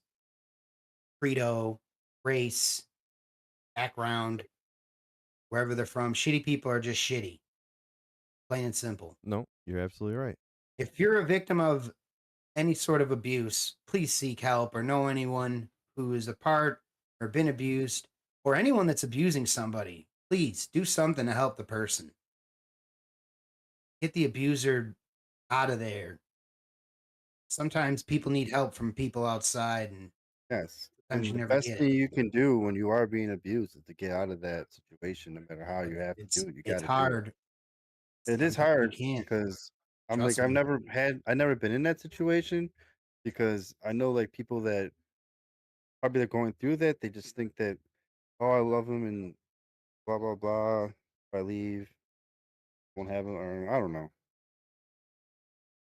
[SPEAKER 1] credo, race, background, wherever they're from. Shitty people are just shitty. Plain and simple.
[SPEAKER 2] No, you're absolutely right.
[SPEAKER 1] If you're a victim of any sort of abuse, please seek help or know anyone who is a part or been abused or anyone that's abusing somebody. Please do something to help the person. Get the abuser out of there. Sometimes people need help from people outside, and
[SPEAKER 3] Yes.
[SPEAKER 1] sometimes
[SPEAKER 3] And
[SPEAKER 1] you
[SPEAKER 3] the
[SPEAKER 1] never
[SPEAKER 3] best
[SPEAKER 1] get
[SPEAKER 3] thing
[SPEAKER 1] it.
[SPEAKER 3] you can do when you are being abused is to get out of that situation, no matter how you have to
[SPEAKER 1] It's
[SPEAKER 3] do it. You got to
[SPEAKER 1] it's hard.
[SPEAKER 3] It is
[SPEAKER 1] Sometimes
[SPEAKER 3] hard
[SPEAKER 1] you can't.
[SPEAKER 3] because I'm
[SPEAKER 1] Trust
[SPEAKER 3] like
[SPEAKER 1] me.
[SPEAKER 3] I've never been in that situation, because I know like people that probably they're going through that. They just think that, oh, I love him and blah blah blah. If I leave, won't have him, or I don't know.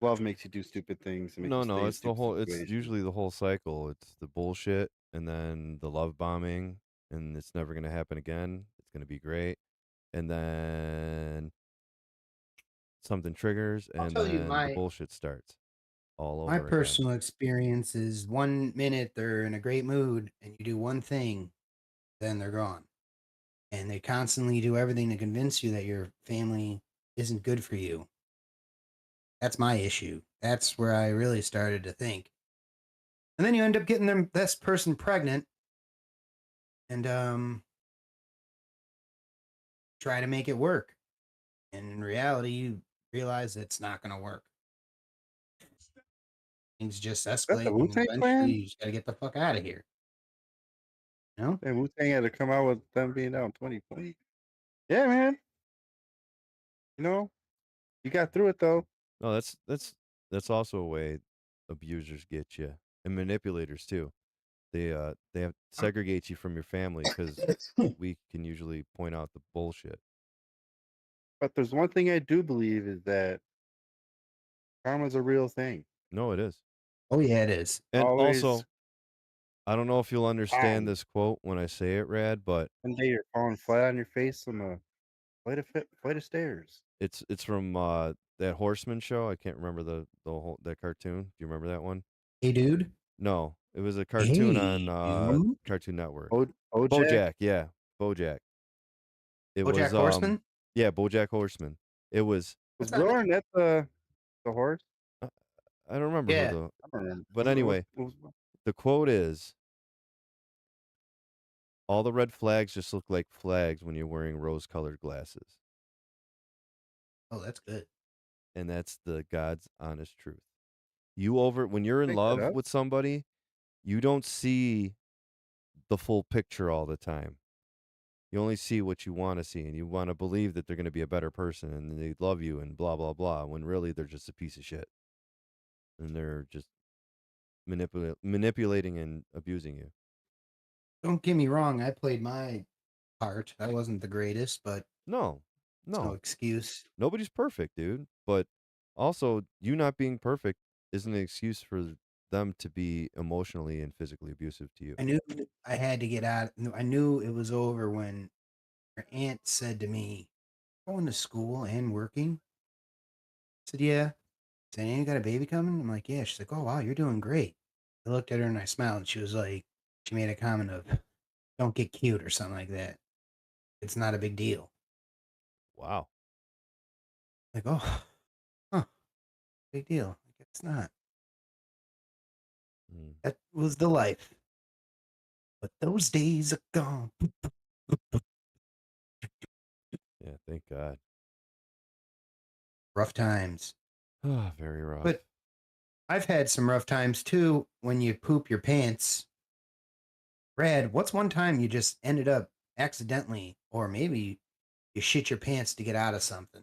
[SPEAKER 3] Love makes you do stupid things and make you stay
[SPEAKER 2] No,
[SPEAKER 3] in
[SPEAKER 2] it's the
[SPEAKER 3] stupid
[SPEAKER 2] whole. It's
[SPEAKER 3] situations.
[SPEAKER 2] usually the whole cycle. It's the bullshit, and then the love bombing, and it's never gonna happen again. It's gonna be great, and then something triggers,
[SPEAKER 1] I'll
[SPEAKER 2] and
[SPEAKER 1] tell you
[SPEAKER 2] then the
[SPEAKER 1] my
[SPEAKER 2] bullshit starts all
[SPEAKER 1] my
[SPEAKER 2] over again.
[SPEAKER 1] personal experience is 1 minute they're in a great mood and you do one thing, then they're gone. And they constantly do everything to convince you that your family isn't good for you. That's my issue. That's where I really started to think. And then you end up getting this person pregnant and try to make it work. And in reality, you realize it's not going to work. Things just
[SPEAKER 3] That's the
[SPEAKER 1] escalate,
[SPEAKER 3] Wu
[SPEAKER 1] and
[SPEAKER 3] Tang
[SPEAKER 1] eventually
[SPEAKER 3] Clan.
[SPEAKER 1] you just got to get the fuck out of here. You know?
[SPEAKER 3] And Wu Tang had to come out with them being out in 2020. Yeah, man. You know, you got through it though.
[SPEAKER 2] No, that's also a way abusers get you, and manipulators too. They have to segregate you from your family because we can usually point out the bullshit.
[SPEAKER 3] But there's one thing I do believe is that karma's a real thing.
[SPEAKER 2] No, it is.
[SPEAKER 1] Oh, yeah, it is.
[SPEAKER 2] And
[SPEAKER 3] Always
[SPEAKER 2] also, I don't know if you'll understand
[SPEAKER 3] time.
[SPEAKER 2] this quote when I say it, Rad, but
[SPEAKER 3] One day you're falling flat on your face on a flight of stairs.
[SPEAKER 2] it's from that Horseman show. I can't remember the whole that cartoon. Do you remember that one?
[SPEAKER 1] Hey, dude.
[SPEAKER 2] No, it was a cartoon on
[SPEAKER 1] Hey, dude.
[SPEAKER 2] Cartoon Network.
[SPEAKER 3] Ojak
[SPEAKER 2] BoJack, yeah, BoJack. It was
[SPEAKER 1] Bojack Horseman?
[SPEAKER 2] yeah, BoJack Horseman. It was
[SPEAKER 3] was
[SPEAKER 1] What's that?
[SPEAKER 3] Roaring at the horse.
[SPEAKER 2] uh, I don't remember who
[SPEAKER 1] Yeah.
[SPEAKER 2] the
[SPEAKER 3] I don't remember.
[SPEAKER 2] but anyway, the quote is all the red flags just look like flags when you're wearing rose-colored glasses.
[SPEAKER 1] Oh, that's good.
[SPEAKER 2] And that's the God's honest truth. When you're in
[SPEAKER 3] Make that
[SPEAKER 2] love
[SPEAKER 3] up.
[SPEAKER 2] with somebody, you don't see the full picture all the time. You only see what you want to see, and you want to believe that they're going to be a better person and they love you and blah blah blah, when really they're just a piece of shit and they're just manipulating and abusing you.
[SPEAKER 1] Don't get me wrong. I played my part. I wasn't the greatest, but
[SPEAKER 2] No,
[SPEAKER 1] it's no
[SPEAKER 2] no,
[SPEAKER 1] excuse.
[SPEAKER 2] nobody's perfect, dude. But also, you not being perfect isn't an excuse for them to be emotionally and physically abusive to you.
[SPEAKER 1] I knew I had to get out. I knew it was over when her aunt said to me, "Going to school and working." I said, "Yeah." She said, "And you got a baby coming?" I'm like, "Yeah." She's like, "Oh, wow, you're doing great." I looked at her and I smiled, and she was like, she made a comment of, "Don't get cute," or something like that. It's not a big deal.
[SPEAKER 2] Wow.
[SPEAKER 1] Like, oh, huh, big deal. I guess it's not.
[SPEAKER 2] Mm,
[SPEAKER 1] That was the life. But those days are gone.
[SPEAKER 2] yeah, thank God.
[SPEAKER 1] Rough times.
[SPEAKER 2] Ah, very rough.
[SPEAKER 1] But I've had some rough times too when you poop your pants. Brad, what's one time you just ended up accidentally, or maybe you shit your pants to get out of something?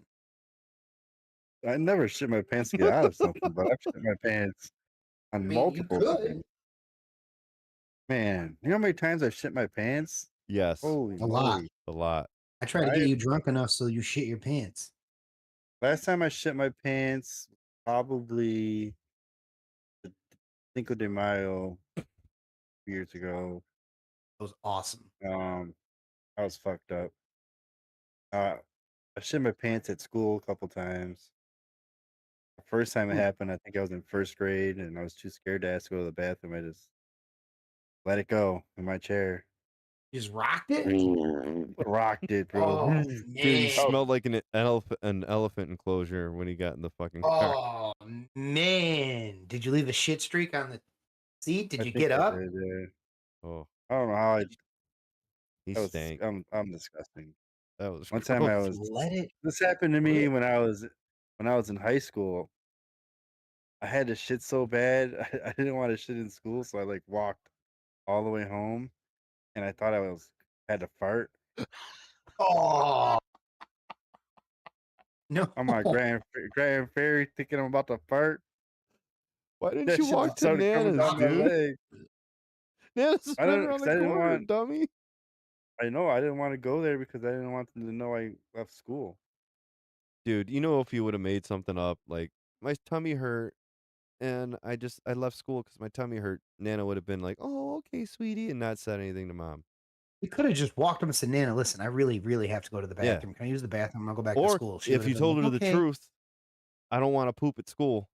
[SPEAKER 3] I never shit my pants to get out of something, but I've shit my pants
[SPEAKER 1] I
[SPEAKER 3] on
[SPEAKER 1] mean, you
[SPEAKER 3] multiple
[SPEAKER 1] could.
[SPEAKER 3] things. Man, you know how many times I've shit my pants?
[SPEAKER 2] Yes,
[SPEAKER 3] Holy
[SPEAKER 1] A lot.
[SPEAKER 3] moly!
[SPEAKER 2] a lot.
[SPEAKER 1] I try to get
[SPEAKER 3] I
[SPEAKER 1] you drunk enough so you shit your pants.
[SPEAKER 3] last time I shit my pants, probably the Cinco de Mayo years ago.
[SPEAKER 1] It was awesome.
[SPEAKER 3] I was fucked up. Uh, I shit my pants at school a couple times. The first time it
[SPEAKER 1] Hmm.
[SPEAKER 3] happened, I think I was in first grade, and I was too scared to ask to go to the bathroom. I just let it go in my chair.
[SPEAKER 1] You just rocked it?
[SPEAKER 3] Rocked it, bro.
[SPEAKER 1] Oh,
[SPEAKER 2] Dude, he
[SPEAKER 1] man.
[SPEAKER 3] Oh,
[SPEAKER 2] smelled like an elephant enclosure when he got in the fucking car.
[SPEAKER 1] Oh, man. Did you leave a shit streak on the seat? Did
[SPEAKER 3] I
[SPEAKER 1] you
[SPEAKER 3] think
[SPEAKER 1] get
[SPEAKER 3] I
[SPEAKER 1] up?
[SPEAKER 3] did. Yeah.
[SPEAKER 2] Oh,
[SPEAKER 3] I don't know how I.
[SPEAKER 2] he
[SPEAKER 3] That was.
[SPEAKER 2] stank.
[SPEAKER 3] I'm disgusting.
[SPEAKER 2] That was
[SPEAKER 3] One time I
[SPEAKER 2] gross.
[SPEAKER 3] was.
[SPEAKER 1] Let it
[SPEAKER 3] This happened to me
[SPEAKER 1] rip.
[SPEAKER 3] when I was in high school. I had to shit so bad. I didn't want to shit in school, so I like walked all the way home, and I thought had to fart.
[SPEAKER 1] Oh, no.
[SPEAKER 3] I'm on Grand Ferry thinking I'm about to fart.
[SPEAKER 2] Why didn't
[SPEAKER 3] That
[SPEAKER 2] you
[SPEAKER 3] shit
[SPEAKER 2] walk
[SPEAKER 3] just
[SPEAKER 2] to
[SPEAKER 3] started coming
[SPEAKER 2] Nana's,
[SPEAKER 3] down my
[SPEAKER 2] dude?
[SPEAKER 3] leg.
[SPEAKER 2] Nana's is
[SPEAKER 3] I
[SPEAKER 2] right
[SPEAKER 3] didn't,
[SPEAKER 2] around
[SPEAKER 3] because
[SPEAKER 2] the
[SPEAKER 3] I didn't
[SPEAKER 2] corner,
[SPEAKER 3] want.
[SPEAKER 2] dummy.
[SPEAKER 3] I know I didn't want to go there because I didn't want them to know I left school.
[SPEAKER 2] Dude, you know if you would have made something up, like, my tummy hurt and I left school because my tummy hurt, Nana would have been like, "Oh, okay, sweetie," and not said anything to mom.
[SPEAKER 1] We could have just walked up and said, Nana, listen, I really, really have to go to the
[SPEAKER 2] Yeah.
[SPEAKER 1] bathroom. Can I use the bathroom? I'll go back to
[SPEAKER 2] Or
[SPEAKER 1] school. She would
[SPEAKER 2] if
[SPEAKER 1] have
[SPEAKER 2] you
[SPEAKER 1] been
[SPEAKER 2] told
[SPEAKER 1] like,
[SPEAKER 2] her the
[SPEAKER 1] okay.
[SPEAKER 2] truth, I don't want to poop at school,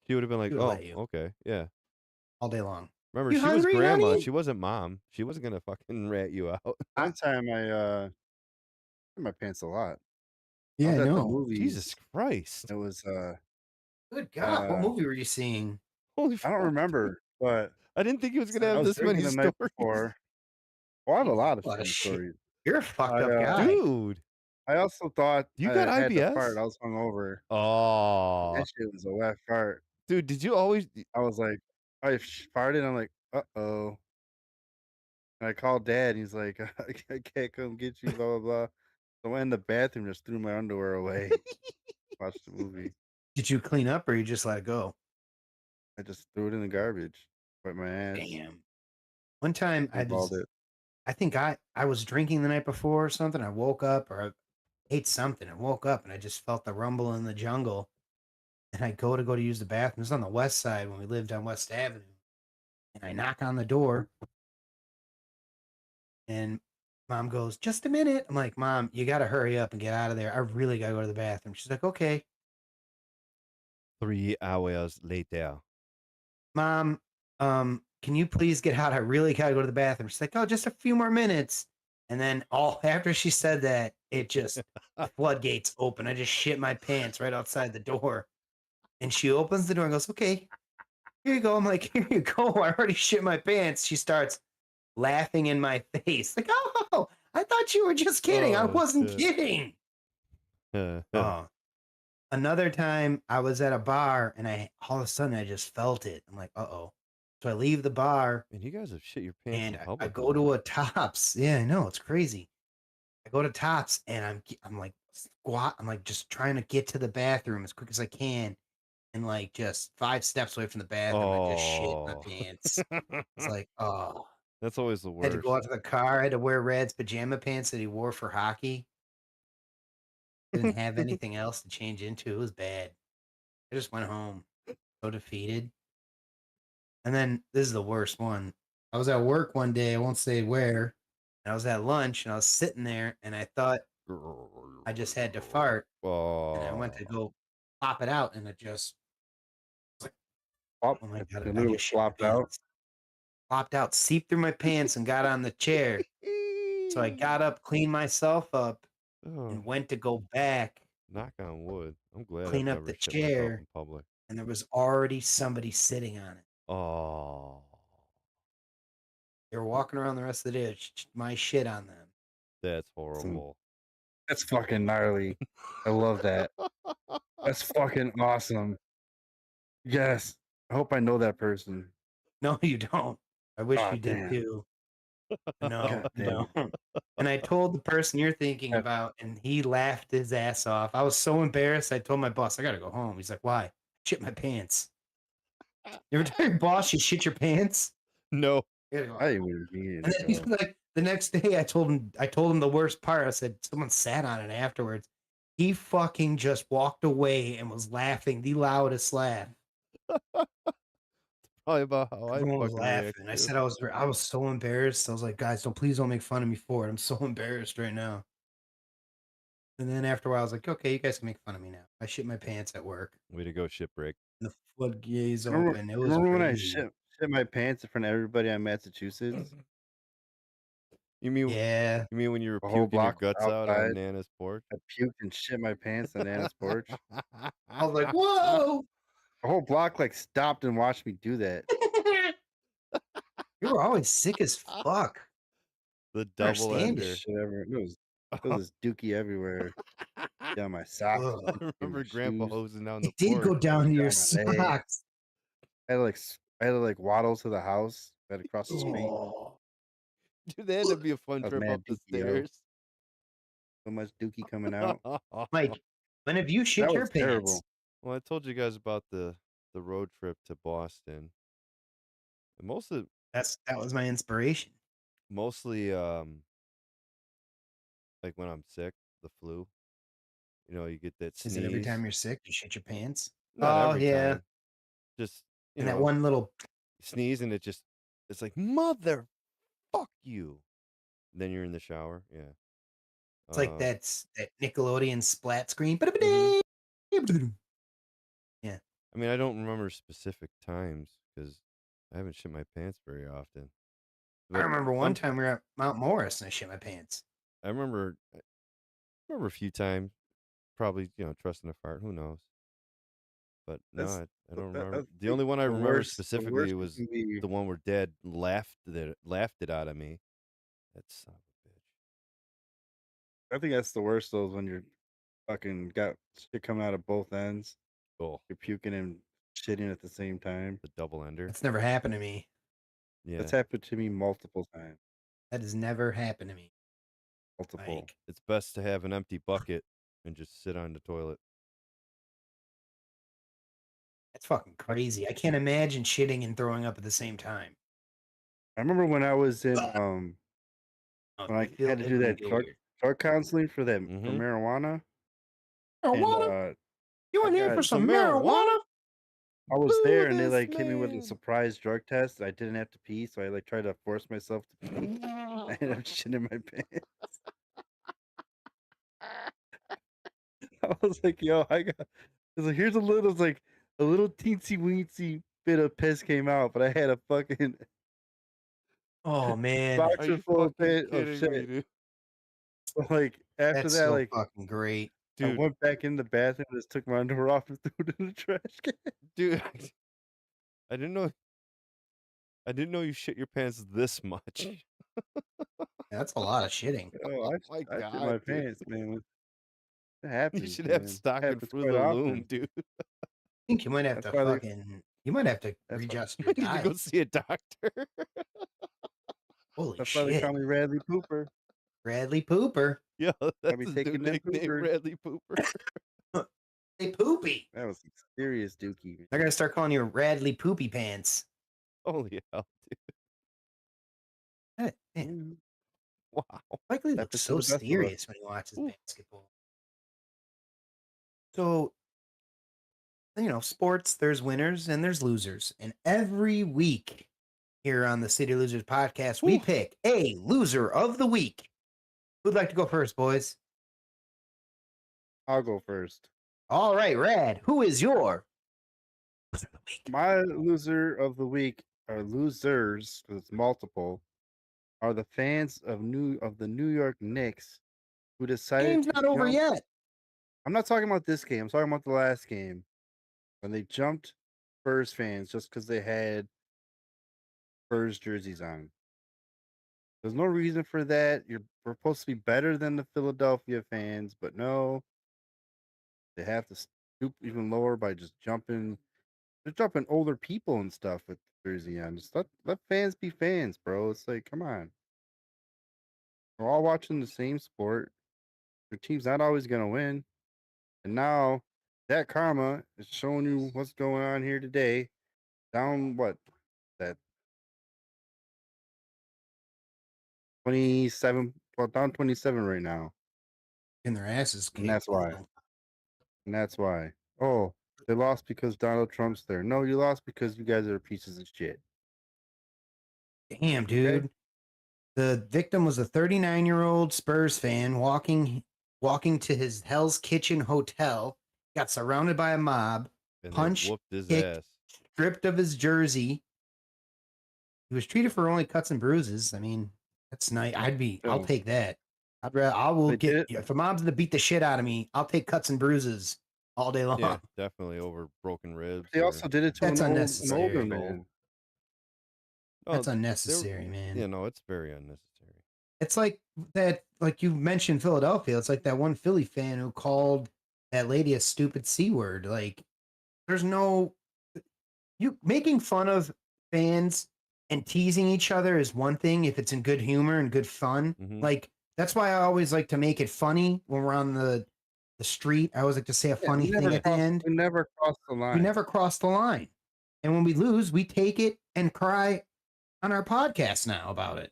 [SPEAKER 2] she would have been
[SPEAKER 1] She
[SPEAKER 2] like,
[SPEAKER 1] would have let
[SPEAKER 2] "Oh,
[SPEAKER 1] you
[SPEAKER 2] okay, yeah."
[SPEAKER 1] all day long.
[SPEAKER 2] Remember,
[SPEAKER 1] You
[SPEAKER 2] she was
[SPEAKER 1] hungry,
[SPEAKER 2] grandma,
[SPEAKER 1] honey?
[SPEAKER 2] she wasn't mom. She wasn't gonna fucking rat you out.
[SPEAKER 3] One time I shit my pants a lot. I
[SPEAKER 1] Yeah,
[SPEAKER 3] was
[SPEAKER 1] I
[SPEAKER 3] at the
[SPEAKER 1] know.
[SPEAKER 2] Jesus
[SPEAKER 3] movies.
[SPEAKER 2] Christ.
[SPEAKER 3] It was
[SPEAKER 1] Good God. What
[SPEAKER 3] uh
[SPEAKER 1] movie were you seeing?
[SPEAKER 2] Holy
[SPEAKER 3] I don't
[SPEAKER 2] fuck, dude.
[SPEAKER 3] remember, but
[SPEAKER 2] I didn't think he was gonna
[SPEAKER 3] I
[SPEAKER 2] have
[SPEAKER 3] was
[SPEAKER 2] this many
[SPEAKER 3] drinking the night
[SPEAKER 2] stories.
[SPEAKER 3] before. Well, I have a
[SPEAKER 1] Jesus,
[SPEAKER 3] lot of
[SPEAKER 1] a lot of
[SPEAKER 3] funny
[SPEAKER 1] shit.
[SPEAKER 3] stories.
[SPEAKER 1] You're a fucked
[SPEAKER 3] I
[SPEAKER 1] up guy.
[SPEAKER 2] Dude,
[SPEAKER 3] I also thought
[SPEAKER 2] you got
[SPEAKER 3] I had to fart.
[SPEAKER 2] IBS?
[SPEAKER 3] I was hungover.
[SPEAKER 2] Oh,
[SPEAKER 3] That shit was a wet fart.
[SPEAKER 2] dude, did you always
[SPEAKER 3] I was like, I farted. I'm like, uh-oh. And I called dad. He's like, I can't come get you, blah, blah, blah. So I went in the bathroom, just threw my underwear away, watched the movie.
[SPEAKER 1] Did you clean up or you just let it go?
[SPEAKER 3] I just threw it in the garbage, wiped my ass,
[SPEAKER 1] Damn. One time
[SPEAKER 3] airballed it.
[SPEAKER 1] I think I was drinking the night before or something. I woke up or I ate something. I woke up and I just felt the rumble in the jungle. And I go to use the bathroom. It was on the west side when we lived on West Avenue. And I knock on the door and mom goes, just a minute. I'm like, Mom, you got to hurry up and get out of there. I really got to go to the bathroom. She's like, okay.
[SPEAKER 2] 3 hours later?
[SPEAKER 1] Mom, can you please get out? I really got to go to the bathroom. She's like, oh, just a few more minutes. And then all after she said that, it just the floodgates open. I just shit my pants right outside the door. And she opens the door and goes, okay, here you go. I'm like, here you go. I already shit my pants. She starts laughing in my face. Like, oh, I thought you were just kidding. I
[SPEAKER 2] Oh,
[SPEAKER 1] wasn't
[SPEAKER 2] shit.
[SPEAKER 1] kidding. Oh, another time I was at a bar and all of a sudden I just felt it. I'm like, uh-oh. So I leave the bar
[SPEAKER 2] Man, you guys have shit your pants
[SPEAKER 1] and
[SPEAKER 2] in
[SPEAKER 1] I
[SPEAKER 2] public a
[SPEAKER 1] go to
[SPEAKER 2] lot.
[SPEAKER 1] a Tops. Yeah, I know. It's crazy. I go to Tops and I'm like squat. I'm like just trying to get to the bathroom as quick as I can. And like just 5 steps away from the bathroom, I just shit my
[SPEAKER 2] Oh.
[SPEAKER 1] pants. It's like, oh.
[SPEAKER 2] That's always the
[SPEAKER 1] I had to go
[SPEAKER 2] worst.
[SPEAKER 1] out to the car. I had to wear Rad's pajama pants that he wore for hockey. Didn't have anything else to change into. It was bad. I just went home so defeated. And then this is the worst one. I was at work one day, I won't say where, and I was at lunch and I was sitting there and I thought I just had to fart and I went to
[SPEAKER 2] Oh.
[SPEAKER 1] go pop it out and it just was like,
[SPEAKER 3] Plop.
[SPEAKER 1] oh my God,
[SPEAKER 3] It
[SPEAKER 1] I
[SPEAKER 3] literally
[SPEAKER 1] just shit my
[SPEAKER 3] plopped out.
[SPEAKER 1] pants. Popped out, seeped through my pants and got on the chair. So I got up, cleaned myself up,
[SPEAKER 2] Oh,
[SPEAKER 1] and went to go back,
[SPEAKER 2] knock on wood. I'm glad I've
[SPEAKER 1] clean up
[SPEAKER 2] never
[SPEAKER 1] the
[SPEAKER 2] shit myself
[SPEAKER 1] chair,
[SPEAKER 2] in public.
[SPEAKER 1] and there was already somebody sitting on it.
[SPEAKER 2] Oh.
[SPEAKER 1] They were walking around the rest of the day, my shit on them.
[SPEAKER 2] That's
[SPEAKER 3] Some-
[SPEAKER 2] horrible.
[SPEAKER 3] That's fucking gnarly. I love that. That's fucking awesome. Yes. I hope I know that person.
[SPEAKER 1] No, you don't. I wish
[SPEAKER 3] Aw,
[SPEAKER 1] you did
[SPEAKER 3] damn.
[SPEAKER 1] too. No,
[SPEAKER 3] God
[SPEAKER 1] you
[SPEAKER 3] damn it.
[SPEAKER 1] don't. And I told the person you're thinking
[SPEAKER 3] Yeah.
[SPEAKER 1] about, and he laughed his ass off. I was so embarrassed. I told my boss, I gotta go home. He's like, why? Shit my pants. You ever tell your boss you shit your pants?
[SPEAKER 2] No.
[SPEAKER 1] You gotta go.
[SPEAKER 3] I would be
[SPEAKER 1] And then he's like, the next day I told him the worst part. I said, someone sat on it afterwards. He fucking just walked away and was laughing the loudest laugh.
[SPEAKER 2] Probably about how I
[SPEAKER 1] Everyone was
[SPEAKER 2] fucking react
[SPEAKER 1] laughing. I
[SPEAKER 2] too.
[SPEAKER 1] said I was so embarrassed. I was like, guys, please don't make fun of me for it. I'm so embarrassed right now. And then after a while, I was like, okay, you guys can make fun of me now. I shit my pants at work.
[SPEAKER 2] Way to go, shipwreck.
[SPEAKER 1] And the floodgates
[SPEAKER 3] Remember,
[SPEAKER 1] open. It was
[SPEAKER 3] remember when I
[SPEAKER 1] crazy.
[SPEAKER 3] shit my pants in front of everybody in Massachusetts?
[SPEAKER 2] You mean
[SPEAKER 1] Yeah.
[SPEAKER 2] when you were
[SPEAKER 3] The whole
[SPEAKER 2] puking your
[SPEAKER 3] block was
[SPEAKER 2] guts out on
[SPEAKER 3] outside.
[SPEAKER 2] Nana's porch?
[SPEAKER 3] I puked and shit my pants on Nana's porch.
[SPEAKER 1] I was like, whoa.
[SPEAKER 3] The whole block like stopped and watched me do that.
[SPEAKER 1] You were always sick as fuck.
[SPEAKER 2] The
[SPEAKER 1] I
[SPEAKER 2] double
[SPEAKER 1] understand
[SPEAKER 2] ender.
[SPEAKER 1] it.
[SPEAKER 3] Shit everywhere. There was dookie everywhere. Down my socks.
[SPEAKER 1] Ugh.
[SPEAKER 2] I remember
[SPEAKER 3] my
[SPEAKER 2] Grandpa
[SPEAKER 3] shoes.
[SPEAKER 2] hosing down the
[SPEAKER 1] It did go
[SPEAKER 2] porch.
[SPEAKER 1] down to your
[SPEAKER 3] Down my legs.
[SPEAKER 1] socks.
[SPEAKER 3] I had to like waddle to the house. I had to cross the street.
[SPEAKER 1] Oh.
[SPEAKER 2] Dude, that had to be a fun
[SPEAKER 3] That was
[SPEAKER 2] trip
[SPEAKER 3] mad
[SPEAKER 2] up the
[SPEAKER 3] dookie, yo.
[SPEAKER 2] stairs.
[SPEAKER 3] So much dookie coming out.
[SPEAKER 1] Mike, when have you shit
[SPEAKER 3] That
[SPEAKER 1] your
[SPEAKER 3] was
[SPEAKER 1] pants?
[SPEAKER 3] terrible.
[SPEAKER 2] Well, I told you guys about the the road trip to Boston. And
[SPEAKER 1] That was my inspiration.
[SPEAKER 2] mostly like when I'm sick, the flu. You get that
[SPEAKER 1] Is it every
[SPEAKER 2] sneeze.
[SPEAKER 1] time you're sick, you shit your pants?
[SPEAKER 2] Not
[SPEAKER 1] Oh,
[SPEAKER 2] every
[SPEAKER 1] yeah.
[SPEAKER 2] time. Just
[SPEAKER 1] And that one little,
[SPEAKER 2] sneeze and it's like mother fuck you. Then you're in the shower. Yeah.
[SPEAKER 1] it's like that Nickelodeon splat screen.
[SPEAKER 2] Mhm.
[SPEAKER 1] Yeah.
[SPEAKER 2] I mean, I don't remember specific times because I haven't shit my pants very often.
[SPEAKER 1] I
[SPEAKER 2] But
[SPEAKER 1] remember one time we were at Mount Morris and I shit my pants.
[SPEAKER 2] I remember a few times, probably trusting a fart. Who knows? But no,
[SPEAKER 3] That's
[SPEAKER 2] I don't
[SPEAKER 3] that,
[SPEAKER 2] remember.
[SPEAKER 3] that's
[SPEAKER 2] The only one I
[SPEAKER 3] the
[SPEAKER 2] remember
[SPEAKER 3] worst. The
[SPEAKER 2] specifically
[SPEAKER 3] worst it
[SPEAKER 2] was
[SPEAKER 3] can be.
[SPEAKER 2] the one where Dad laughed it out of me. That son of a bitch.
[SPEAKER 3] I think that's the worst. Though, is when you're fucking got shit coming out of both ends.
[SPEAKER 2] Oh,
[SPEAKER 3] You're puking and shitting at the same time.
[SPEAKER 2] the double ender.
[SPEAKER 1] That's never happened to me.
[SPEAKER 2] Yeah,
[SPEAKER 3] That's happened to me multiple times.
[SPEAKER 1] That has never happened to me.
[SPEAKER 3] Multiple.
[SPEAKER 1] Like,
[SPEAKER 2] it's best to have an empty bucket and just sit on the toilet.
[SPEAKER 1] that's fucking crazy. I can't imagine shitting and throwing up at the same time.
[SPEAKER 3] I remember when I was in
[SPEAKER 1] Oh,
[SPEAKER 3] when I
[SPEAKER 1] you feel
[SPEAKER 3] had to
[SPEAKER 1] it
[SPEAKER 3] do
[SPEAKER 1] when you
[SPEAKER 3] that
[SPEAKER 1] feel
[SPEAKER 3] drug
[SPEAKER 1] weird.
[SPEAKER 3] counseling for
[SPEAKER 2] Mhm.
[SPEAKER 3] marijuana, and
[SPEAKER 1] Marijuana? You
[SPEAKER 3] I
[SPEAKER 1] in here
[SPEAKER 3] got
[SPEAKER 1] for some marijuana?
[SPEAKER 3] I was there and they
[SPEAKER 2] this
[SPEAKER 3] like hit me with a
[SPEAKER 2] man.
[SPEAKER 3] surprise drug test. I didn't have to pee, so I like tried to force myself to pee. I ended up shitting my pants. I was like, yo, I was like, here's a little, it's like a little teensy weensy bit of piss came out, but I had a fucking
[SPEAKER 1] Oh, man.
[SPEAKER 2] Are
[SPEAKER 3] boxer
[SPEAKER 2] you
[SPEAKER 3] full of
[SPEAKER 2] fucking
[SPEAKER 3] of
[SPEAKER 2] kidding me,
[SPEAKER 3] shit.
[SPEAKER 2] dude?
[SPEAKER 3] So, like after
[SPEAKER 1] That's
[SPEAKER 3] that,
[SPEAKER 1] so
[SPEAKER 3] like
[SPEAKER 1] fucking great.
[SPEAKER 3] I
[SPEAKER 2] Dude,
[SPEAKER 3] went back in the bathroom, just took my underwear off and threw it in the trash can.
[SPEAKER 2] dude, I didn't know you shit your pants this much.
[SPEAKER 1] That's a lot of shitting.
[SPEAKER 3] Oh,
[SPEAKER 2] Oh my
[SPEAKER 3] I shit my
[SPEAKER 2] god, dude.
[SPEAKER 3] pants, man. It
[SPEAKER 2] You
[SPEAKER 3] happens,
[SPEAKER 2] should have
[SPEAKER 3] man. It
[SPEAKER 2] stocking
[SPEAKER 3] happens
[SPEAKER 2] Fruit of
[SPEAKER 3] quite
[SPEAKER 2] the Loom,
[SPEAKER 3] often.
[SPEAKER 2] dude.
[SPEAKER 1] I think you might have
[SPEAKER 3] That's
[SPEAKER 1] to
[SPEAKER 3] why they.
[SPEAKER 1] you might have to
[SPEAKER 3] That's why.
[SPEAKER 1] readjust
[SPEAKER 2] You
[SPEAKER 1] your
[SPEAKER 2] might need to go
[SPEAKER 1] diet.
[SPEAKER 2] see a doctor.
[SPEAKER 1] Holy
[SPEAKER 3] That's why they
[SPEAKER 1] shit.
[SPEAKER 3] call me Radley Pooper.
[SPEAKER 1] Bradley Pooper.
[SPEAKER 2] Yo,
[SPEAKER 3] I
[SPEAKER 2] that's
[SPEAKER 3] be
[SPEAKER 2] his new
[SPEAKER 3] taking them
[SPEAKER 2] nickname,
[SPEAKER 3] poopers.
[SPEAKER 2] Bradley Pooper.
[SPEAKER 1] Hey, Poopy.
[SPEAKER 3] That was some serious dookie.
[SPEAKER 1] I gotta start calling you Radley Poopy Pants.
[SPEAKER 2] Holy hell,
[SPEAKER 1] Man,
[SPEAKER 3] Mm,
[SPEAKER 2] wow.
[SPEAKER 1] Spike Lee looks
[SPEAKER 3] Happens to
[SPEAKER 1] so
[SPEAKER 3] the best of us.
[SPEAKER 1] serious when he watches
[SPEAKER 2] Ooh.
[SPEAKER 1] basketball. So, sports, there's winners and there's losers. And every week here on the City Losers podcast, we
[SPEAKER 2] Ooh.
[SPEAKER 1] pick a loser of the week. Who'd like to go first, boys?
[SPEAKER 3] I'll go first.
[SPEAKER 1] All right, Rad. Who is your loser of the week?
[SPEAKER 3] My loser of the week, or losers, because it's multiple, are the fans of the New York Knicks who decided
[SPEAKER 1] Game's
[SPEAKER 3] to
[SPEAKER 1] not over
[SPEAKER 3] jump.
[SPEAKER 1] yet.
[SPEAKER 3] I'm not talking about this game. I'm talking about the last game when they jumped Spurs fans just because they had Spurs jerseys on. There's no reason for that. We're supposed to be better than the Philadelphia fans, but no, they have to stoop even lower by just jumping. They're jumping older people and stuff with the jersey on. Just let fans be fans, bro. It's like, come on. We're all watching the same sport. Your team's not always gonna win. And now that karma is showing you what's going on here today. Down what? That 27, well, down 27 right now.
[SPEAKER 1] And their asses
[SPEAKER 3] And
[SPEAKER 1] kicked.
[SPEAKER 3] that's why. And that's why. Oh, they lost because Donald Trump's there. No, you lost because you guys are pieces of shit.
[SPEAKER 1] Damn, dude.
[SPEAKER 3] Okay?
[SPEAKER 1] The victim was a 39-year-old Spurs fan walking to his Hell's Kitchen hotel, got surrounded by a mob,
[SPEAKER 2] And
[SPEAKER 1] punched,
[SPEAKER 2] they whooped his
[SPEAKER 1] kicked,
[SPEAKER 2] ass.
[SPEAKER 1] stripped of his jersey. He was treated for only cuts and bruises. I mean, that's nice. I'll
[SPEAKER 3] So,
[SPEAKER 1] take that. I will
[SPEAKER 3] they did
[SPEAKER 1] get,
[SPEAKER 3] it.
[SPEAKER 1] if a mob's gonna beat the shit out of me, I'll take cuts and bruises all day long.
[SPEAKER 2] Yeah, definitely over broken ribs.
[SPEAKER 3] They also did it to
[SPEAKER 1] That's
[SPEAKER 3] an older
[SPEAKER 1] unnecessary.
[SPEAKER 3] man.
[SPEAKER 1] That's unnecessary, man.
[SPEAKER 2] Yeah, no, it's very unnecessary.
[SPEAKER 1] It's like that, like you mentioned Philadelphia. It's like that one Philly fan who called that lady a stupid C word. Like, there's no, you making fun of fans and teasing each other is one thing if it's in good humor and good fun.
[SPEAKER 2] Mhm.
[SPEAKER 1] Like, that's why I always like to make it funny when we're on the the street. I always like to say a
[SPEAKER 3] Yeah,
[SPEAKER 1] funny thing at the end.
[SPEAKER 3] we never crossed the line.
[SPEAKER 1] We never cross the line. And when we lose, we take it and cry on our podcast now about it.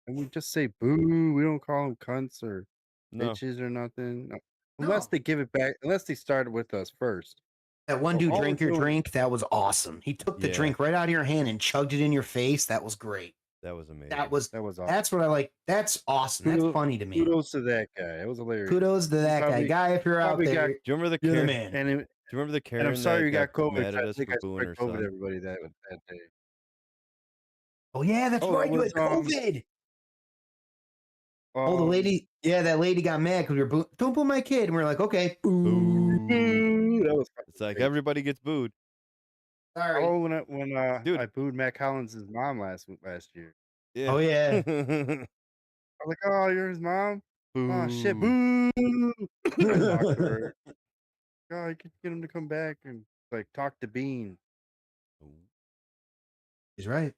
[SPEAKER 3] And we just say boo. We don't call them cunts or
[SPEAKER 2] No.
[SPEAKER 3] bitches or nothing. No.
[SPEAKER 1] No.
[SPEAKER 3] Unless they give it back, unless they started with us first.
[SPEAKER 1] That one
[SPEAKER 3] Well,
[SPEAKER 1] dude
[SPEAKER 3] all
[SPEAKER 1] drank
[SPEAKER 3] we're
[SPEAKER 1] your
[SPEAKER 3] doing-
[SPEAKER 1] drink. That was awesome. He took the
[SPEAKER 2] Yeah.
[SPEAKER 1] drink right out of your hand and chugged it in your face. That was great.
[SPEAKER 2] That was amazing.
[SPEAKER 3] That was awesome.
[SPEAKER 1] That's what I like. That's awesome. That's
[SPEAKER 3] Kudos-
[SPEAKER 1] funny to me.
[SPEAKER 3] Kudos to that guy. It was hilarious.
[SPEAKER 1] Kudos to that guy.
[SPEAKER 3] probably-
[SPEAKER 1] Guy, if you're out
[SPEAKER 3] probably
[SPEAKER 1] there,
[SPEAKER 2] Do you remember the
[SPEAKER 1] you're the
[SPEAKER 2] Karen?
[SPEAKER 1] man.
[SPEAKER 3] And, it,
[SPEAKER 2] Do you remember the
[SPEAKER 3] and
[SPEAKER 2] Karen?
[SPEAKER 3] I'm sorry
[SPEAKER 2] that
[SPEAKER 3] you got COVID.
[SPEAKER 2] mad at
[SPEAKER 3] I
[SPEAKER 2] us
[SPEAKER 3] think
[SPEAKER 2] for
[SPEAKER 3] I
[SPEAKER 2] booing her
[SPEAKER 3] spread COVID
[SPEAKER 2] son?
[SPEAKER 3] everybody that day.
[SPEAKER 1] Oh yeah, that's
[SPEAKER 3] Oh, that
[SPEAKER 1] right. You
[SPEAKER 3] was,
[SPEAKER 1] had COVID. Oh, the
[SPEAKER 3] Um,
[SPEAKER 1] lady. Yeah, that lady got mad because we were don't boo my kid, and we are like, okay, boo.
[SPEAKER 2] Boo.
[SPEAKER 3] that was fucking
[SPEAKER 2] It's like
[SPEAKER 3] crazy.
[SPEAKER 2] everybody gets booed.
[SPEAKER 1] Sorry.
[SPEAKER 3] Oh, when
[SPEAKER 2] Dude.
[SPEAKER 3] I booed Matt Collins' mom last year.
[SPEAKER 2] Yeah.
[SPEAKER 1] Oh yeah.
[SPEAKER 3] I was like, oh, you're his mom? Oh shit,
[SPEAKER 2] Boo.
[SPEAKER 3] boo! I talked to her. Oh, I could get him to come back and like talk to Bean.
[SPEAKER 1] He's right.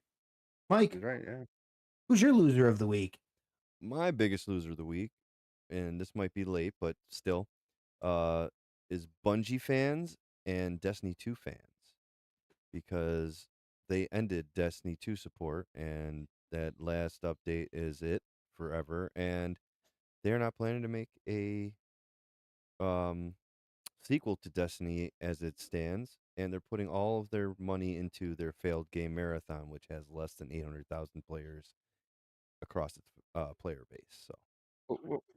[SPEAKER 1] Mike,
[SPEAKER 3] He's right, yeah.
[SPEAKER 1] who's your loser of the week?
[SPEAKER 2] My biggest loser of the week, and this might be late, but still, is Bungie fans and Destiny 2 fans, because they ended Destiny 2 support, and that last update is it forever, and they're not planning to make a sequel to Destiny as it stands, and they're putting all of their money into their failed game Marathon, which has less than 800,000 players across its player base. So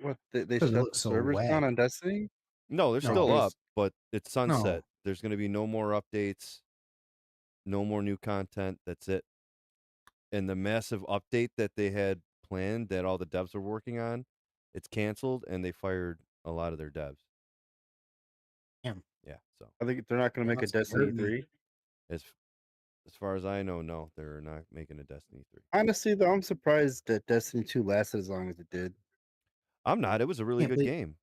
[SPEAKER 3] What they
[SPEAKER 1] Does it
[SPEAKER 3] shut
[SPEAKER 1] look
[SPEAKER 3] the
[SPEAKER 1] so
[SPEAKER 3] servers
[SPEAKER 1] wet?
[SPEAKER 3] down on Destiny?
[SPEAKER 2] no, they're
[SPEAKER 1] No,
[SPEAKER 2] still
[SPEAKER 3] there's-
[SPEAKER 2] up, but it's sunset.
[SPEAKER 1] No.
[SPEAKER 2] There's going to be no more updates, no more new content. That's it. And the massive update that they had planned, that all the devs were working on, it's canceled, and they fired a lot of their devs.
[SPEAKER 1] Damn.
[SPEAKER 2] Yeah. So
[SPEAKER 3] I think they're not going to make a
[SPEAKER 1] That's
[SPEAKER 3] Destiny
[SPEAKER 1] hurting me.
[SPEAKER 3] 3.
[SPEAKER 2] as far as I know, no, they're not making a Destiny 3.
[SPEAKER 3] Honestly, though, I'm surprised that Destiny 2 lasted as long as it did.
[SPEAKER 2] I'm not. It was a really
[SPEAKER 1] Can't
[SPEAKER 2] good
[SPEAKER 1] believe-
[SPEAKER 2] game.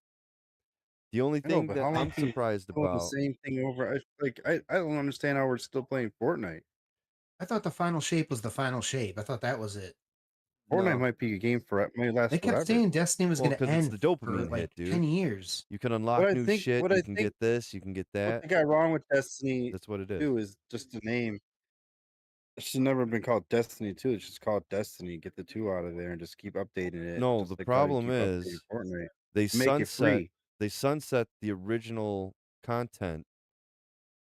[SPEAKER 2] The only
[SPEAKER 3] I know,
[SPEAKER 2] thing
[SPEAKER 3] but
[SPEAKER 2] that
[SPEAKER 3] how long
[SPEAKER 2] I'm
[SPEAKER 3] can you
[SPEAKER 2] surprised
[SPEAKER 3] Doing the
[SPEAKER 2] about,
[SPEAKER 3] same thing over. I don't understand how we're still playing Fortnite.
[SPEAKER 1] I thought the final shape was the final shape. I thought that was it.
[SPEAKER 3] Fortnite
[SPEAKER 2] no,
[SPEAKER 3] might be a game for might last
[SPEAKER 1] They kept
[SPEAKER 3] forever.
[SPEAKER 1] saying Destiny was
[SPEAKER 2] Well,
[SPEAKER 1] going to
[SPEAKER 2] 'cause it's
[SPEAKER 1] end
[SPEAKER 2] the
[SPEAKER 1] for
[SPEAKER 2] dopamine
[SPEAKER 1] like
[SPEAKER 2] hit, dude.
[SPEAKER 1] 10 years.
[SPEAKER 2] you can unlock
[SPEAKER 3] I
[SPEAKER 2] new
[SPEAKER 3] think-
[SPEAKER 2] shit.
[SPEAKER 3] what
[SPEAKER 2] You
[SPEAKER 3] I
[SPEAKER 2] can
[SPEAKER 3] think-
[SPEAKER 2] get this. You can get
[SPEAKER 3] What
[SPEAKER 2] that.
[SPEAKER 3] they got wrong with Destiny
[SPEAKER 2] That's what it is.
[SPEAKER 3] 2 is just the name. It should never been called Destiny 2. It's just called Destiny. Get the 2 out of there and just keep updating it.
[SPEAKER 2] No,
[SPEAKER 3] just
[SPEAKER 2] the
[SPEAKER 3] like how you
[SPEAKER 2] problem
[SPEAKER 3] keep updating
[SPEAKER 2] is
[SPEAKER 3] Fortnite.
[SPEAKER 2] They
[SPEAKER 3] Make it
[SPEAKER 2] sunset.
[SPEAKER 3] free.
[SPEAKER 2] They sunset the original content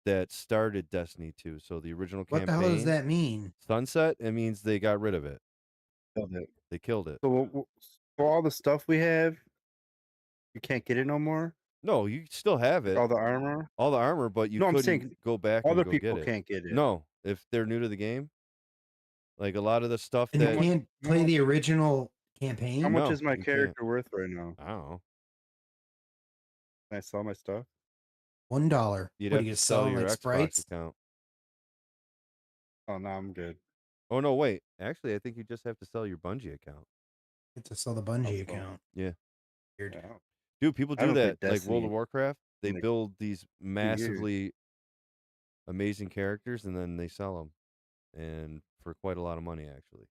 [SPEAKER 2] that started Destiny 2. So the original
[SPEAKER 1] What the
[SPEAKER 2] campaign.
[SPEAKER 1] hell does that mean?
[SPEAKER 2] Sunset. It means they got rid of it.
[SPEAKER 3] Killed it.
[SPEAKER 2] They killed it.
[SPEAKER 3] So for all the stuff we have, you can't get it no more.
[SPEAKER 2] No, you still have it.
[SPEAKER 3] All the armor.
[SPEAKER 2] All the armor, but you
[SPEAKER 3] No, I'm
[SPEAKER 2] couldn't
[SPEAKER 3] saying
[SPEAKER 2] go back
[SPEAKER 3] Other
[SPEAKER 2] and go
[SPEAKER 3] people
[SPEAKER 2] get it.
[SPEAKER 3] can't get it.
[SPEAKER 2] No, if they're new to the game, like a lot of the stuff
[SPEAKER 1] And you
[SPEAKER 2] that
[SPEAKER 1] can't play
[SPEAKER 3] much-
[SPEAKER 1] the original campaign?
[SPEAKER 3] How much
[SPEAKER 2] No,
[SPEAKER 3] is my
[SPEAKER 2] you can't.
[SPEAKER 3] character worth right now?
[SPEAKER 2] I don't know.
[SPEAKER 3] Can I sell my stuff?
[SPEAKER 1] $1.
[SPEAKER 2] You'd
[SPEAKER 1] What,
[SPEAKER 2] have
[SPEAKER 1] you
[SPEAKER 2] to
[SPEAKER 1] just
[SPEAKER 2] sell
[SPEAKER 1] selling
[SPEAKER 2] your
[SPEAKER 1] like
[SPEAKER 2] Xbox
[SPEAKER 1] sprites?
[SPEAKER 2] account.
[SPEAKER 3] Oh no, I'm good.
[SPEAKER 2] Oh no, wait. Actually, I think you just have to sell your Bungie account.
[SPEAKER 1] Get to sell the Bungie
[SPEAKER 3] Also,
[SPEAKER 1] account.
[SPEAKER 2] Yeah.
[SPEAKER 1] Weird.
[SPEAKER 3] Yeah.
[SPEAKER 2] Dude, people
[SPEAKER 3] I
[SPEAKER 2] do
[SPEAKER 3] haven't played
[SPEAKER 2] that. Like World of
[SPEAKER 3] Destiny
[SPEAKER 2] Warcraft, they
[SPEAKER 3] like
[SPEAKER 2] build these massively amazing characters and then they sell them, and for quite a lot of money, actually.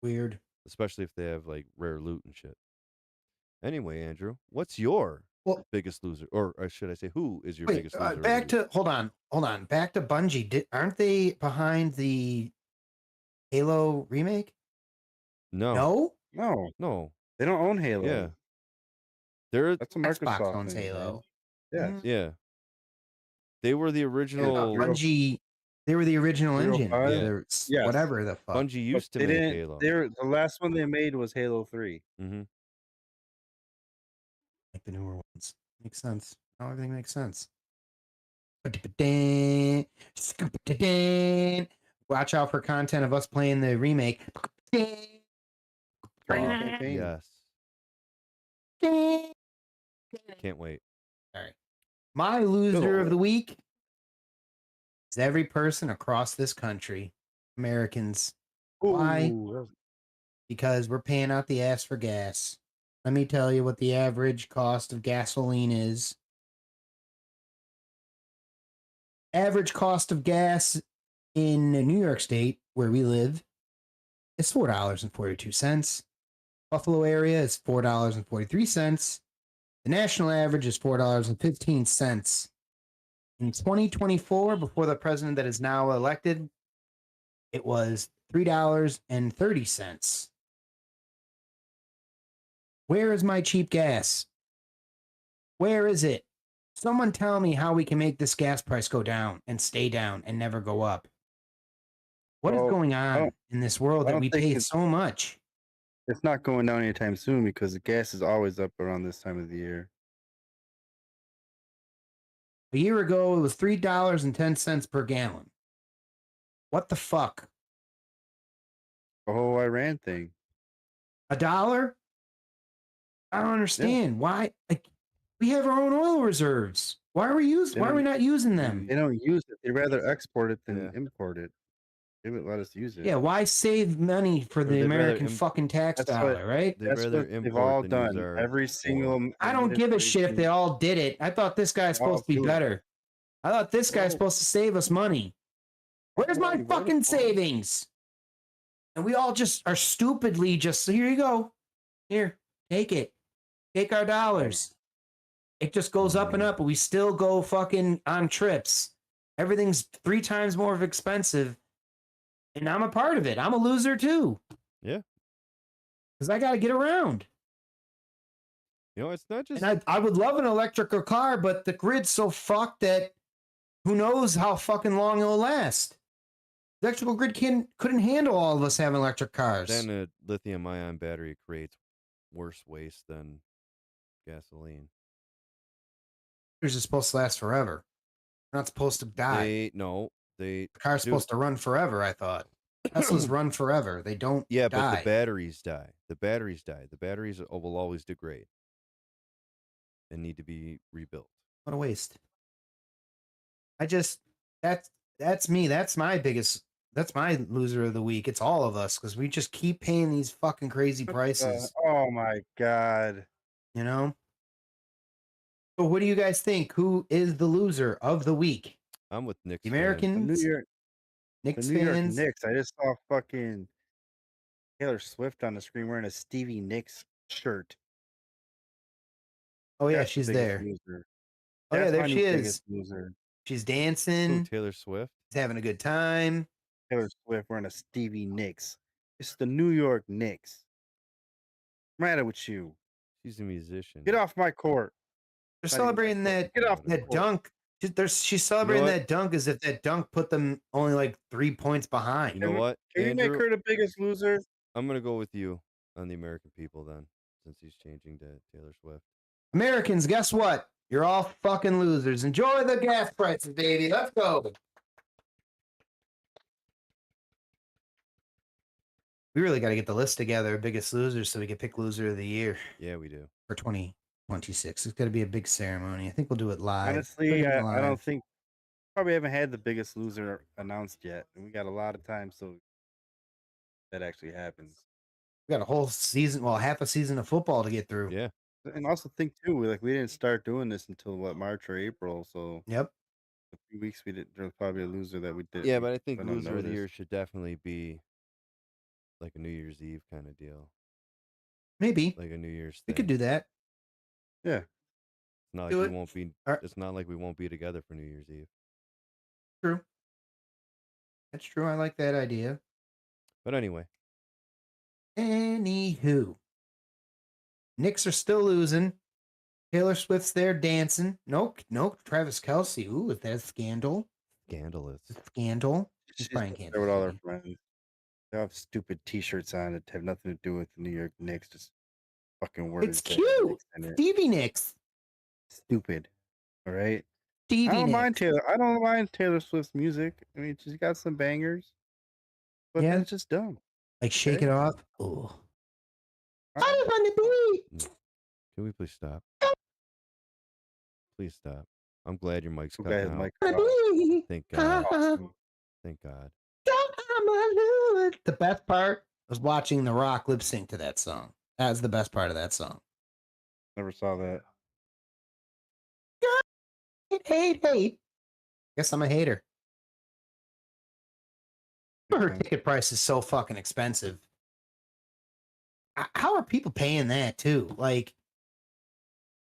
[SPEAKER 1] Weird.
[SPEAKER 2] Especially if they have like rare loot and shit. Anyway, Andrew, what's your
[SPEAKER 1] Well-
[SPEAKER 2] biggest loser, or should I say, who is your
[SPEAKER 1] Wait,
[SPEAKER 2] biggest loser? of the
[SPEAKER 1] back
[SPEAKER 2] week?
[SPEAKER 1] to hold on. Back to Bungie. Aren't they behind the Halo remake?
[SPEAKER 2] no,
[SPEAKER 1] No,
[SPEAKER 3] No,
[SPEAKER 2] no,
[SPEAKER 3] they don't own Halo.
[SPEAKER 2] yeah, they're
[SPEAKER 3] That's a Microsoft
[SPEAKER 1] Xbox owns
[SPEAKER 3] thing,
[SPEAKER 1] Halo.
[SPEAKER 3] Yes.
[SPEAKER 1] Mm.
[SPEAKER 2] yeah, they were the
[SPEAKER 1] I thought
[SPEAKER 2] original.
[SPEAKER 1] Bungie. They were the original engine.
[SPEAKER 3] 305?
[SPEAKER 2] Yeah.
[SPEAKER 1] Or
[SPEAKER 3] Yes.
[SPEAKER 1] whatever the fuck.
[SPEAKER 2] Bungie used to
[SPEAKER 3] They
[SPEAKER 2] make
[SPEAKER 3] didn't.
[SPEAKER 2] Halo.
[SPEAKER 3] The last one they made was Halo 3.
[SPEAKER 2] Mm-hmm.
[SPEAKER 1] Like the newer ones. Makes sense. Now everything makes sense. Watch out for content of us playing the remake.
[SPEAKER 3] Campaign.
[SPEAKER 2] Yes, can't wait.
[SPEAKER 1] My loser
[SPEAKER 3] Good
[SPEAKER 1] of the week is every person across this country, Americans, Why?
[SPEAKER 3] Ooh, that was-
[SPEAKER 1] because we're paying out the ass for gas. Let me tell you what the average cost of gasoline is. Average cost of gas in New York State, where we live, is $4.42. Buffalo area is $4.43. The national average is $4.15. In 2024, before the president that is now elected, it was $3.30. Where is my cheap gas? Where is it? Someone tell me how we can make this gas price go down and stay down and never go up. What is
[SPEAKER 3] Well,
[SPEAKER 1] going
[SPEAKER 3] I
[SPEAKER 1] on
[SPEAKER 3] don't.
[SPEAKER 1] in this world
[SPEAKER 3] I
[SPEAKER 1] that
[SPEAKER 3] don't
[SPEAKER 1] we
[SPEAKER 3] think
[SPEAKER 1] pay so much?
[SPEAKER 3] it's not going down anytime soon because the gas is always up around this time of the year.
[SPEAKER 1] A year ago, it was $3.10 per gallon. What the fuck?
[SPEAKER 3] The whole Iran thing.
[SPEAKER 1] $1? I don't
[SPEAKER 3] Yeah,
[SPEAKER 1] understand why. Like, we have our own oil reserves. Why are we
[SPEAKER 3] they
[SPEAKER 1] Why are we
[SPEAKER 3] don't.
[SPEAKER 1] not using them?
[SPEAKER 3] They don't use it. They rather export it than
[SPEAKER 2] Yeah.
[SPEAKER 3] import it. They would let us use it.
[SPEAKER 1] Yeah, why save money for
[SPEAKER 2] Or
[SPEAKER 1] the
[SPEAKER 2] they'd rather
[SPEAKER 1] American fucking tax
[SPEAKER 3] That's what.
[SPEAKER 1] dollar, right?
[SPEAKER 2] they'd
[SPEAKER 3] That's
[SPEAKER 2] rather
[SPEAKER 3] what they've
[SPEAKER 2] import
[SPEAKER 3] all
[SPEAKER 2] than use
[SPEAKER 3] done.
[SPEAKER 2] our
[SPEAKER 3] Every
[SPEAKER 2] oil.
[SPEAKER 3] single
[SPEAKER 1] I don't give a shit if they
[SPEAKER 3] administration,
[SPEAKER 1] all did it. I thought this guy's
[SPEAKER 3] they all
[SPEAKER 1] supposed to be
[SPEAKER 3] do it.
[SPEAKER 1] better. I thought this guy's
[SPEAKER 3] Well,
[SPEAKER 1] supposed to save us money. Where's
[SPEAKER 3] we
[SPEAKER 1] my
[SPEAKER 3] already voted
[SPEAKER 1] fucking
[SPEAKER 3] for 'em.
[SPEAKER 1] savings? And we all just are stupidly just, here you go. Here, take it. Take our
[SPEAKER 3] I don't know.
[SPEAKER 1] dollars. It just goes up and up, but we still go fucking on trips. Everything's 3 times more expensive. And I'm a part of it. I'm a loser too.
[SPEAKER 2] Yeah.
[SPEAKER 1] Because I got to get around.
[SPEAKER 2] You know, it's not just
[SPEAKER 1] And I would love an electrical car, but the grid's so fucked that who knows how fucking long it'll last. The electrical grid couldn't handle all of us having electric cars.
[SPEAKER 2] then a lithium ion battery creates worse waste than gasoline.
[SPEAKER 1] It's just supposed to last forever. We're not supposed to die.
[SPEAKER 2] The
[SPEAKER 1] car's supposed to run forever, I thought. Teslas run forever. They don't
[SPEAKER 2] Yeah,
[SPEAKER 1] die.
[SPEAKER 2] but the batteries die. The batteries die. The batteries will always degrade and need to be rebuilt.
[SPEAKER 1] What a waste. That's me. That's my loser of the week. It's all of us because we just keep paying these fucking crazy prices.
[SPEAKER 3] Oh my god.
[SPEAKER 1] You know? So what do you guys think? Who is the loser of the week?
[SPEAKER 2] I'm with Knicks.
[SPEAKER 1] The
[SPEAKER 2] fans.
[SPEAKER 1] Americans?
[SPEAKER 3] The
[SPEAKER 1] Knicks
[SPEAKER 3] New York
[SPEAKER 1] fans?
[SPEAKER 3] Knicks. I just saw fucking Taylor Swift on the screen wearing a Stevie Nicks shirt.
[SPEAKER 1] Oh yeah,
[SPEAKER 3] That's the
[SPEAKER 1] she's
[SPEAKER 3] biggest
[SPEAKER 1] there.
[SPEAKER 3] loser.
[SPEAKER 1] Oh yeah,
[SPEAKER 3] That's
[SPEAKER 1] there
[SPEAKER 3] my
[SPEAKER 1] she
[SPEAKER 3] new
[SPEAKER 1] is.
[SPEAKER 3] biggest loser.
[SPEAKER 1] She's
[SPEAKER 2] Who,
[SPEAKER 1] dancing.
[SPEAKER 2] Taylor Swift?
[SPEAKER 1] She's having a good time.
[SPEAKER 3] Taylor Swift wearing a Stevie Nicks. It's the New York Knicks. What's the matter with you?
[SPEAKER 2] She's a musician.
[SPEAKER 3] Get off my court.
[SPEAKER 1] They're
[SPEAKER 3] Not even
[SPEAKER 1] celebrating
[SPEAKER 3] my
[SPEAKER 1] that
[SPEAKER 3] court. Get off my
[SPEAKER 1] that
[SPEAKER 3] court.
[SPEAKER 1] dunk. She's celebrating
[SPEAKER 2] what?
[SPEAKER 1] that dunk as if that dunk put them only like 3 points behind.
[SPEAKER 2] You know what,
[SPEAKER 3] Can you make
[SPEAKER 2] Andrew?
[SPEAKER 3] her the biggest loser?
[SPEAKER 2] I'm gonna go with you on the American people then, since he's changing to Taylor Swift.
[SPEAKER 1] Americans, guess what? You're all fucking losers. Enjoy the gas prices, baby. Let's go. We really got to get the list together, biggest losers, so we can pick loser of the year
[SPEAKER 2] Yeah, we do.
[SPEAKER 1] for 2026. It's got to be a big ceremony. I think we'll do it live.
[SPEAKER 3] Honestly, I
[SPEAKER 1] Live.
[SPEAKER 3] don't think probably haven't had the biggest loser announced yet, and we got a lot of time so that actually happens.
[SPEAKER 1] We got a whole season, well, half a season of football to get through.
[SPEAKER 2] Yeah.
[SPEAKER 3] And also think too, we didn't start doing this until what, March or April, so
[SPEAKER 1] Yep.
[SPEAKER 3] a few weeks there's probably a loser that we did.
[SPEAKER 2] Yeah, but I think
[SPEAKER 3] went
[SPEAKER 2] loser of the
[SPEAKER 3] unnoticed.
[SPEAKER 2] year should definitely be like a New Year's Eve kind of deal.
[SPEAKER 1] Maybe.
[SPEAKER 2] Like a New Year's
[SPEAKER 1] We
[SPEAKER 2] thing.
[SPEAKER 1] could do that.
[SPEAKER 3] Yeah.
[SPEAKER 2] It's not like
[SPEAKER 1] Do
[SPEAKER 2] we
[SPEAKER 1] it.
[SPEAKER 2] won't be.
[SPEAKER 1] Alright.
[SPEAKER 2] It's not like we won't be together for New Year's Eve.
[SPEAKER 1] True. That's true. I like that idea.
[SPEAKER 2] But anyway,
[SPEAKER 1] Anywho, Knicks are still losing. Taylor Swift's there dancing. Nope. Travis Kelce. Ooh, is that a scandal?
[SPEAKER 2] scandalous.
[SPEAKER 1] Scandal.
[SPEAKER 3] She's
[SPEAKER 1] Brian
[SPEAKER 3] just
[SPEAKER 1] can't
[SPEAKER 3] there with all her
[SPEAKER 1] see.
[SPEAKER 3] friends. They have stupid T-shirts on that have nothing to do with the New York Knicks. Just fucking words.
[SPEAKER 1] It's
[SPEAKER 3] that have
[SPEAKER 1] cute.
[SPEAKER 3] Knicks in it.
[SPEAKER 1] Stevie Nicks.
[SPEAKER 3] Stupid. All right.
[SPEAKER 1] Stevie
[SPEAKER 3] I don't mind
[SPEAKER 1] Nicks.
[SPEAKER 3] Taylor. I don't mind Taylor Swift's music. I mean, she's got some bangers, but
[SPEAKER 1] Yeah.
[SPEAKER 3] that's just dumb.
[SPEAKER 1] Like Shake
[SPEAKER 3] Okay.
[SPEAKER 1] It Off. Oh.
[SPEAKER 3] I-
[SPEAKER 1] I was on the beat.
[SPEAKER 2] Can we please stop? Please stop. I'm glad your mic's
[SPEAKER 3] Okay,
[SPEAKER 2] cutting out.
[SPEAKER 3] Mike.
[SPEAKER 2] Thank God.
[SPEAKER 3] Awesome.
[SPEAKER 2] Thank God.
[SPEAKER 1] The best part was watching The Rock lip sync to that song. That was the best part of that song.
[SPEAKER 3] Never saw that.
[SPEAKER 1] Hate. Guess I'm a hater. Her
[SPEAKER 3] Okay.
[SPEAKER 1] ticket price is so fucking expensive. How are people paying that too? Like,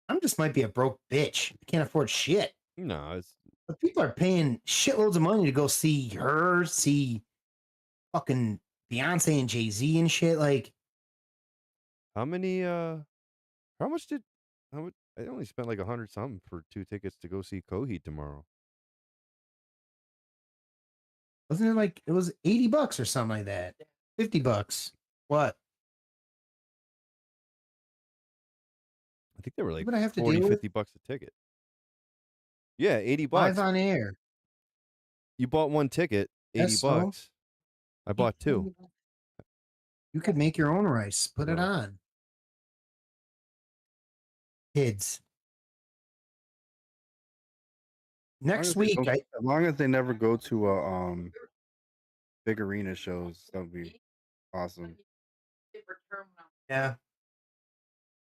[SPEAKER 1] I'm just might be a broke bitch. I can't afford shit.
[SPEAKER 2] No, it's
[SPEAKER 1] But people are paying shitloads of money to go see her, see fucking Beyonce and Jay-Z and shit. Like,
[SPEAKER 2] how many how much did how much I only spent like 100 something for 2 tickets to go see Coheed tomorrow.
[SPEAKER 1] wasn't it like it was $80 or something like that? $50. What?
[SPEAKER 2] I think they were like
[SPEAKER 1] What I have to
[SPEAKER 2] 40,
[SPEAKER 1] deal with?
[SPEAKER 2] $50 a ticket. Yeah, 80
[SPEAKER 1] Live
[SPEAKER 2] bucks.
[SPEAKER 1] on air.
[SPEAKER 2] You bought one ticket, 80
[SPEAKER 1] Yes, so
[SPEAKER 2] bucks. I bought 2.
[SPEAKER 1] you could make your own rice. Put it
[SPEAKER 2] No.
[SPEAKER 1] on. Kids.
[SPEAKER 3] As long
[SPEAKER 1] Next
[SPEAKER 3] as they
[SPEAKER 1] week,
[SPEAKER 3] don't- as long as they never go to big arena shows, that would be awesome.
[SPEAKER 1] yeah.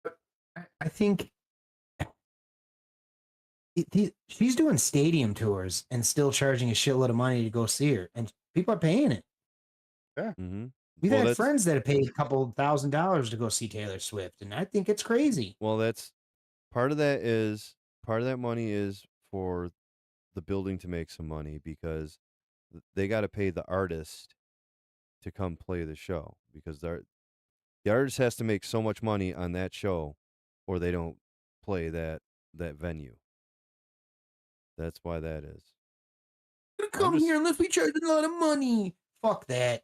[SPEAKER 1] But I think she's doing stadium tours and still charging a shitload of money to go see her, and people are paying it.
[SPEAKER 2] Mm-hmm.
[SPEAKER 1] We've
[SPEAKER 2] Well,
[SPEAKER 1] had
[SPEAKER 2] that's
[SPEAKER 1] friends that have paid a couple $1,000s to go see Taylor Swift, and I think it's crazy.
[SPEAKER 2] well, that's part of that money is for the building to make some money because they got to pay the artist to come play the show because the artist has to make so much money on that show or they don't play that venue. That's why that is.
[SPEAKER 1] Come here unless we charge a lot of money. Fuck that.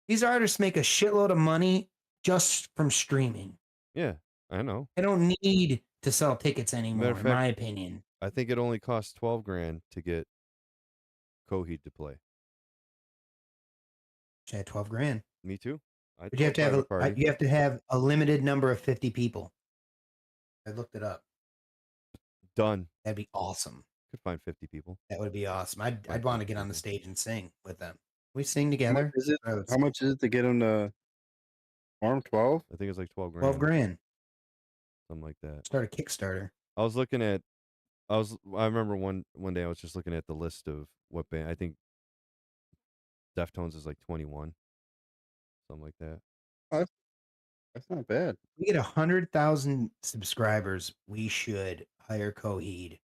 [SPEAKER 1] These artists make a shitload of money just from streaming.
[SPEAKER 2] Yeah, I know.
[SPEAKER 1] They don't need to sell tickets
[SPEAKER 2] Matter
[SPEAKER 1] anymore,
[SPEAKER 2] of
[SPEAKER 1] in
[SPEAKER 2] fact,
[SPEAKER 1] my opinion.
[SPEAKER 2] I think it only costs $12,000 to get Coheed to play.
[SPEAKER 1] She had 12 grand.
[SPEAKER 2] Me too. I
[SPEAKER 1] But you have to have a limited number of 50 people. I looked it up.
[SPEAKER 2] Done.
[SPEAKER 1] That'd be awesome.
[SPEAKER 2] Could find 50 people.
[SPEAKER 1] That would be awesome. I'd
[SPEAKER 2] Find
[SPEAKER 1] want to
[SPEAKER 2] 50
[SPEAKER 1] get on the
[SPEAKER 2] people.
[SPEAKER 1] stage and sing with them. We sing together.
[SPEAKER 3] How much is it to get them to farm 12?
[SPEAKER 2] I think it's like 12 grand.
[SPEAKER 1] 12 grand.
[SPEAKER 2] Something like that.
[SPEAKER 1] Start a Kickstarter.
[SPEAKER 2] I remember one day I was just looking at the list of what band. I think Deftones is like 21. Something like that.
[SPEAKER 3] That's not bad.
[SPEAKER 1] We get 100,000 subscribers. We should hire Coheed.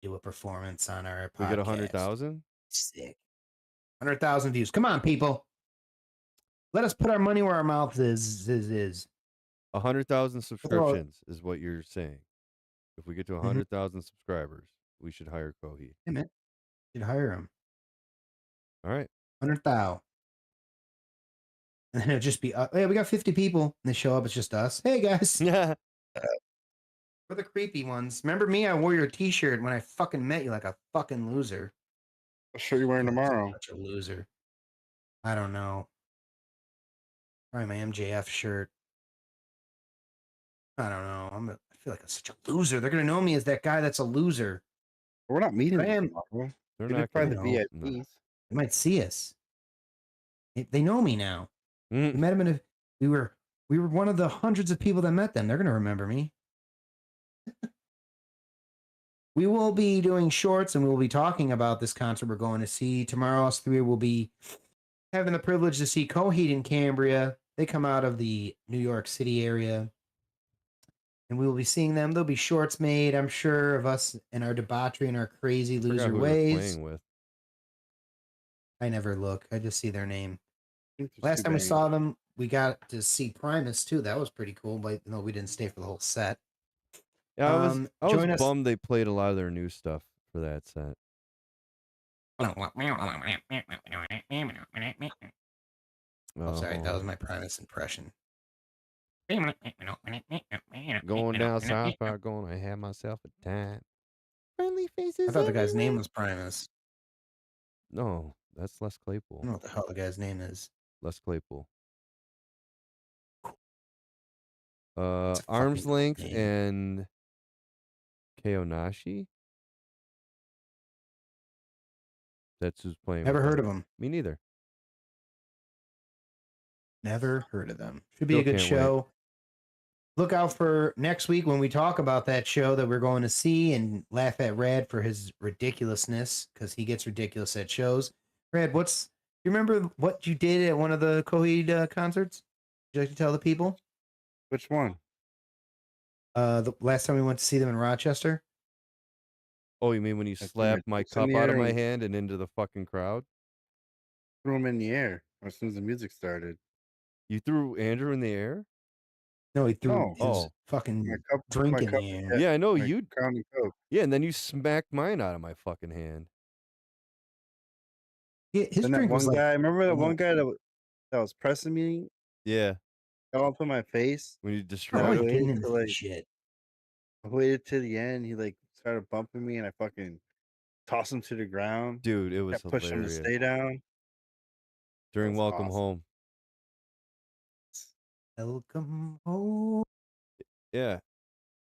[SPEAKER 1] Do a performance on our podcast.
[SPEAKER 2] We get 100,000?
[SPEAKER 1] Sick. 100,000 views. Come on, people. Let us put our money where our mouth is.
[SPEAKER 2] 100,000 subscriptions is what you're saying. If we get to 100,000 subscribers, we should hire Coheed.
[SPEAKER 1] Hey, man. Should hire him.
[SPEAKER 2] All right.
[SPEAKER 1] 100,000. And then it'll just be, hey, we got 50 people. And they show up. It's just us. Hey, guys.
[SPEAKER 2] Yeah.
[SPEAKER 1] We're the creepy ones. Remember me? I wore your t-shirt when I fucking met you like a fucking loser.
[SPEAKER 3] What shirt you wearing tomorrow?
[SPEAKER 1] Such a loser. I don't know. Probably my MJF shirt. I don't know. I feel like I'm such a loser. They're gonna know me as that guy that's a loser.
[SPEAKER 3] We're not meeting
[SPEAKER 1] I am.
[SPEAKER 3] tomorrow.
[SPEAKER 2] They're
[SPEAKER 3] Maybe
[SPEAKER 2] not
[SPEAKER 3] probably
[SPEAKER 2] gonna
[SPEAKER 3] the
[SPEAKER 2] know.
[SPEAKER 3] VIPs.
[SPEAKER 2] No.
[SPEAKER 1] They might see us. They know me now. We
[SPEAKER 2] Mm.
[SPEAKER 1] met them we were one of the hundreds of people that met them. They're gonna remember me. We will be doing shorts and we will be talking about this concert we're going to see. Tomorrow, us three will be having the privilege to see Coheed and Cambria. They come out of the New York City area. And we will be seeing them. There'll be shorts made, I'm sure, of us and our debauchery and our crazy
[SPEAKER 2] Forgot
[SPEAKER 1] loser
[SPEAKER 2] who
[SPEAKER 1] ways.
[SPEAKER 2] they're playing with.
[SPEAKER 1] I never look. I just see their name.
[SPEAKER 3] There's
[SPEAKER 1] Last
[SPEAKER 3] two
[SPEAKER 1] time we
[SPEAKER 3] bands.
[SPEAKER 1] saw them, we got to see Primus too. That was pretty cool, but no, we didn't stay for the whole set.
[SPEAKER 2] Yeah, I was
[SPEAKER 1] join us.
[SPEAKER 2] bummed they played a lot of their new stuff for that set.
[SPEAKER 1] Oh, sorry, that was my Primus impression.
[SPEAKER 2] Going down South Park, gonna have myself a time. Friendly faces.
[SPEAKER 1] I thought the guy's
[SPEAKER 2] everywhere.
[SPEAKER 1] name was Primus.
[SPEAKER 2] No, that's Les
[SPEAKER 1] I
[SPEAKER 2] Claypool.
[SPEAKER 1] don't know what the hell the guy's name is.
[SPEAKER 2] Les Claypool.
[SPEAKER 1] It's a
[SPEAKER 2] Arm's
[SPEAKER 1] fucking
[SPEAKER 2] Length
[SPEAKER 1] name.
[SPEAKER 2] and Keonashi. That's who's playing.
[SPEAKER 1] Never
[SPEAKER 2] with
[SPEAKER 1] heard
[SPEAKER 2] them.
[SPEAKER 1] of them.
[SPEAKER 2] Me neither.
[SPEAKER 1] Never heard of them. Should be
[SPEAKER 2] Still
[SPEAKER 1] a good
[SPEAKER 2] can't
[SPEAKER 1] show. Look out for next week when we talk about that show that we're going to see and laugh at Rad for his ridiculousness because he gets ridiculous at shows. Rad, you remember what you did at one of the Coheed concerts? Would you like to tell the people?
[SPEAKER 3] Which one?
[SPEAKER 1] The last time we went to see them in Rochester.
[SPEAKER 2] Oh, you mean when you
[SPEAKER 3] I threw my
[SPEAKER 2] slapped my
[SPEAKER 3] chips in
[SPEAKER 2] cup
[SPEAKER 3] the
[SPEAKER 2] out of
[SPEAKER 3] air
[SPEAKER 2] my
[SPEAKER 3] and
[SPEAKER 2] hand and into the fucking crowd?
[SPEAKER 3] threw them in the air as soon as the music started.
[SPEAKER 2] You threw Andrew in the air?
[SPEAKER 1] No, he threw
[SPEAKER 3] No,
[SPEAKER 1] his
[SPEAKER 2] Oh.
[SPEAKER 3] my
[SPEAKER 1] fucking
[SPEAKER 3] cup,
[SPEAKER 1] drink
[SPEAKER 3] my
[SPEAKER 1] in
[SPEAKER 3] cup
[SPEAKER 1] the
[SPEAKER 3] of
[SPEAKER 1] air.
[SPEAKER 3] Jack,
[SPEAKER 2] Yeah, I know
[SPEAKER 3] my
[SPEAKER 2] you.
[SPEAKER 3] Crown and Coke.
[SPEAKER 2] Yeah, and then you smacked mine out of my fucking hand.
[SPEAKER 1] Yeah, his
[SPEAKER 3] Then that
[SPEAKER 1] drink was
[SPEAKER 3] one
[SPEAKER 1] like,
[SPEAKER 3] guy, remember that one
[SPEAKER 1] oh,
[SPEAKER 3] guy that was pressing me,
[SPEAKER 2] Yeah,
[SPEAKER 3] got up in my face.
[SPEAKER 2] when you
[SPEAKER 1] I
[SPEAKER 3] Then
[SPEAKER 1] don't
[SPEAKER 3] I
[SPEAKER 2] destroyed
[SPEAKER 1] like
[SPEAKER 2] him.
[SPEAKER 1] getting
[SPEAKER 3] waited
[SPEAKER 1] into
[SPEAKER 3] to
[SPEAKER 1] that
[SPEAKER 3] like
[SPEAKER 1] shit.
[SPEAKER 3] I waited to the end. He like started bumping me, and I fucking tossed him to the ground.
[SPEAKER 2] Dude, it was
[SPEAKER 3] Kept pushing him to
[SPEAKER 2] hilarious.
[SPEAKER 3] stay down. That
[SPEAKER 2] During
[SPEAKER 3] was
[SPEAKER 2] Welcome
[SPEAKER 3] awesome.
[SPEAKER 2] Home.
[SPEAKER 1] Welcome home.
[SPEAKER 2] Yeah.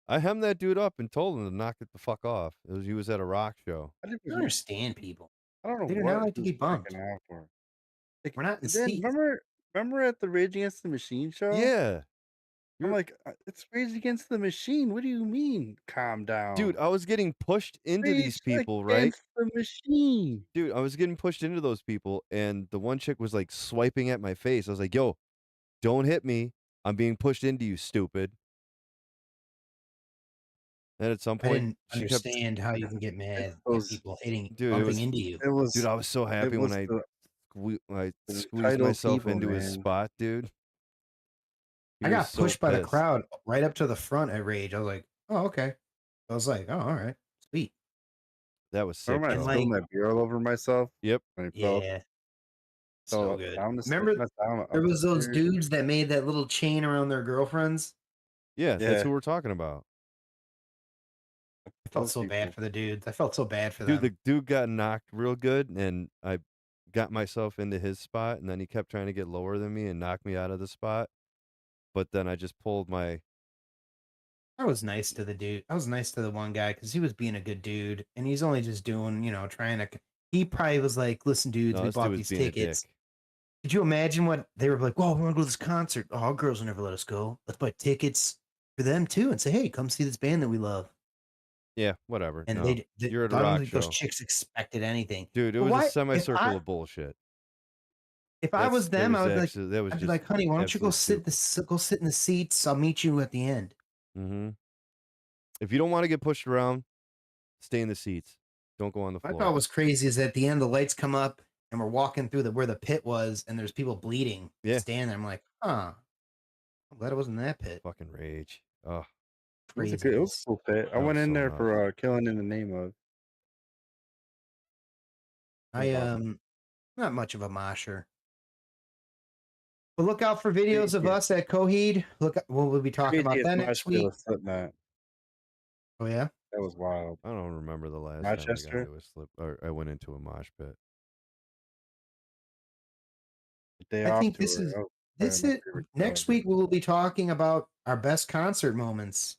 [SPEAKER 2] I hemmed that dude up and told him to knock it the fuck off. He was at a rock show.
[SPEAKER 3] I
[SPEAKER 1] I
[SPEAKER 3] didn't
[SPEAKER 1] don't
[SPEAKER 3] even,
[SPEAKER 1] understand people.
[SPEAKER 3] I don't know
[SPEAKER 1] They do not
[SPEAKER 3] what
[SPEAKER 1] like
[SPEAKER 3] he
[SPEAKER 1] to
[SPEAKER 3] was
[SPEAKER 1] get bumped.
[SPEAKER 3] freaking out for. Like,
[SPEAKER 1] We're not in
[SPEAKER 3] and then
[SPEAKER 1] seats.
[SPEAKER 3] remember at the Rage Against the Machine show?
[SPEAKER 2] Yeah.
[SPEAKER 3] I'm
[SPEAKER 2] You're,
[SPEAKER 3] like, it's Rage Against the Machine. What do you mean? Calm down.
[SPEAKER 2] dude, I was getting pushed into these
[SPEAKER 3] Rage
[SPEAKER 2] people, right?
[SPEAKER 3] Against the Machine.
[SPEAKER 2] Dude, I was getting pushed into those people, and the one chick was like swiping at my face. I was like, yo, don't hit me. I'm being pushed into you, stupid. And at some
[SPEAKER 1] I
[SPEAKER 2] point,
[SPEAKER 1] didn't
[SPEAKER 2] she kept,
[SPEAKER 1] understand how you can get
[SPEAKER 3] It's
[SPEAKER 1] mad at
[SPEAKER 3] those.
[SPEAKER 1] people
[SPEAKER 2] dude,
[SPEAKER 1] bumping into you.
[SPEAKER 3] It was.
[SPEAKER 2] dude, I was so
[SPEAKER 3] It
[SPEAKER 2] happy when
[SPEAKER 3] was
[SPEAKER 2] I
[SPEAKER 3] the
[SPEAKER 2] squeezed
[SPEAKER 3] entitled
[SPEAKER 2] myself
[SPEAKER 3] people,
[SPEAKER 2] into his
[SPEAKER 3] man.
[SPEAKER 2] spot, dude. He
[SPEAKER 1] I
[SPEAKER 2] was
[SPEAKER 1] got
[SPEAKER 2] so
[SPEAKER 1] pushed by the
[SPEAKER 2] pissed.
[SPEAKER 1] crowd right up to the front at Rage. I was like, oh, okay. I was like, oh, all right, sweet.
[SPEAKER 2] That was sick,
[SPEAKER 3] Remember when I
[SPEAKER 1] And
[SPEAKER 2] though.
[SPEAKER 1] like,
[SPEAKER 3] spilled that beer all over myself
[SPEAKER 2] Yep.
[SPEAKER 3] when I
[SPEAKER 1] yeah, so
[SPEAKER 3] fell
[SPEAKER 1] good.
[SPEAKER 3] down the
[SPEAKER 1] Remember,
[SPEAKER 3] not down
[SPEAKER 1] there
[SPEAKER 3] up the
[SPEAKER 1] was those
[SPEAKER 3] stairs.
[SPEAKER 1] dudes that made that little chain around their girlfriends.
[SPEAKER 2] Yeah, that's
[SPEAKER 3] Yeah,
[SPEAKER 2] who we're talking about.
[SPEAKER 1] I felt
[SPEAKER 3] those
[SPEAKER 1] so bad
[SPEAKER 3] people.
[SPEAKER 1] for the dudes. I felt so bad for
[SPEAKER 2] Dude,
[SPEAKER 1] them.
[SPEAKER 2] the dude got knocked real good, and I got myself into his spot, and then he kept trying to get lower than me and knock me out of the spot. But then I just pulled my.
[SPEAKER 1] I was nice to the dude. I was nice to the one guy because he was being a good dude, and he's only just doing, trying to. He probably was like, "Listen, dudes,
[SPEAKER 2] No,
[SPEAKER 1] we
[SPEAKER 2] this dude
[SPEAKER 1] bought
[SPEAKER 2] was
[SPEAKER 1] these
[SPEAKER 2] being a
[SPEAKER 1] tickets.
[SPEAKER 2] dick.
[SPEAKER 1] Could you imagine what they were like? Well, we want to go to this concert. Oh, our girls will never let us go. Let's buy tickets for them too, and say, hey, come see this band that we love."
[SPEAKER 2] Yeah, whatever.
[SPEAKER 1] And
[SPEAKER 2] No,
[SPEAKER 1] they
[SPEAKER 2] you're at a
[SPEAKER 1] I don't
[SPEAKER 2] rock
[SPEAKER 1] think those
[SPEAKER 2] show,
[SPEAKER 1] chicks expected anything.
[SPEAKER 2] dude. It
[SPEAKER 1] But
[SPEAKER 2] was a
[SPEAKER 1] why?
[SPEAKER 2] semicircle of bullshit.
[SPEAKER 1] If I was
[SPEAKER 2] That
[SPEAKER 1] them,
[SPEAKER 2] was actually that was
[SPEAKER 1] I'd be
[SPEAKER 2] just
[SPEAKER 1] like, honey, why don't you
[SPEAKER 2] absolutely stupid.
[SPEAKER 1] go sit in the seats? I'll meet you at the end.
[SPEAKER 2] Mm-hmm. If you don't want to get pushed around, stay in the seats. Don't go on the
[SPEAKER 1] What I
[SPEAKER 2] floor.
[SPEAKER 1] thought was crazy is at the end the lights come up and we're walking through where the pit was, and there's people bleeding.
[SPEAKER 2] Yeah.
[SPEAKER 1] Standing there. I'm like, huh. I'm glad it wasn't that pit.
[SPEAKER 2] Fucking Rage. Oh,
[SPEAKER 3] It was a cool pit. I
[SPEAKER 2] That
[SPEAKER 3] went
[SPEAKER 2] was
[SPEAKER 3] in
[SPEAKER 2] so
[SPEAKER 3] there
[SPEAKER 2] nuts.
[SPEAKER 3] for Killing in the Name of.
[SPEAKER 1] Not much of a mosher. But look out for videos of
[SPEAKER 3] Yeah.
[SPEAKER 1] us at Coheed. We'll be talking about
[SPEAKER 3] Craziest
[SPEAKER 1] that
[SPEAKER 3] mosh
[SPEAKER 1] next
[SPEAKER 3] pit
[SPEAKER 1] week.
[SPEAKER 3] was Slipknot.
[SPEAKER 1] Oh yeah.
[SPEAKER 3] That was wild.
[SPEAKER 2] I don't remember the last time I got
[SPEAKER 3] Rochester?
[SPEAKER 2] into a slip or I went into a mosh pit.
[SPEAKER 3] The Day
[SPEAKER 1] I
[SPEAKER 3] Off
[SPEAKER 1] think
[SPEAKER 3] tour.
[SPEAKER 1] this is
[SPEAKER 3] That was
[SPEAKER 1] this
[SPEAKER 3] probably my
[SPEAKER 1] is
[SPEAKER 3] favorite show
[SPEAKER 1] next
[SPEAKER 3] ever.
[SPEAKER 1] week we will be talking about our best concert moments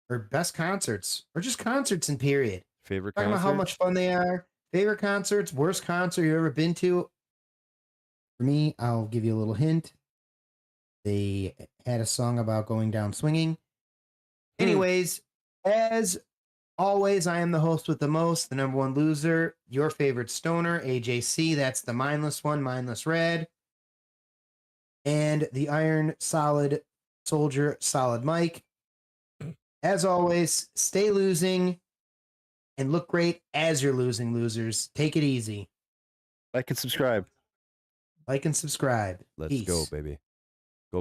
[SPEAKER 1] or best concerts or just concerts in period.
[SPEAKER 2] Favorite
[SPEAKER 1] Talking about how
[SPEAKER 2] concert?
[SPEAKER 1] much fun they are. Favorite concerts, worst concert you've ever been to. For me, I'll give you a little hint. They had a song about going down swinging. Anyways, as always, I am the host with the most, the number one loser, your favorite stoner, AJC. That's the mindless one, mindless red. And the iron solid soldier, solid Mike. As always, stay losing and look great as you're losing, losers. Take it easy.
[SPEAKER 3] Like and subscribe.
[SPEAKER 1] Like and subscribe.
[SPEAKER 2] Let's
[SPEAKER 1] Peace.
[SPEAKER 2] go, baby.